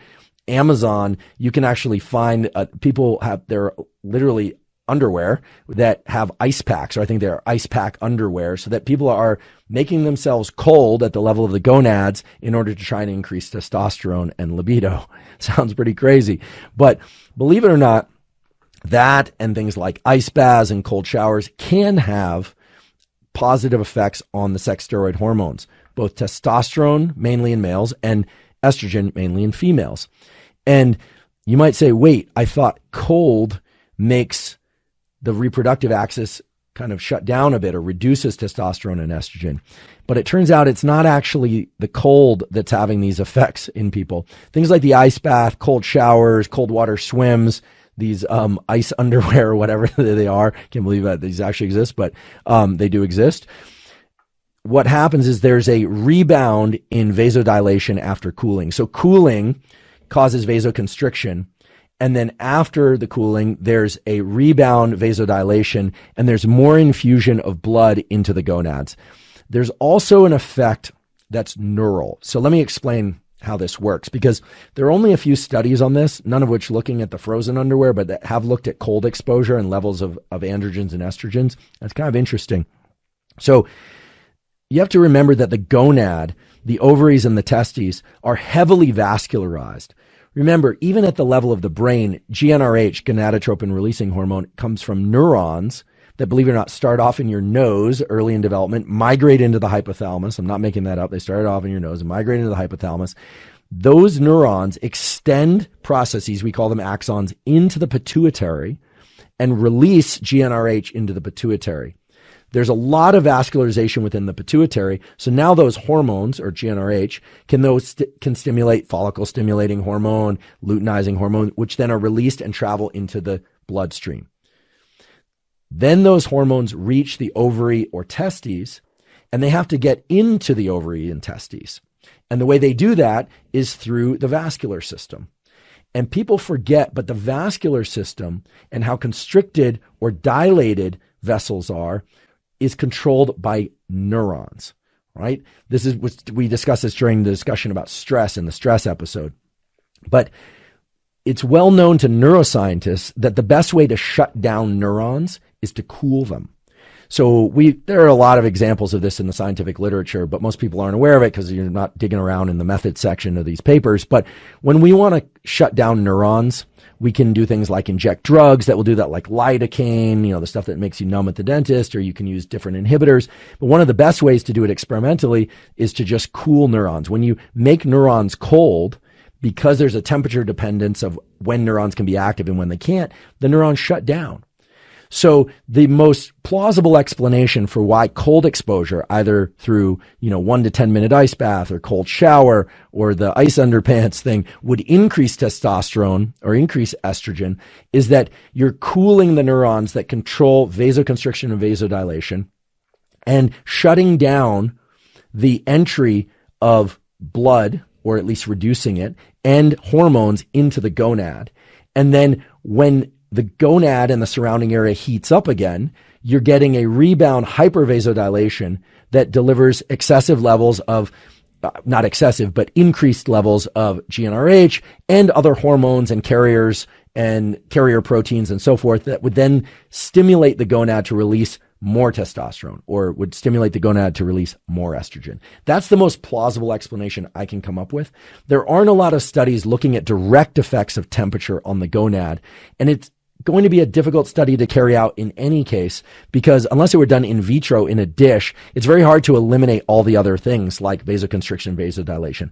Amazon, you can actually find people have their literally underwear that have ice packs, or I think they're ice pack underwear, so that people are making themselves cold at the level of the gonads in order to try and increase testosterone and libido. Sounds pretty crazy. But believe it or not, that and things like ice baths and cold showers can have positive effects on the sex steroid hormones, both testosterone, mainly in males, and estrogen, mainly in females. And you might say, wait, I thought cold makes the reproductive axis kind of shut down a bit or reduces testosterone and estrogen. But it turns out it's not actually the cold that's having these effects in people. Things like the ice bath, cold showers, cold water swims, these ice underwear or whatever they are. Can't believe that these actually exist, but they do exist. What happens is there's a rebound in vasodilation after cooling. So cooling causes vasoconstriction. And then after the cooling, there's a rebound vasodilation and there's more infusion of blood into the gonads. There's also an effect that's neural. So let me explain how this works, because there are only a few studies on this, none of which looking at the frozen underwear, but that have looked at cold exposure and levels of androgens and estrogens. That's kind of interesting. So you have to remember that the gonad, the ovaries and the testes are heavily vascularized. Remember, even at the level of the brain, GnRH, gonadotropin releasing hormone, comes from neurons that, believe it or not, start off in your nose early in development, migrate into the hypothalamus. I'm not making that up. They started off in your nose and migrate into the hypothalamus. Those neurons extend processes, we call them axons, into the pituitary and release GnRH into the pituitary. There's a lot of vascularization within the pituitary. So now those hormones, or GnRH, can stimulate follicle stimulating hormone, luteinizing hormone, which then are released and travel into the bloodstream. Then those hormones reach the ovary or testes, and they have to get into the ovary and testes. And the way they do that is through the vascular system. And people forget, but the vascular system and how constricted or dilated vessels are is controlled by neurons, right? We discussed this during the discussion about stress in the stress episode. But it's well known to neuroscientists that the best way to shut down neurons is to cool them. So there are a lot of examples of this in the scientific literature, but most people aren't aware of it because you're not digging around in the method section of these papers. But when we want to shut down neurons, we can do things like inject drugs that will do that, like lidocaine, the stuff that makes you numb at the dentist, or you can use different inhibitors. But one of the best ways to do it experimentally is to just cool neurons. When you make neurons cold, because there's a temperature dependence of when neurons can be active and when they can't, the neurons shut down. So the most plausible explanation for why cold exposure, either through, 1 to 10 minute ice bath or cold shower or the ice underpants thing, would increase testosterone or increase estrogen, is that you're cooling the neurons that control vasoconstriction and vasodilation and shutting down the entry of blood, or at least reducing it, and hormones into the gonad. And then when the gonad and the surrounding area heats up again, you're getting a rebound hypervasodilation that delivers excessive levels of, not excessive, but increased levels of GnRH and other hormones and carriers and carrier proteins and so forth that would then stimulate the gonad to release more testosterone, or would stimulate the gonad to release more estrogen. That's the most plausible explanation I can come up with. There aren't a lot of studies looking at direct effects of temperature on the gonad, and it's going to be a difficult study to carry out in any case, because unless it were done in vitro in a dish, it's very hard to eliminate all the other things like vasoconstriction, vasodilation.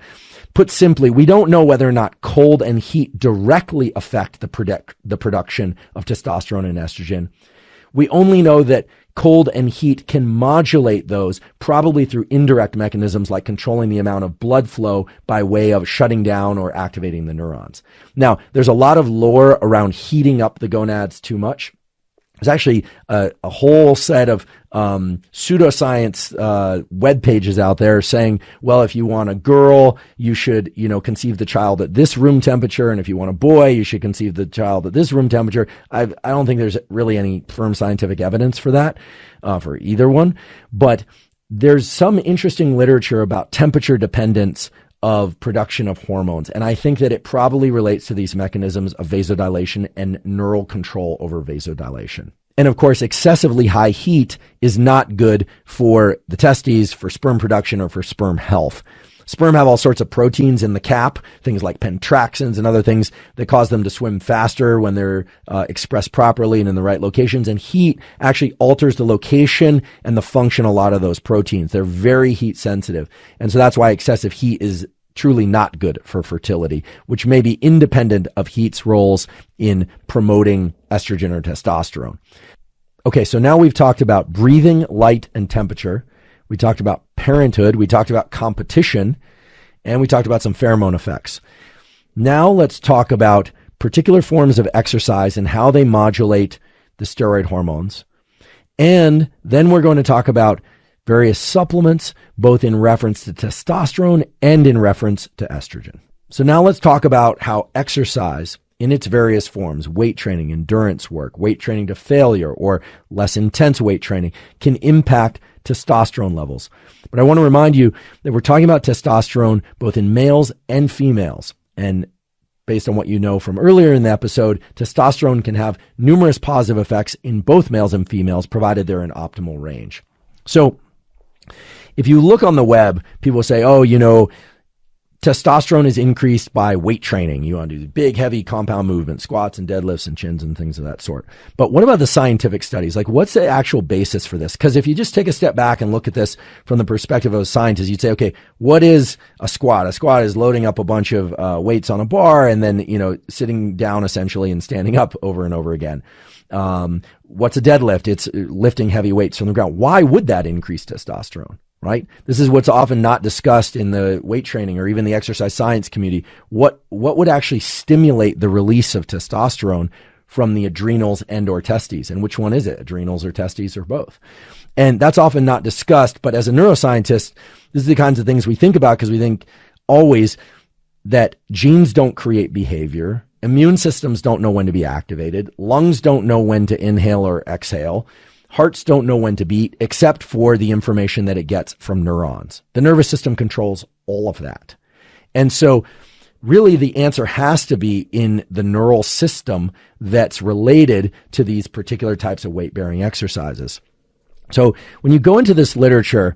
Put simply, we don't know whether or not cold and heat directly affect the production of testosterone and estrogen. We only know that cold and heat can modulate those, probably through indirect mechanisms like controlling the amount of blood flow by way of shutting down or activating the neurons. Now, there's a lot of lore around heating up the gonads too much. There's actually a whole set of pseudoscience web pages out there saying, well, if you want a girl, you should, conceive the child at this room temperature, and if you want a boy, you should conceive the child at this room temperature. I don't think there's really any firm scientific evidence for that, for either one. But there's some interesting literature about temperature dependence of production of hormones. And I think that it probably relates to these mechanisms of vasodilation and neural control over vasodilation. And of course, excessively high heat is not good for the testes, for sperm production, or for sperm health. Sperm have all sorts of proteins in the cap, things like pentraxins and other things that cause them to swim faster when they're expressed properly and in the right locations. And heat actually alters the location and the function of a lot of those proteins. They're very heat sensitive. And so that's why excessive heat is truly not good for fertility, which may be independent of heat's roles in promoting estrogen or testosterone. Okay, so now we've talked about breathing, light, and temperature. We talked about parenthood. We talked about competition. And we talked about some pheromone effects. Now let's talk about particular forms of exercise and how they modulate the steroid hormones. And then we're going to talk about various supplements, both in reference to testosterone and in reference to estrogen. So now let's talk about how exercise in its various forms, weight training, endurance work, weight training to failure, or less intense weight training, can impact testosterone levels. But I want to remind you that we're talking about testosterone both in males and females. And based on what you know from earlier in the episode, testosterone can have numerous positive effects in both males and females, provided they're in optimal range. So if you look on the web, people say, oh, testosterone is increased by weight training. You want to do big, heavy compound movements, squats and deadlifts and chins and things of that sort. But what about the scientific studies? Like, what's the actual basis for this? Because if you just take a step back and look at this from the perspective of a scientist, you'd say, okay, what is a squat? A squat is loading up a bunch of weights on a bar and then, sitting down essentially and standing up over and over again. What's a deadlift? It's lifting heavy weights from the ground. Why would that increase testosterone? Right? This is what's often not discussed in the weight training or even the exercise science community. What would actually stimulate the release of testosterone from the adrenals and or testes? And which one is it? Adrenals or testes or both? And that's often not discussed. But as a neuroscientist, this is the kinds of things we think about because we think always that genes don't create behavior. Immune systems don't know when to be activated. Lungs don't know when to inhale or exhale. Hearts don't know when to beat, except for the information that it gets from neurons. The nervous system controls all of that. And so really the answer has to be in the neural system that's related to these particular types of weight-bearing exercises. So when you go into this literature,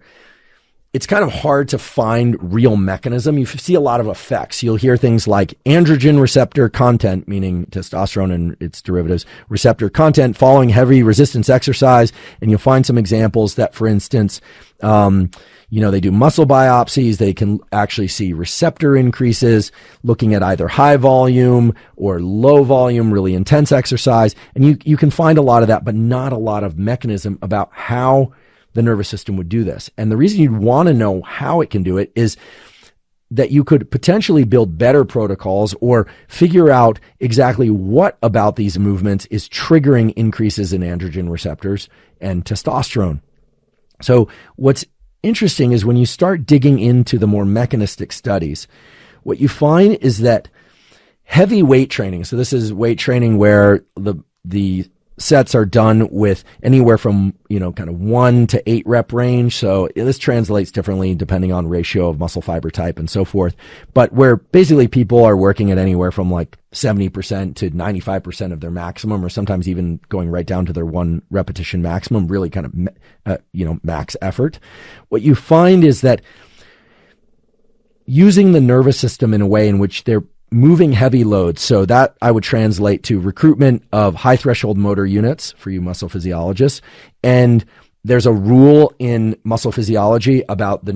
it's kind of hard to find real mechanism. You see a lot of effects. You'll hear things like androgen receptor content, meaning testosterone and its derivatives, receptor content following heavy resistance exercise. And you'll find some examples that, for instance, they do muscle biopsies. They can actually see receptor increases looking at either high volume or low volume, really intense exercise. And you can find a lot of that, but not a lot of mechanism about how the nervous system would do this. And the reason you'd want to know how it can do it is that you could potentially build better protocols or figure out exactly what about these movements is triggering increases in androgen receptors and testosterone. So what's interesting is when you start digging into the more mechanistic studies, what you find is that heavy weight training, so this is weight training where the sets are done with anywhere from, kind of 1 to 8 rep range. So this translates differently depending on ratio of muscle fiber type and so forth. But where basically people are working at anywhere from like 70% to 95% of their maximum, or sometimes even going right down to their 1 repetition maximum, really kind of, max effort. What you find is that using the nervous system in a way in which they're moving heavy loads. So that I would translate to recruitment of high threshold motor units for you muscle physiologists. And there's a rule in muscle physiology about the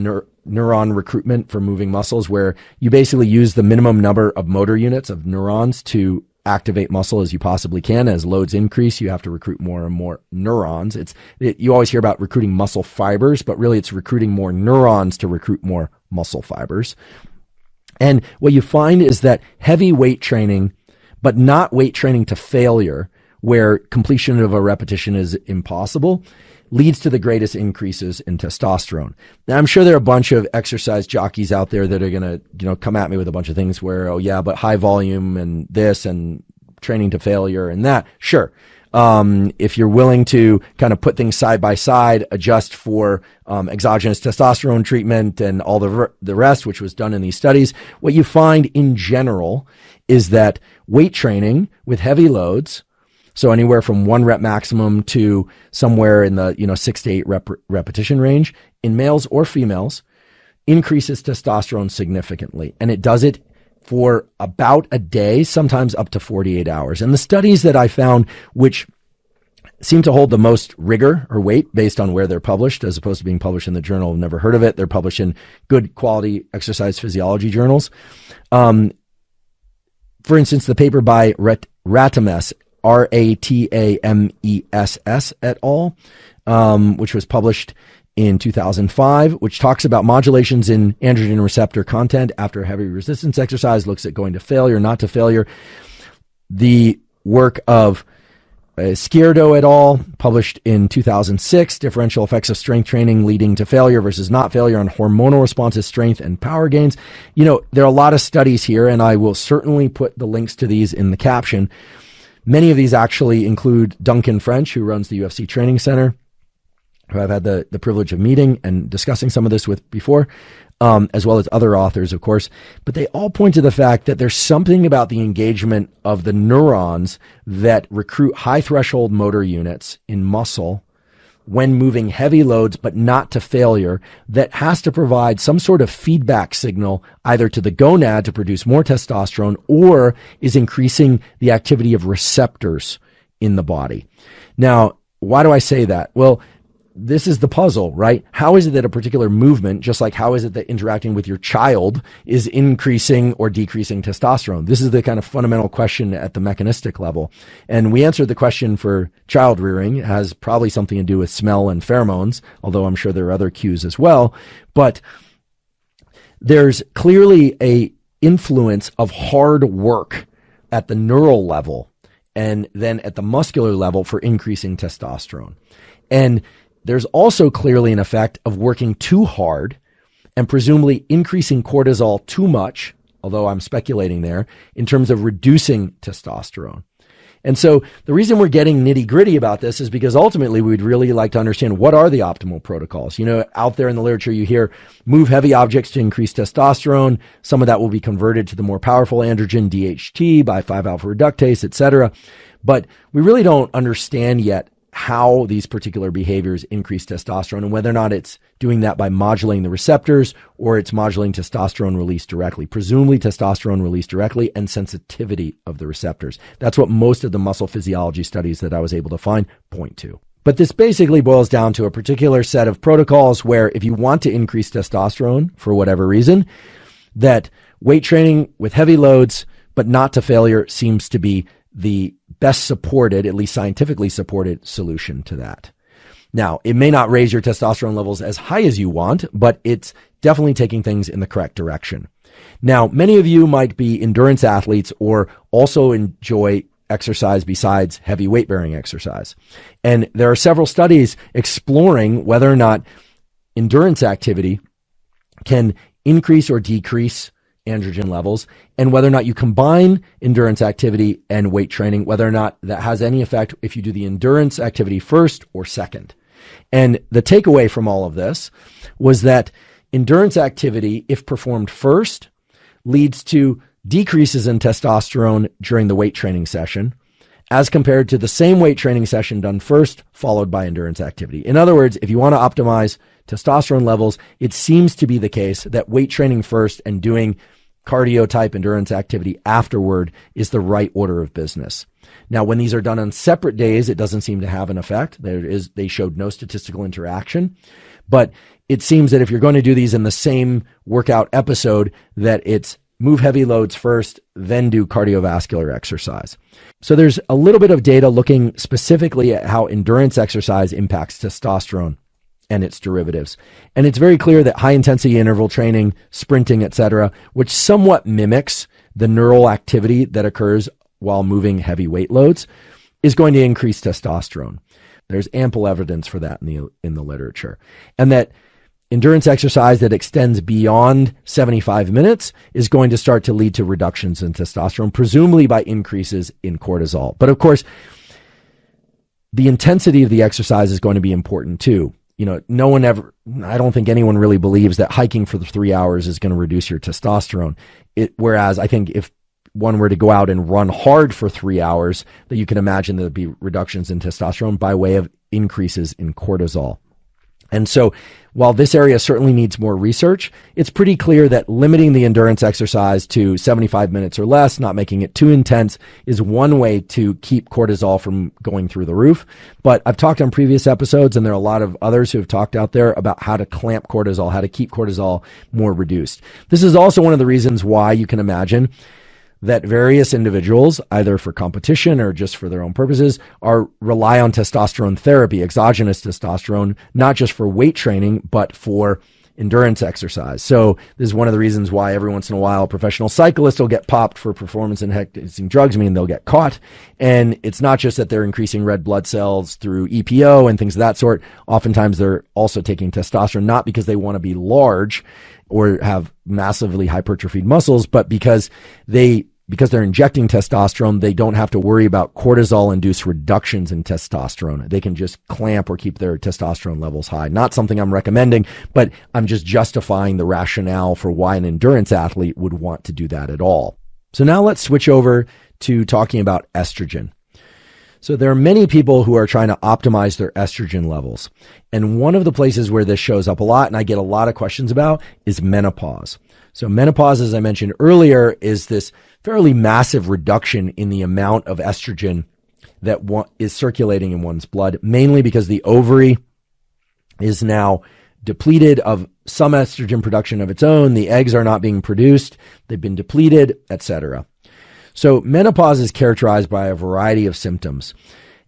neuron recruitment for moving muscles where you basically use the minimum number of motor units of neurons to activate muscle as you possibly can. As loads increase, you have to recruit more and more neurons. You always hear about recruiting muscle fibers, but really it's recruiting more neurons to recruit more muscle fibers. And what you find is that heavy weight training, but not weight training to failure, where completion of a repetition is impossible, leads to the greatest increases in testosterone. Now, I'm sure there are a bunch of exercise jockeys out there that are going to, come at me with a bunch of things where, oh yeah, but high volume and this and training to failure and that. Sure. If you're willing to kind of put things side by side, adjust for exogenous testosterone treatment and all the rest, which was done in these studies, what you find in general is that weight training with heavy loads, so anywhere from 1 rep maximum to somewhere in the 6 to 8 repetition range in males or females, increases testosterone significantly, and it does it for about a day, sometimes up to 48 hours. And the studies that I found, which seem to hold the most rigor or weight based on where they're published, as opposed to being published in the journal. I've never heard of it. They're published in good quality exercise physiology journals. For instance, the paper by Ratames, Ratames et al., which was published in 2005, which talks about modulations in androgen receptor content after heavy resistance exercise, looks at going to failure, not to failure. The work of Izquierdo et al., published in 2006, differential effects of strength training leading to failure versus not failure on hormonal responses, strength, and power gains. There are a lot of studies here, and I will certainly put the links to these in the caption. Many of these actually include Duncan French, who runs the UFC Training Center, who I've had the privilege of meeting and discussing some of this with before, as well as other authors, of course. But they all point to the fact that there's something about the engagement of the neurons that recruit high threshold motor units in muscle when moving heavy loads, but not to failure, that has to provide some sort of feedback signal either to the gonad to produce more testosterone, or is increasing the activity of receptors in the body. Now, why do I say that? Well, this is the puzzle, right? How is it that a particular movement, just like how is it that interacting with your child is increasing or decreasing testosterone? This is the kind of fundamental question at the mechanistic level. And we answered the question for child rearing. It has probably something to do with smell and pheromones, although I'm sure there are other cues as well. But there's clearly a influence of hard work at the neural level and then at the muscular level for increasing testosterone. And there's also clearly an effect of working too hard and presumably increasing cortisol too much, although I'm speculating there, in terms of reducing testosterone. And so the reason we're getting nitty gritty about this is because ultimately we'd really like to understand what are the optimal protocols. Out there in the literature, you hear move heavy objects to increase testosterone. Some of that will be converted to the more powerful androgen DHT by 5-alpha reductase, etc. But we really don't understand yet how these particular behaviors increase testosterone and whether or not it's doing that by modulating the receptors or it's modulating testosterone release directly, presumably testosterone release directly and sensitivity of the receptors. That's what most of the muscle physiology studies that I was able to find point to. But this basically boils down to a particular set of protocols where if you want to increase testosterone for whatever reason, that weight training with heavy loads but not to failure seems to be the best supported, at least scientifically supported solution to that. Now, it may not raise your testosterone levels as high as you want, but it's definitely taking things in the correct direction. Now, many of you might be endurance athletes or also enjoy exercise besides heavy weight bearing exercise. And there are several studies exploring whether or not endurance activity can increase or decrease androgen levels, and whether or not you combine endurance activity and weight training, whether or not that has any effect if you do the endurance activity first or second. And the takeaway from all of this was that endurance activity, if performed first, leads to decreases in testosterone during the weight training session, as compared to the same weight training session done first, followed by endurance activity. In other words, if you want to optimize testosterone levels, it seems to be the case that weight training first and doing cardio type endurance activity afterward is the right order of business. Now, when these are done on separate days, it doesn't seem to have an effect. They showed no statistical interaction, but it seems that if you're going to do these in the same workout episode, that it's move heavy loads first, then do cardiovascular exercise. So there's a little bit of data looking specifically at how endurance exercise impacts testosterone and its derivatives. And it's very clear that high intensity interval training, sprinting, etc., which somewhat mimics the neural activity that occurs while moving heavy weight loads, is going to increase testosterone. There's ample evidence for that in the literature. And that endurance exercise that extends beyond 75 minutes is going to start to lead to reductions in testosterone, presumably by increases in cortisol. But of course, the intensity of the exercise is going to be important too. I don't think anyone really believes that hiking for the 3 hours is going to reduce your testosterone. Whereas I think if one were to go out and run hard for 3 hours, that you can imagine there'd be reductions in testosterone by way of increases in cortisol. And so while this area certainly needs more research, it's pretty clear that limiting the endurance exercise to 75 minutes or less, not making it too intense, is one way to keep cortisol from going through the roof. But I've talked on previous episodes, and there are a lot of others who have talked out there about how to clamp cortisol, how to keep cortisol more reduced. This is also one of the reasons why you can imagine that various individuals, either for competition or just for their own purposes, rely on testosterone therapy, exogenous testosterone, not just for weight training, but for endurance exercise. So this is one of the reasons why every once in a while, professional cyclists will get popped for performance enhancing drugs, meaning they'll get caught. And it's not just that they're increasing red blood cells through EPO and things of that sort. Oftentimes they're also taking testosterone, not because they want to be large or have massively hypertrophied muscles, but because they're injecting testosterone, they don't have to worry about cortisol-induced reductions in testosterone. They can just clamp or keep their testosterone levels high. Not something I'm recommending, but I'm just justifying the rationale for why an endurance athlete would want to do that at all. So now let's switch over to talking about estrogen. So there are many people who are trying to optimize their estrogen levels. And one of the places where this shows up a lot, and I get a lot of questions about, is menopause. So menopause, as I mentioned earlier, is this fairly massive reduction in the amount of estrogen that is circulating in one's blood, mainly because the ovary is now depleted of some estrogen production of its own. The eggs are not being produced. They've been depleted, etc. So menopause is characterized by a variety of symptoms,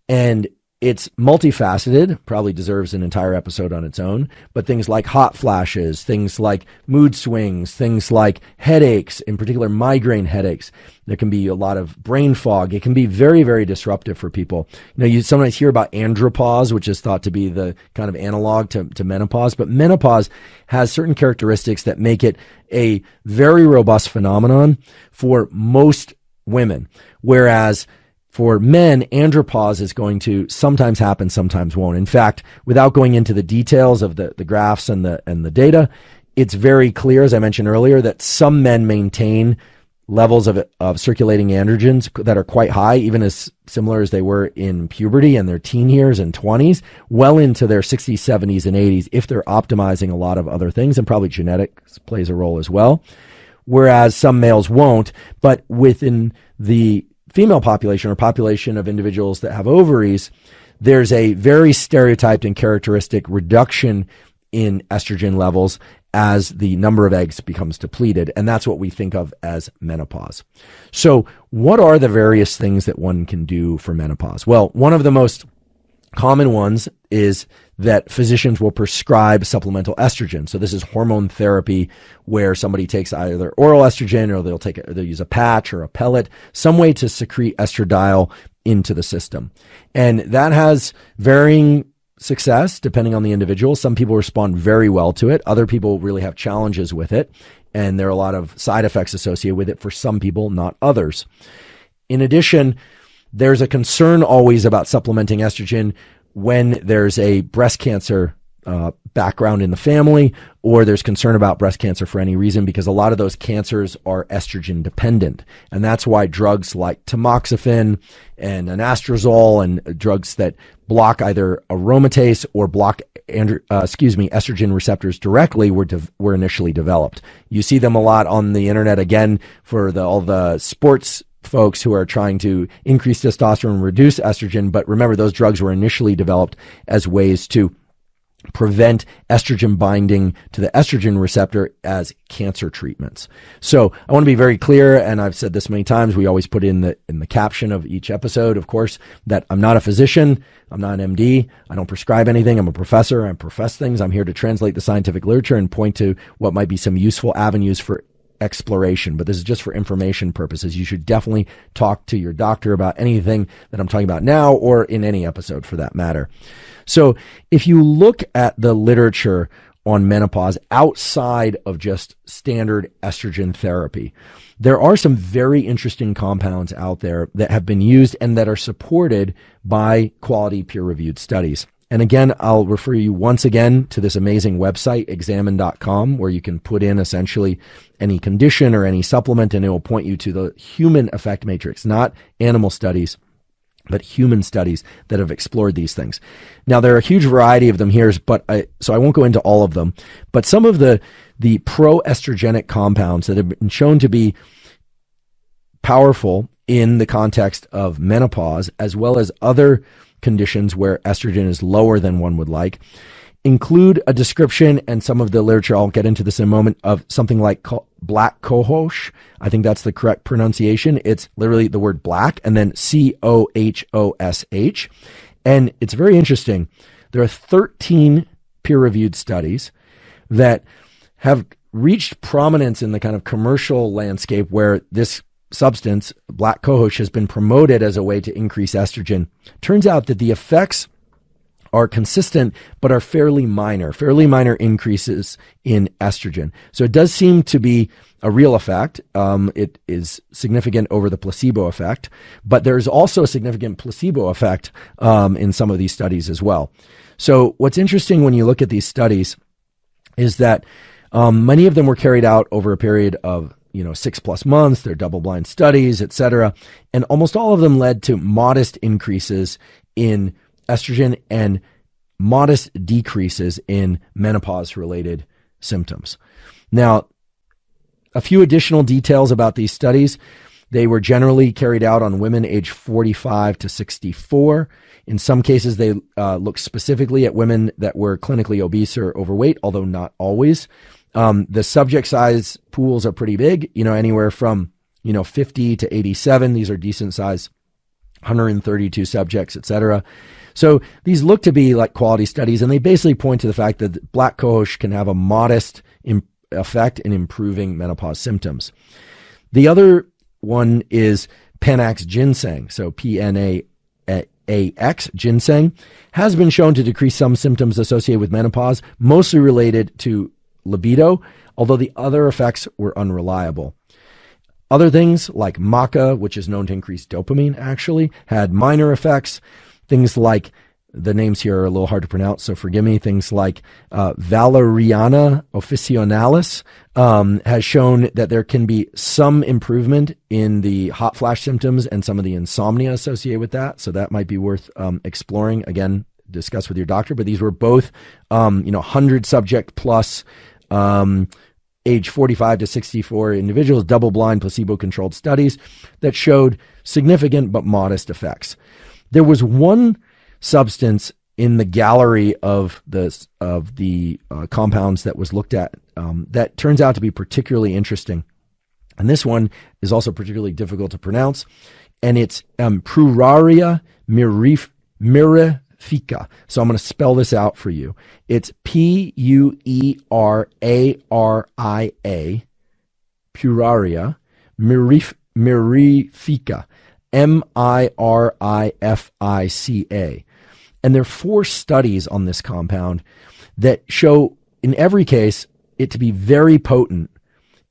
and it's multifaceted, probably deserves an entire episode on its own, but things like hot flashes, things like mood swings, things like headaches, in particular migraine headaches. There can be a lot of brain fog. It can be very, very disruptive for people. You sometimes hear about andropause, which is thought to be the kind of analog to menopause, but menopause has certain characteristics that make it a very robust phenomenon for most women, whereas for men, andropause is going to sometimes happen, sometimes won't. In fact, without going into the details of the graphs and the data, it's very clear, as I mentioned earlier, that some men maintain levels of circulating androgens that are quite high, even as similar as they were in puberty and their teen years and 20s, well into their 60s, 70s, and 80s, if they're optimizing a lot of other things, and probably genetics plays a role as well. Whereas some males won't, but within the female population or population of individuals that have ovaries, there's a very stereotyped and characteristic reduction in estrogen levels as the number of eggs becomes depleted. And that's what we think of as menopause. So what are the various things that one can do for menopause? Well, one of the most common ones is that physicians will prescribe supplemental estrogen. So this is hormone therapy where somebody takes either oral estrogen or they'll use a patch or a pellet, some way to secrete estradiol into the system. And that has varying success depending on the individual. Some people respond very well to it. Other people really have challenges with it. And there are a lot of side effects associated with it for some people, not others. In addition, there's a concern always about supplementing estrogen when there's a breast cancer background in the family, or there's concern about breast cancer for any reason, because a lot of those cancers are estrogen dependent. And that's why drugs like tamoxifen and anastrozole and drugs that block either aromatase or block estrogen receptors directly were initially developed. You see them a lot on the internet, again, for all the sports folks who are trying to increase testosterone and reduce estrogen. But remember, those drugs were initially developed as ways to prevent estrogen binding to the estrogen receptor as cancer treatments. So I want to be very clear, and I've said this many times, we always put in the caption of each episode, of course, that I'm not a physician, I'm not an MD, I don't prescribe anything, I'm a professor, I profess things, I'm here to translate the scientific literature and point to what might be some useful avenues for exploration, but this is just for information purposes. You should definitely talk to your doctor about anything that I'm talking about now or in any episode for that matter. So if you look at the literature on menopause outside of just standard estrogen therapy, there are some very interesting compounds out there that have been used and that are supported by quality peer-reviewed studies. And again, I'll refer you once again to this amazing website, examine.com, where you can put in essentially any condition or any supplement, and it will point you to the human effect matrix, not animal studies, but human studies that have explored these things. Now, there are a huge variety of them here, so I won't go into all of them, but some of the pro-estrogenic compounds that have been shown to be powerful in the context of menopause, as well as other conditions where estrogen is lower than one would like, include a description, and some of the literature, I'll get into this in a moment, of something like black cohosh. I think that's the correct pronunciation. It's literally the word black and then COHOSH. And it's very interesting. There are 13 peer-reviewed studies that have reached prominence in the kind of commercial landscape where this substance, black cohosh, has been promoted as a way to increase estrogen. Turns out that the effects are consistent, but are fairly minor increases in estrogen. So it does seem to be a real effect. It is significant over the placebo effect, but there's also a significant placebo effect in some of these studies as well. So what's interesting when you look at these studies is that many of them were carried out over a period of 6+ months. They're double-blind studies, etc., and almost all of them led to modest increases in estrogen and modest decreases in menopause-related symptoms. Now, a few additional details about these studies. They were generally carried out on women aged 45 to 64. In some cases, they looked specifically at women that were clinically obese or overweight, although not always. The subject size pools are pretty big, anywhere from 50 to 87. These are decent size, 132 subjects, etc. So these look to be like quality studies, and they basically point to the fact that black cohosh can have a modest effect in improving menopause symptoms. The other one is Panax ginseng. So PNAX ginseng has been shown to decrease some symptoms associated with menopause, mostly related to libido, although the other effects were unreliable. Other things like maca, which is known to increase dopamine, actually had minor effects. Things like, the names here are a little hard to pronounce, so forgive me, things like Valeriana officinalis has shown that there can be some improvement in the hot flash symptoms and some of the insomnia associated with that. So that might be worth exploring. Again, discuss with your doctor. But these were both 100 subject plus age 45 to 64 individuals, double-blind, placebo-controlled studies that showed significant but modest effects. There was one substance in the gallery of the compounds that was looked at that turns out to be particularly interesting. And this one is also particularly difficult to pronounce. And it's Pruaria mirifica. So I'm going to spell this out for you. It's Pueraria, Puraria mirifica. Mirifica. And there are 4 studies on this compound that show, in every case, it to be very potent.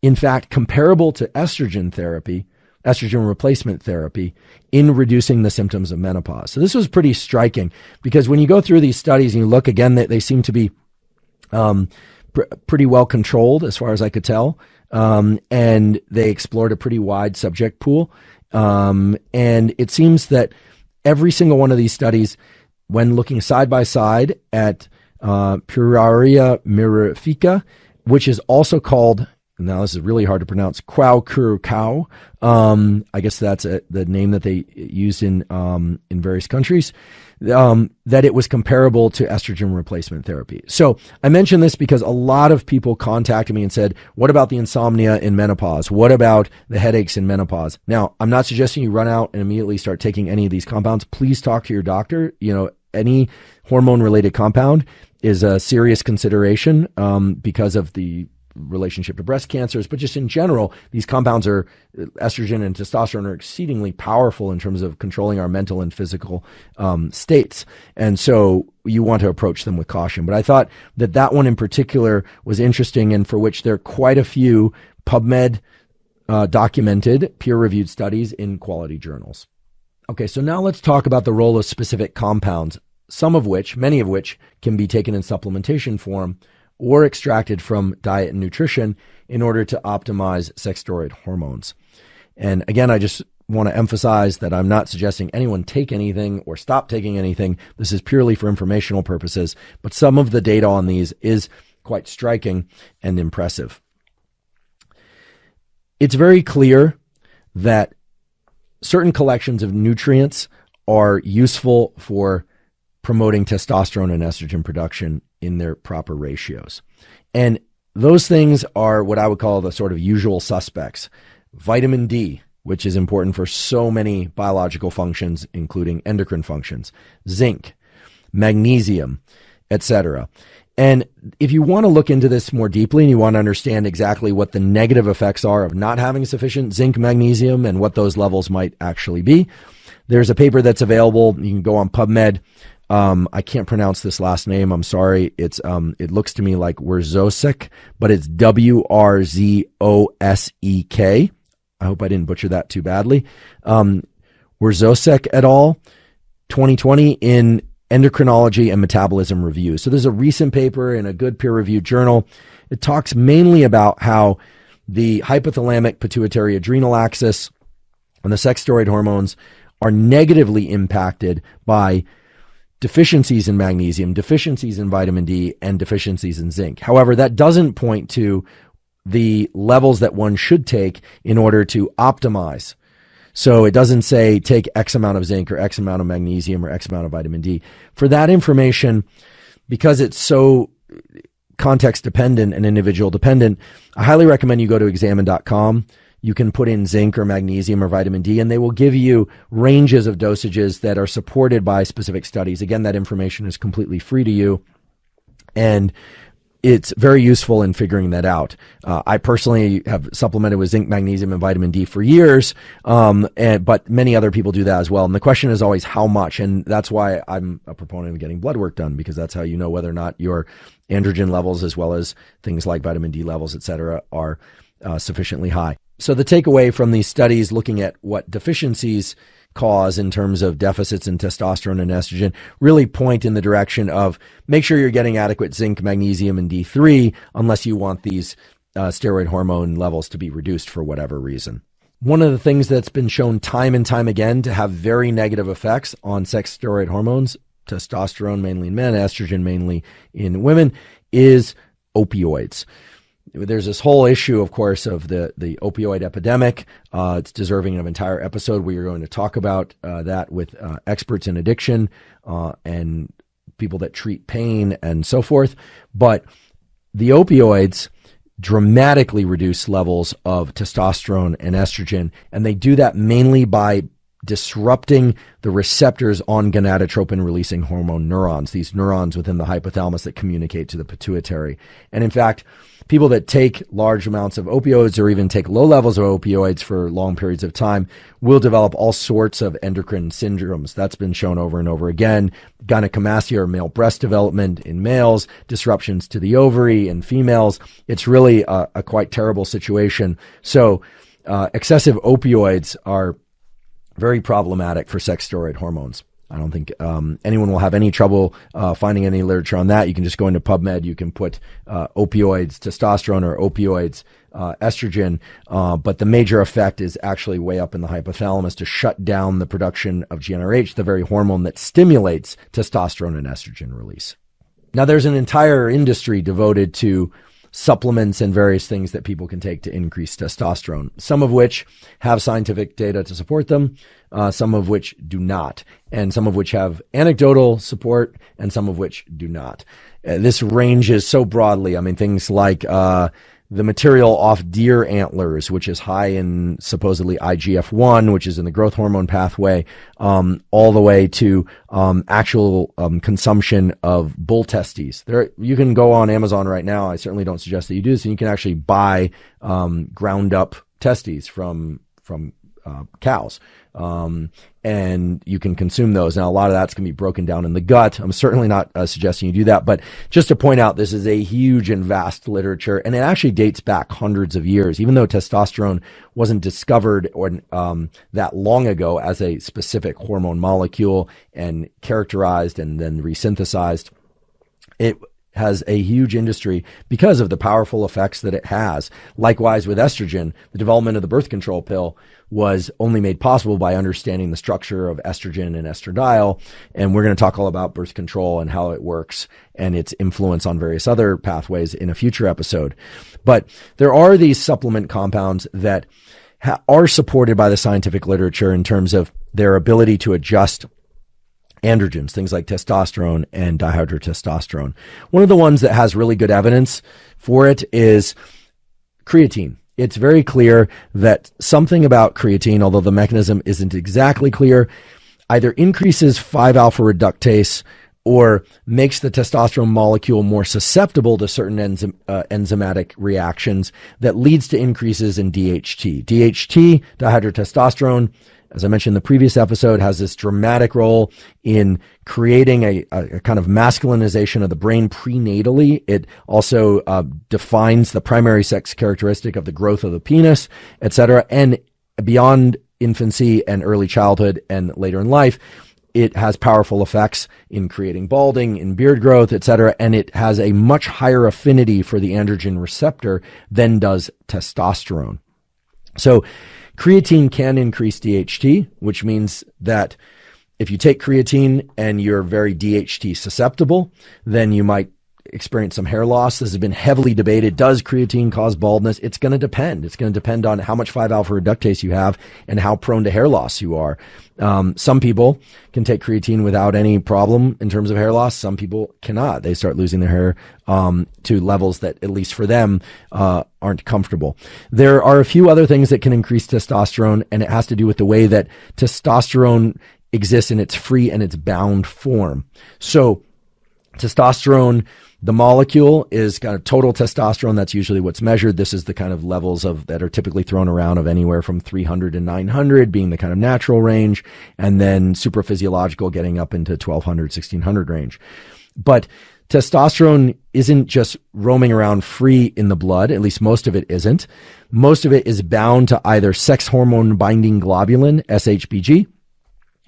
In fact, comparable to estrogen therapy, estrogen replacement therapy, in reducing the symptoms of menopause. So this was pretty striking, because when you go through these studies and you look again, they seem to be pretty well controlled, as far as I could tell, and they explored a pretty wide subject pool. And it seems that every single one of these studies, when looking side by side at Puraria mirifica, which is also called, now this is really hard to pronounce, Quaucurcau, I guess that's the name that they used in various countries, that it was comparable to estrogen replacement therapy. So I mention this because a lot of people contacted me and said, what about the insomnia in menopause? What about the headaches in menopause? Now, I'm not suggesting you run out and immediately start taking any of these compounds. Please talk to your doctor. Any hormone-related compound is a serious consideration because of the relationship to breast cancers, but just in general, these compounds estrogen and testosterone are exceedingly powerful in terms of controlling our mental and physical states. And so you want to approach them with caution. But I thought that one in particular was interesting, and for which there are quite a few PubMed documented peer-reviewed studies in quality journals. Okay, so now let's talk about the role of specific compounds, many of which can be taken in supplementation form or extracted from diet and nutrition in order to optimize sex steroid hormones. And again, I just want to emphasize that I'm not suggesting anyone take anything or stop taking anything. This is purely for informational purposes, but some of the data on these is quite striking and impressive. It's very clear that certain collections of nutrients are useful for promoting testosterone and estrogen production in their proper ratios. And those things are what I would call the sort of usual suspects. Vitamin D, which is important for so many biological functions, including endocrine functions, zinc, magnesium, etc. And if you want to look into this more deeply and you want to understand exactly what the negative effects are of not having sufficient zinc, magnesium, and what those levels might actually be, there's a paper that's available. You can go on PubMed. I can't pronounce this last name. I'm sorry. It looks to me like Wrzosek, but it's Wrzosek. I hope I didn't butcher that too badly. Wrzosek et al. 2020 in Endocrinology and Metabolism Review. So there's a recent paper in a good peer-reviewed journal. It talks mainly about how the hypothalamic pituitary adrenal axis and the sex steroid hormones are negatively impacted by deficiencies in magnesium, deficiencies in vitamin D, and deficiencies in zinc. However, that doesn't point to the levels that one should take in order to optimize. So it doesn't say take X amount of zinc or X amount of magnesium or X amount of vitamin D. For that information, because it's so context dependent and individual dependent, I highly recommend you go to examine.com. You can put in zinc or magnesium or vitamin D, and they will give you ranges of dosages that are supported by specific studies. Again, that information is completely free to you, and it's very useful in figuring that out. I personally have supplemented with zinc, magnesium, and vitamin D for years, but many other people do that as well. And the question is always how much, and that's why I'm a proponent of getting blood work done, because that's how you know whether or not your androgen levels, as well as things like vitamin D levels, et cetera, are sufficiently high. So the takeaway from these studies looking at what deficiencies cause in terms of deficits in testosterone and estrogen really point in the direction of make sure you're getting adequate zinc, magnesium, and D3 unless you want these steroid hormone levels to be reduced for whatever reason. One of the things that's been shown time and time again to have very negative effects on sex steroid hormones, testosterone mainly in men, estrogen mainly in women, is opioids. There's this whole issue, of course, of the opioid epidemic. It's deserving of an entire episode where you're going to talk about that with experts in addiction and people that treat pain and so forth. But the opioids dramatically reduce levels of testosterone and estrogen, and they do that mainly by disrupting the receptors on gonadotropin-releasing hormone neurons, these neurons within the hypothalamus that communicate to the pituitary. And in fact, people that take large amounts of opioids or even take low levels of opioids for long periods of time will develop all sorts of endocrine syndromes. That's been shown over and over again. Gynecomastia, or male breast development in males, disruptions to the ovary in females. It's really a quite terrible situation. So excessive opioids are very problematic for sex steroid hormones. I don't think anyone will have any trouble finding any literature on that. You can just go into PubMed. You can put opioids, testosterone, or opioids, estrogen. But the major effect is actually way up in the hypothalamus to shut down the production of GnRH, the very hormone that stimulates testosterone and estrogen release. Now, there's an entire industry devoted to supplements and various things that people can take to increase testosterone, some of which have scientific data to support them, some of which do not, and some of which have anecdotal support, and some of which do not. This ranges so broadly. I mean, things like the material off deer antlers, which is high in supposedly IGF-1, which is in the growth hormone pathway, all the way to actual consumption of bull testes. You can go on Amazon right now. I certainly don't suggest that you do this, and you can actually buy ground up testes from cows. And you can consume those. Now, a lot of that's going to be broken down in the gut. I'm certainly not suggesting you do that, but just to point out, this is a huge and vast literature, and it actually dates back hundreds of years. Even though testosterone wasn't discovered or that long ago as a specific hormone molecule and characterized and then resynthesized, it has a huge industry because of the powerful effects that it has. Likewise with estrogen, the development of the birth control pill was only made possible by understanding the structure of estrogen and estradiol. And we're going to talk all about birth control and how it works and its influence on various other pathways in a future episode. But there are these supplement compounds that are supported by the scientific literature in terms of their ability to adjust androgens, things like testosterone and dihydrotestosterone. One of the ones that has really good evidence for it is creatine. It's very clear that something about creatine, although the mechanism isn't exactly clear, either increases 5-alpha reductase or makes the testosterone molecule more susceptible to certain enzymatic reactions that leads to increases in DHT. DHT, dihydrotestosterone, as I mentioned in the previous episode, has this dramatic role in creating a kind of masculinization of the brain prenatally. It also defines the primary sex characteristic of the growth of the penis, etc. And beyond infancy and early childhood and later in life, it has powerful effects in creating balding, in beard growth, etc. And it has a much higher affinity for the androgen receptor than does testosterone. So creatine can increase DHT, which means that if you take creatine and you're very DHT susceptible, then you might experience some hair loss. This has been heavily debated. Does creatine cause baldness? It's going to depend. It's going to depend on how much 5-alpha reductase you have and how prone to hair loss you are. Some people can take creatine without any problem in terms of hair loss. Some people cannot. They start losing their hair to levels that, at least for them, aren't comfortable. There are a few other things that can increase testosterone, and it has to do with the way that testosterone exists in its free and its bound form. So testosterone, the molecule, is kind of total testosterone. That's usually what's measured. This is the kind of levels that are typically thrown around of anywhere from 300 to 900 being the kind of natural range, and then supraphysiological getting up into 1200, 1600 range. But testosterone isn't just roaming around free in the blood. At least most of it isn't. Most of it is bound to either sex hormone binding globulin, SHBG,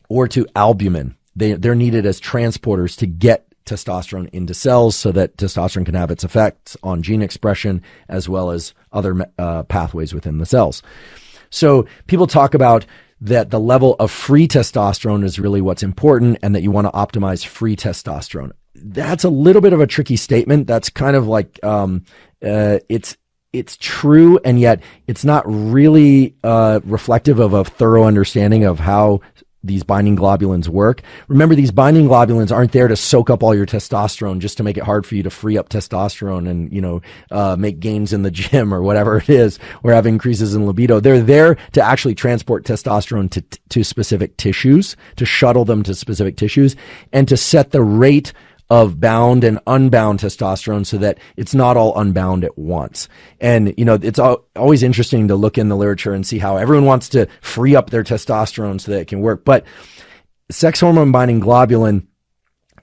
or to albumin. They're needed as transporters to get testosterone into cells so that testosterone can have its effects on gene expression as well as other pathways within the cells. So people talk about that the level of free testosterone is really what's important and that you want to optimize free testosterone. That's a little bit of a tricky statement. That's kind of like it's true, and yet it's not really reflective of a thorough understanding of how these binding globulins work. Remember, these binding globulins aren't there to soak up all your testosterone just to make it hard for you to free up testosterone and, make gains in the gym or whatever it is, or have increases in libido. They're there to actually transport testosterone to specific tissues, to shuttle them to specific tissues, and to set the rate of bound and unbound testosterone so that it's not all unbound at once. And, it's always interesting to look in the literature and see how everyone wants to free up their testosterone so that it can work. But sex hormone binding globulin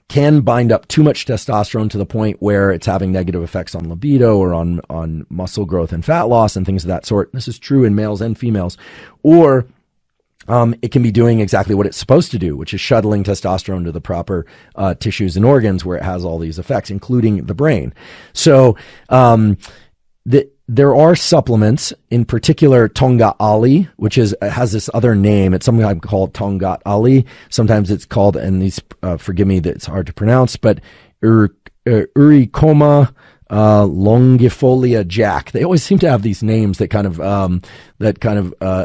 can bind up too much testosterone to the point where it's having negative effects on libido or on muscle growth and fat loss and things of that sort. This is true in males and females. Or it can be doing exactly what it's supposed to do, which is shuttling testosterone to the proper tissues and organs where it has all these effects, including the brain. So there are supplements, in particular Tonga Ali, which has this other name. It's something I call Tonga Ali. Sometimes it's called, and these forgive me that it's hard to pronounce, but Uricoma longifolia Jack. They always seem to have these names that kind of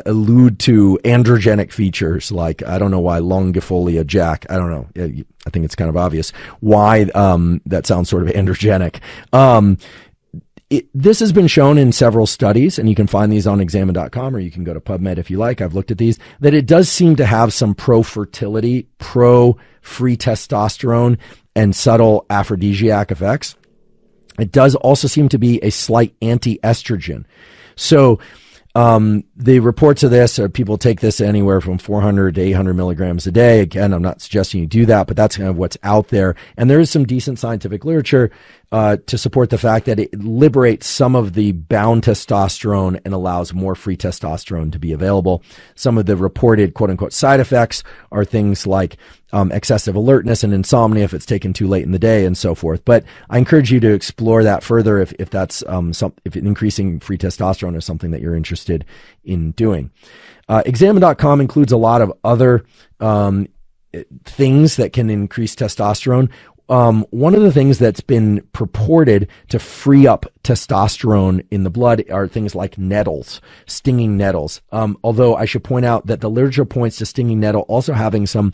allude to androgenic features. Like, I don't know why longifolia Jack. I don't know. I think it's kind of obvious why that sounds sort of androgenic. This has been shown in several studies, and you can find these on examine.com, or you can go to PubMed if you like. I've looked at these, that it does seem to have some pro-fertility, pro-free testosterone, and subtle aphrodisiac effects. It does also seem to be a slight anti-estrogen. So the reports of this are people take this anywhere from 400 to 800 milligrams a day. Again, I'm not suggesting you do that, but that's kind of what's out there. And there is some decent scientific literature to support the fact that it liberates some of the bound testosterone and allows more free testosterone to be available. Some of the reported quote-unquote side effects are things like excessive alertness and insomnia if it's taken too late in the day and so forth. But I encourage you to explore that further if that's if increasing free testosterone is something that you're interested in doing. Examine.com includes a lot of other things that can increase testosterone. One of the things that's been purported to free up testosterone in the blood are things like nettles, stinging nettles. Although I should point out that the literature points to stinging nettle also having some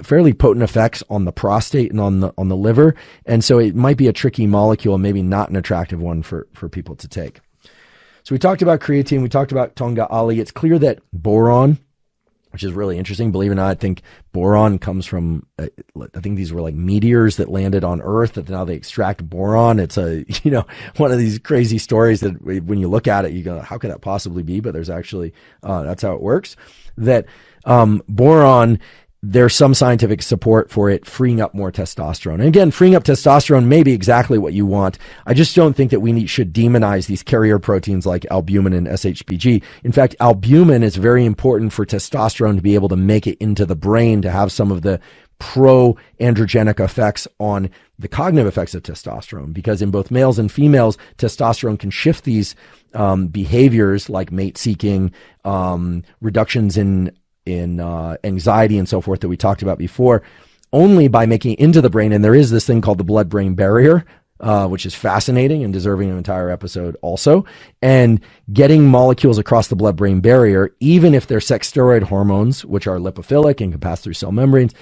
fairly potent effects on the prostate and on the liver, and so it might be a tricky molecule and maybe not an attractive one for people to take. So we talked about creatine, we talked about Tonga Ali. It's clear that boron, which is really interesting. Believe it or not, I think boron comes from, I think these were like meteors that landed on Earth that now they extract boron. It's one of these crazy stories that when you look at it, you go, how could that possibly be? But there's actually, that's how it works. That boron, there's some scientific support for it freeing up more testosterone. And again, freeing up testosterone may be exactly what you want. I just don't think that we should demonize these carrier proteins like albumin and SHBG. In fact, albumin is very important for testosterone to be able to make it into the brain to have some of the pro-androgenic effects on the cognitive effects of testosterone, because in both males and females, testosterone can shift these behaviors like mate seeking, reductions in anxiety and so forth that we talked about before, only by making it into the brain. And there is this thing called the blood-brain barrier, which is fascinating and deserving of an entire episode also. And getting molecules across the blood-brain barrier, even if they're sex steroid hormones, which are lipophilic and can pass through cell membranes,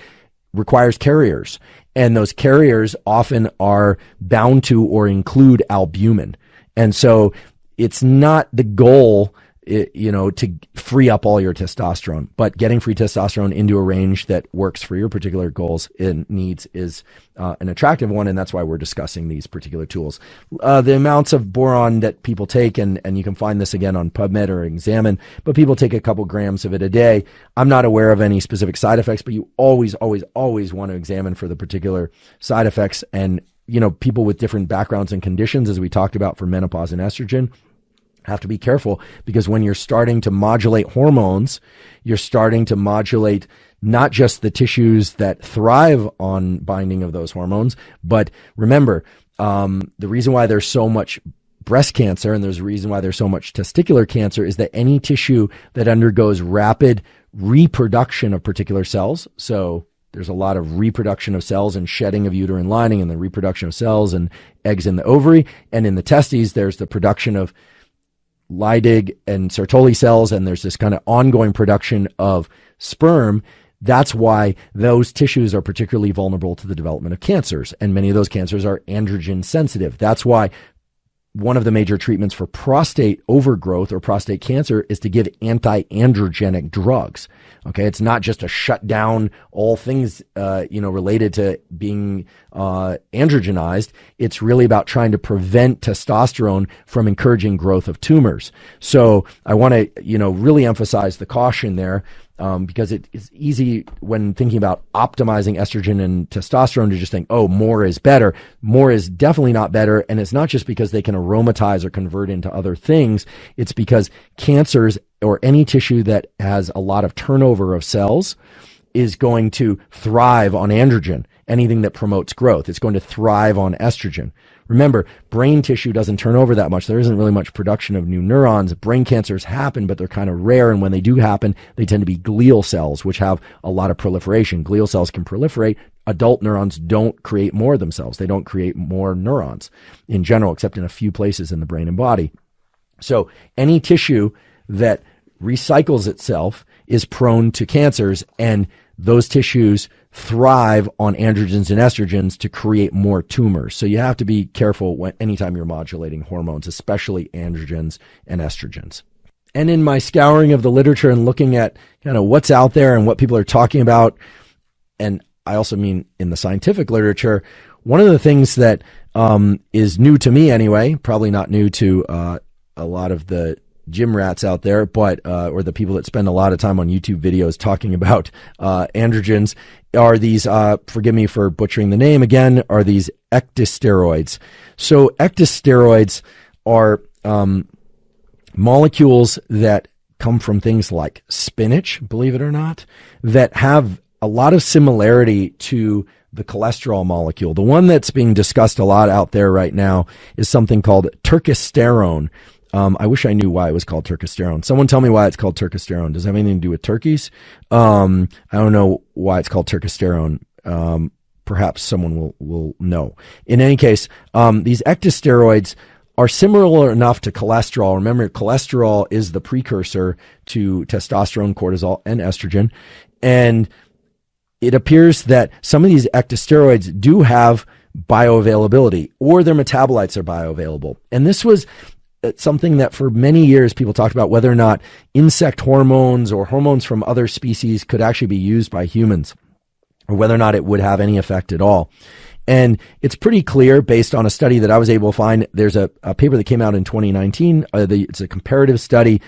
requires carriers. And those carriers often are bound to or include albumin. And so it's not the goal to free up all your testosterone, but getting free testosterone into a range that works for your particular goals and needs is an attractive one, and that's why we're discussing these particular tools. The amounts of boron that people take, and you can find this again on PubMed or Examine, but people take a couple grams of it a day. I'm not aware of any specific side effects, but you always want to examine for the particular side effects. And, people with different backgrounds and conditions, as we talked about for menopause and estrogen, have to be careful, because when you're starting to modulate hormones, you're starting to modulate not just the tissues that thrive on binding of those hormones, but remember, the reason why there's so much breast cancer and there's a reason why there's so much testicular cancer is that any tissue that undergoes rapid reproduction of particular cells, so there's a lot of reproduction of cells and shedding of uterine lining and the reproduction of cells and eggs in the ovary, and in the testes, there's the production of Leydig and Sertoli cells, and there's this kind of ongoing production of sperm. That's why those tissues are particularly vulnerable to the development of cancers, and many of those cancers are androgen sensitive. That's why one of the major treatments for prostate overgrowth or prostate cancer is to give anti-androgenic drugs. Okay, it's not just to shut down all things, related to being androgenized. It's really about trying to prevent testosterone from encouraging growth of tumors. So I want to, really emphasize the caution there. Because it's easy when thinking about optimizing estrogen and testosterone to just think, oh, more is better. More is definitely not better. And it's not just because they can aromatize or convert into other things. It's because cancers or any tissue that has a lot of turnover of cells is going to thrive on androgen. Anything that promotes growth, it's going to thrive on estrogen. Remember, brain tissue doesn't turn over that much. There isn't really much production of new neurons. Brain cancers happen, but they're kind of rare. And when they do happen, they tend to be glial cells, which have a lot of proliferation. Glial cells can proliferate. Adult neurons don't create more themselves. They don't create more neurons in general, except in a few places in the brain and body. So any tissue that recycles itself is prone to cancers, and those tissues thrive on androgens and estrogens to create more tumors. So you have to be careful anytime you're modulating hormones, especially androgens and estrogens. And in my scouring of the literature and looking at kind of what's out there and what people are talking about, and I also mean in the scientific literature, one of the things that is new to me anyway, probably not new to a lot of the gym rats out there, but or the people that spend a lot of time on YouTube videos talking about androgens, are these, forgive me for butchering the name again, are these ecdysteroids. So ecdysteroids are molecules that come from things like spinach, believe it or not, that have a lot of similarity to the cholesterol molecule. The one that's being discussed a lot out there right now is something called testosterone. I wish I knew why it was called testosterone. Someone tell me why it's called testosterone. Does it have anything to do with turkeys? I don't know why it's called testosterone. Perhaps someone will know. In any case, these ectosteroids are similar enough to cholesterol. Remember, cholesterol is the precursor to testosterone, cortisol, and estrogen. And it appears that some of these ectosteroids do have bioavailability, or their metabolites are bioavailable. And this was something that for many years people talked about, whether or not insect hormones or hormones from other species could actually be used by humans, or whether or not it would have any effect at all. And it's pretty clear based on a study that I was able to find. There's a paper that came out in 2019. It's a comparative study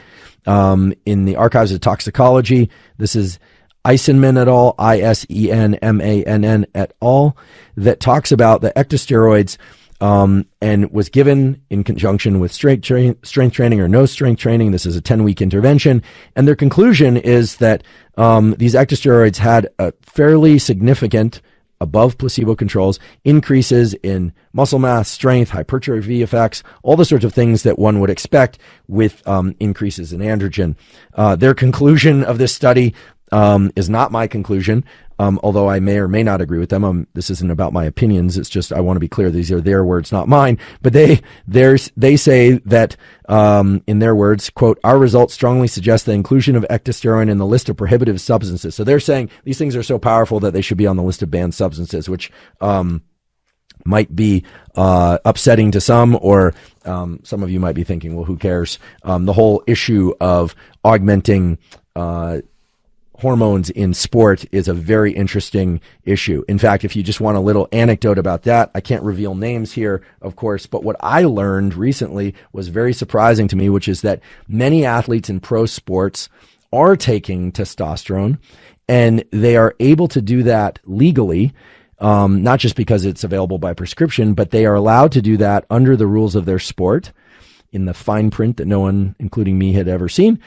in the Archives of Toxicology. This is Eisenman et al., Isenmann et al., that talks about the ectosteroids and was given in conjunction with strength training or no strength training. This is a 10-week intervention. And their conclusion is that these ectosteroids had a fairly significant, above placebo controls, increases in muscle mass, strength, hypertrophy effects, all the sorts of things that one would expect with increases in androgen. Their conclusion of this study is not my conclusion, although I may or may not agree with them. This isn't about my opinions. It's just I want to be clear. These are their words, not mine. But they say that, in their words, quote, "Our results strongly suggest the inclusion of ectosterone in the list of prohibitive substances." So they're saying these things are so powerful that they should be on the list of banned substances, which might be upsetting to some, or some of you might be thinking, well, who cares? The whole issue of augmenting hormones in sport is a very interesting issue. In fact, if you just want a little anecdote about that, I can't reveal names here, of course, but what I learned recently was very surprising to me, which is that many athletes in pro sports are taking testosterone, and they are able to do that legally, not just because it's available by prescription, but they are allowed to do that under the rules of their sport, in the fine print that no one, including me, had ever seen,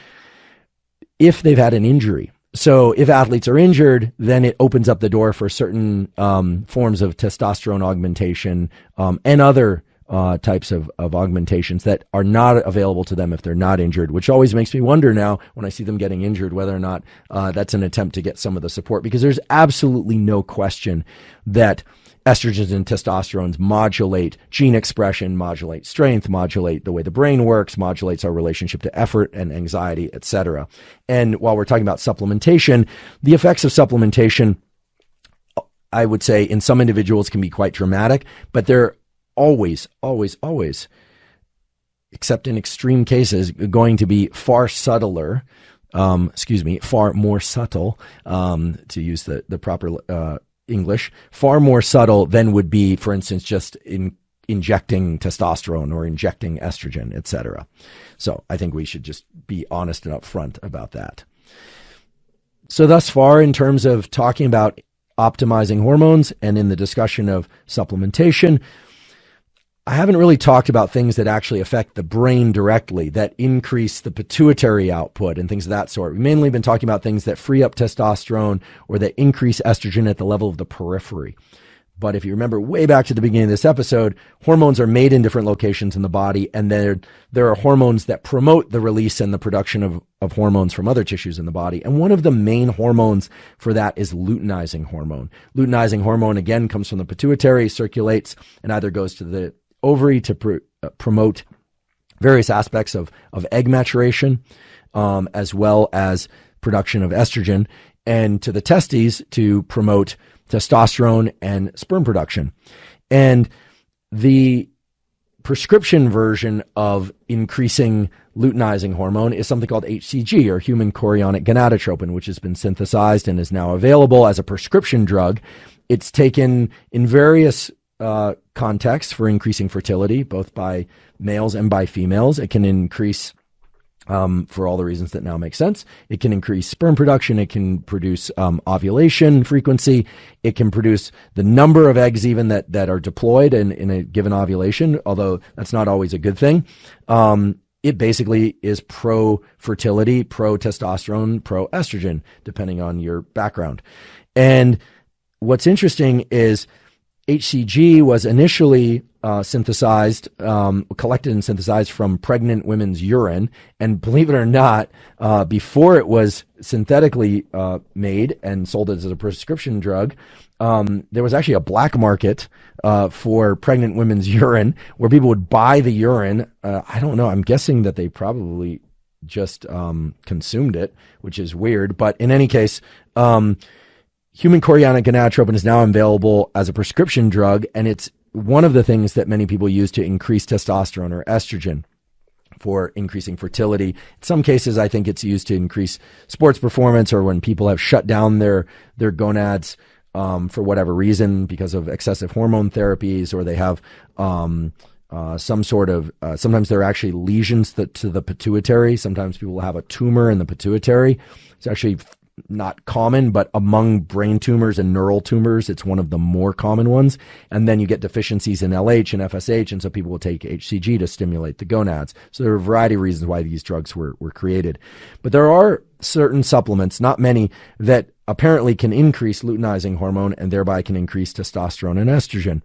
if they've had an injury. So if athletes are injured, then it opens up the door for certain forms of testosterone augmentation and other types of augmentations that are not available to them if they're not injured, which always makes me wonder now when I see them getting injured whether or not that's an attempt to get some of the support, because there's absolutely no question that estrogens and testosterones modulate gene expression, modulate strength, modulate the way the brain works, modulates our relationship to effort and anxiety, etc. And while we're talking about supplementation, the effects of supplementation, I would say in some individuals can be quite dramatic, but they're always, except in extreme cases, going to be far subtler, far more subtle, to use the proper English, far more subtle than would be, for instance, just injecting testosterone or injecting estrogen, etc. So I think we should just be honest and upfront about that. So thus far, in terms of talking about optimizing hormones and in the discussion of supplementation, I haven't really talked about things that actually affect the brain directly, that increase the pituitary output and things of that sort. We've mainly been talking about things that free up testosterone or that increase estrogen at the level of the periphery. But if you remember way back to the beginning of this episode, hormones are made in different locations in the body, and there are hormones that promote the release and the production of hormones from other tissues in the body. And one of the main hormones for that is luteinizing hormone. Luteinizing hormone, again, comes from the pituitary, circulates, and either goes to the ovary to promote various aspects of egg maturation, as well as production of estrogen, and to the testes to promote testosterone and sperm production. And the prescription version of increasing luteinizing hormone is something called HCG, or human chorionic gonadotropin, which has been synthesized and is now available as a prescription drug. It's taken in various contexts for increasing fertility, both by males and by females. It can increase, for all the reasons that now make sense, it can increase sperm production. It can produce ovulation frequency. It can produce the number of eggs even that are deployed in a given ovulation, although that's not always a good thing. It basically is pro-fertility, pro-testosterone, pro-estrogen, depending on your background. And what's interesting is HCG was initially synthesized, collected and synthesized from pregnant women's urine. And believe it or not, before it was synthetically made and sold as a prescription drug, there was actually a black market for pregnant women's urine where people would buy the urine. I don't know. I'm guessing that they probably just consumed it, which is weird. But in any case, human chorionic gonadotropin is now available as a prescription drug, and it's one of the things that many people use to increase testosterone or estrogen for increasing fertility. In some cases, I think it's used to increase sports performance, or when people have shut down their gonads for whatever reason because of excessive hormone therapies, or they have some sort of, sometimes there are actually lesions to the pituitary. Sometimes people will have a tumor in the pituitary. It's actually not common, but among brain tumors and neural tumors, it's one of the more common ones. And then you get deficiencies in LH and FSH, and so people will take HCG to stimulate the gonads. So there are a variety of reasons why these drugs were created. But there are certain supplements, not many, that apparently can increase luteinizing hormone and thereby can increase testosterone and estrogen.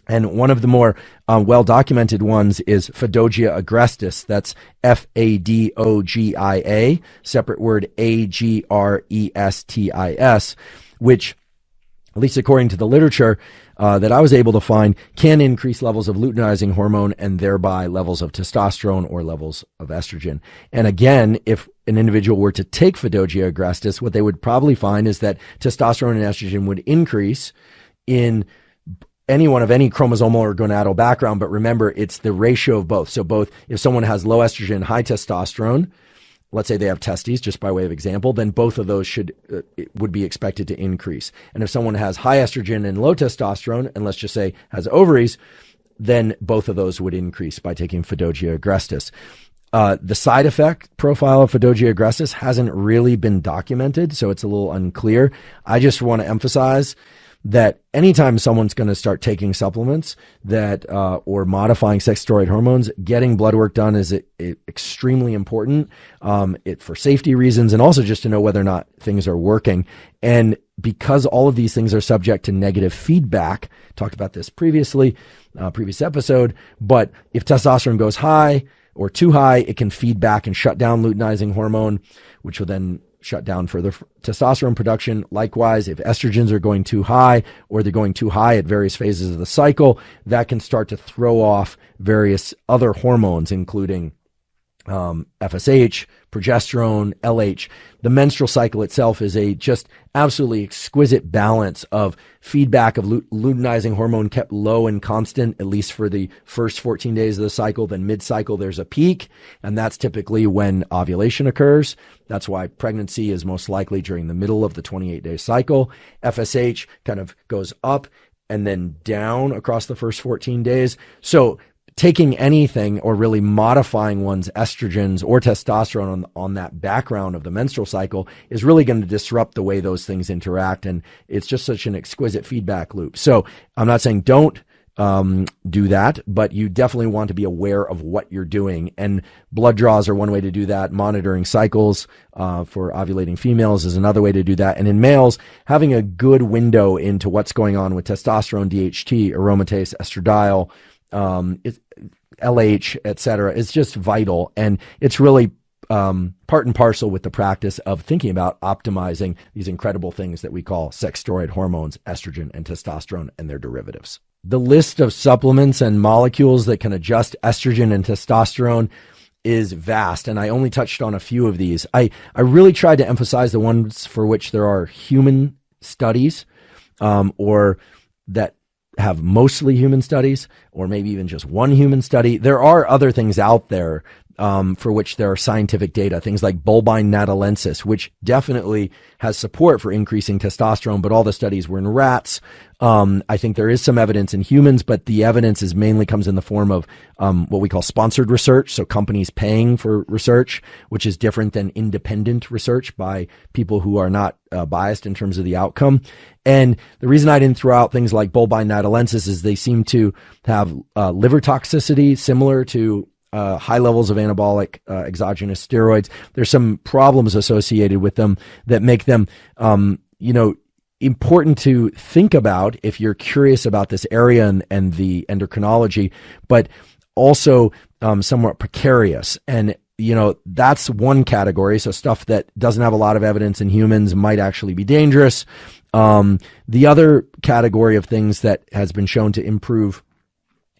And one of the more well-documented ones is Fadogia agrestis. That's Fadogia, separate word agrestis, which, at least according to the literature that I was able to find, can increase levels of luteinizing hormone and thereby levels of testosterone or levels of estrogen. And again, if an individual were to take Fadogia agrestis, what they would probably find is that testosterone and estrogen would increase in anyone of any chromosomal or gonadal background. But remember, it's the ratio of both. So both, if someone has low estrogen, high testosterone, let's say they have testes, just by way of example, then both of those would be expected to increase. And if someone has high estrogen and low testosterone, and let's just say has ovaries, then both of those would increase by taking Fadogia agrestis. The side effect profile of Fadogia agrestis hasn't really been documented, so it's a little unclear. I just want to emphasize that anytime someone's going to start taking supplements or modifying sex steroid hormones, getting blood work done is extremely important for safety reasons, and also just to know whether or not things are working. And because all of these things are subject to negative feedback, talked about this previously, previous episode, but if testosterone goes high or too high, it can feed back and shut down luteinizing hormone, which will then shut down further testosterone production. Likewise, if estrogens are going too high or they're going too high at various phases of the cycle, that can start to throw off various other hormones, including FSH, progesterone, LH. The menstrual cycle itself is a just absolutely exquisite balance of feedback of luteinizing hormone kept low and constant, at least for the first 14 days of the cycle. Then mid-cycle, there's a peak, and that's typically when ovulation occurs. That's why pregnancy is most likely during the middle of the 28-day cycle. FSH kind of goes up and then down across the first 14 days. So taking anything or really modifying one's estrogens or testosterone on that background of the menstrual cycle is really going to disrupt the way those things interact. And it's just such an exquisite feedback loop. So I'm not saying don't do that, but you definitely want to be aware of what you're doing. And blood draws are one way to do that. Monitoring cycles for ovulating females is another way to do that. And in males, having a good window into what's going on with testosterone, DHT, aromatase, estradiol, LH, etc., is just vital. And it's really part and parcel with the practice of thinking about optimizing these incredible things that we call sex steroid hormones, estrogen and testosterone and their derivatives. The list of supplements and molecules that can adjust estrogen and testosterone is vast, and I only touched on a few of these. I really tried to emphasize the ones for which there are human studies, or that have mostly human studies, or maybe even just one human study. There are other things out there for which there are scientific data, things like bulbine natalensis, which definitely has support for increasing testosterone, but all the studies were in rats. I think there is some evidence in humans, but the evidence mainly comes in the form of what we call sponsored research, so companies paying for research, which is different than independent research by people who are not biased in terms of the outcome. And the reason I didn't throw out things like bulbine natalensis is they seem to have liver toxicity similar to high levels of anabolic exogenous steroids. There's some problems associated with them that make them, important to think about if you're curious about this area and the endocrinology, but also somewhat precarious. And, that's one category. So stuff that doesn't have a lot of evidence in humans might actually be dangerous. The other category of things that has been shown to improve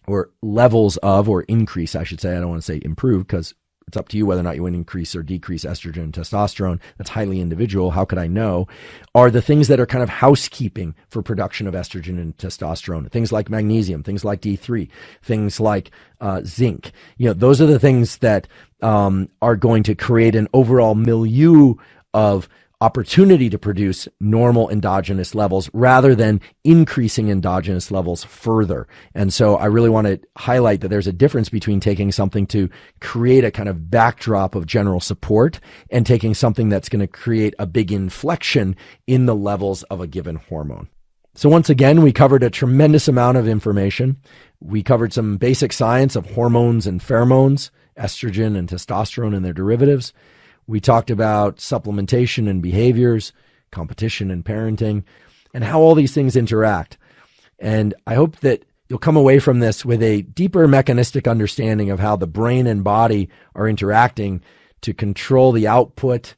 or levels of, or increase, I should say, I don't want to say improve because it's up to you whether or not you want to increase or decrease estrogen and testosterone. That's highly individual. How could I know? Are the things that are kind of housekeeping for production of estrogen and testosterone. Things like magnesium, things like D3, things like zinc. Those are the things that are going to create an overall milieu of opportunity to produce normal endogenous levels rather than increasing endogenous levels further. And so I really want to highlight that there's a difference between taking something to create a kind of backdrop of general support and taking something that's going to create a big inflection in the levels of a given hormone. So once again, we covered a tremendous amount of information. We covered some basic science of hormones and pheromones, estrogen and testosterone and their derivatives. We talked about supplementation and behaviors, competition and parenting, and how all these things interact. And I hope that you'll come away from this with a deeper mechanistic understanding of how the brain and body are interacting to control the output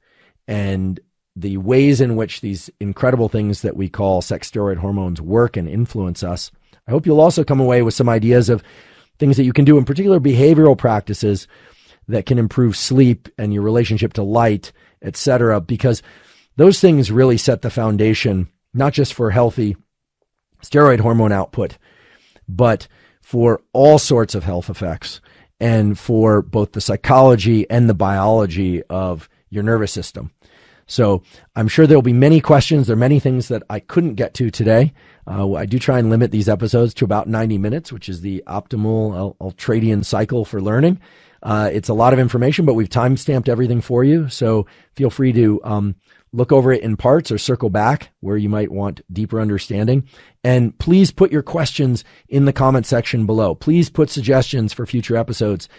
and the ways in which these incredible things that we call sex steroid hormones work and influence us. I hope you'll also come away with some ideas of things that you can do, in particular behavioral practices that can improve sleep and your relationship to light, etc., because those things really set the foundation, not just for healthy steroid hormone output, but for all sorts of health effects and for both the psychology and the biology of your nervous system. So I'm sure there'll be many questions. There are many things that I couldn't get to today. I do try and limit these episodes to about 90 minutes, which is the optimal ultradian cycle for learning. It's a lot of information, but we've time-stamped everything for you. So feel free to look over it in parts or circle back where you might want deeper understanding. And please put your questions in the comment section below. Please put suggestions for future episodes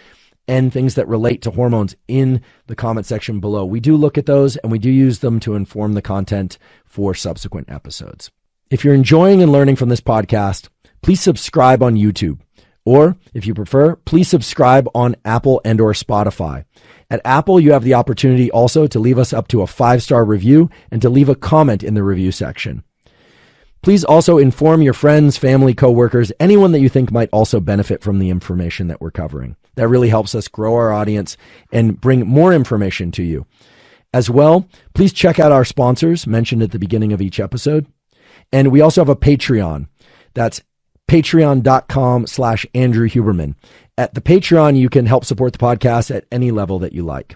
and things that relate to hormones in the comment section below. We do look at those and we do use them to inform the content for subsequent episodes. If you're enjoying and learning from this podcast, please subscribe on YouTube. Or if you prefer, please subscribe on Apple and or Spotify. At Apple, you have the opportunity also to leave us up to a 5-star review and to leave a comment in the review section. Please also inform your friends, family, coworkers, anyone that you think might also benefit from the information that we're covering. That really helps us grow our audience and bring more information to you. As well, please check out our sponsors mentioned at the beginning of each episode. And we also have a Patreon. That's patreon.com/Andrew Huberman. At the Patreon, you can help support the podcast at any level that you like.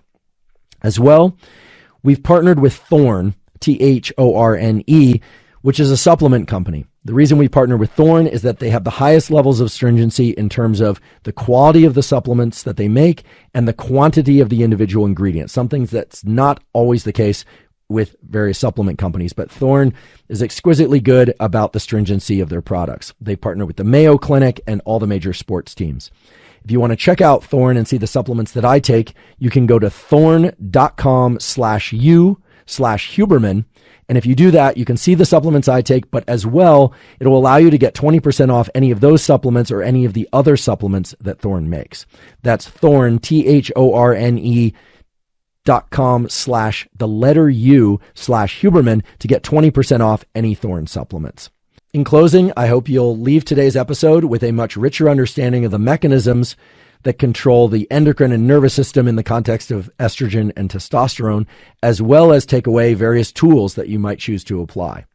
As well, we've partnered with Thorne, Thorne, which is a supplement company. The reason we partner with Thorne is that they have the highest levels of stringency in terms of the quality of the supplements that they make and the quantity of the individual ingredients, something that's not always the case with various supplement companies, but Thorne is exquisitely good about the stringency of their products. They partner with the Mayo Clinic and all the major sports teams. If you want to check out Thorne and see the supplements that I take, you can go to thorne.com/u/Huberman. And if you do that, you can see the supplements I take, but as well, it'll allow you to get 20% off any of those supplements or any of the other supplements that Thorne makes. That's Thorne, thorne.com/U/Huberman to get 20% off any Thorne supplements. In closing, I hope you'll leave today's episode with a much richer understanding of the mechanisms that control the endocrine and nervous system in the context of estrogen and testosterone, as well as take away various tools that you might choose to apply.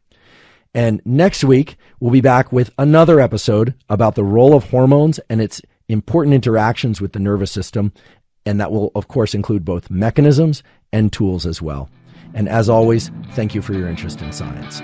And next week, we'll be back with another episode about the role of hormones and its important interactions with the nervous system. And that will, of course, include both mechanisms and tools as well. And as always, thank you for your interest in science.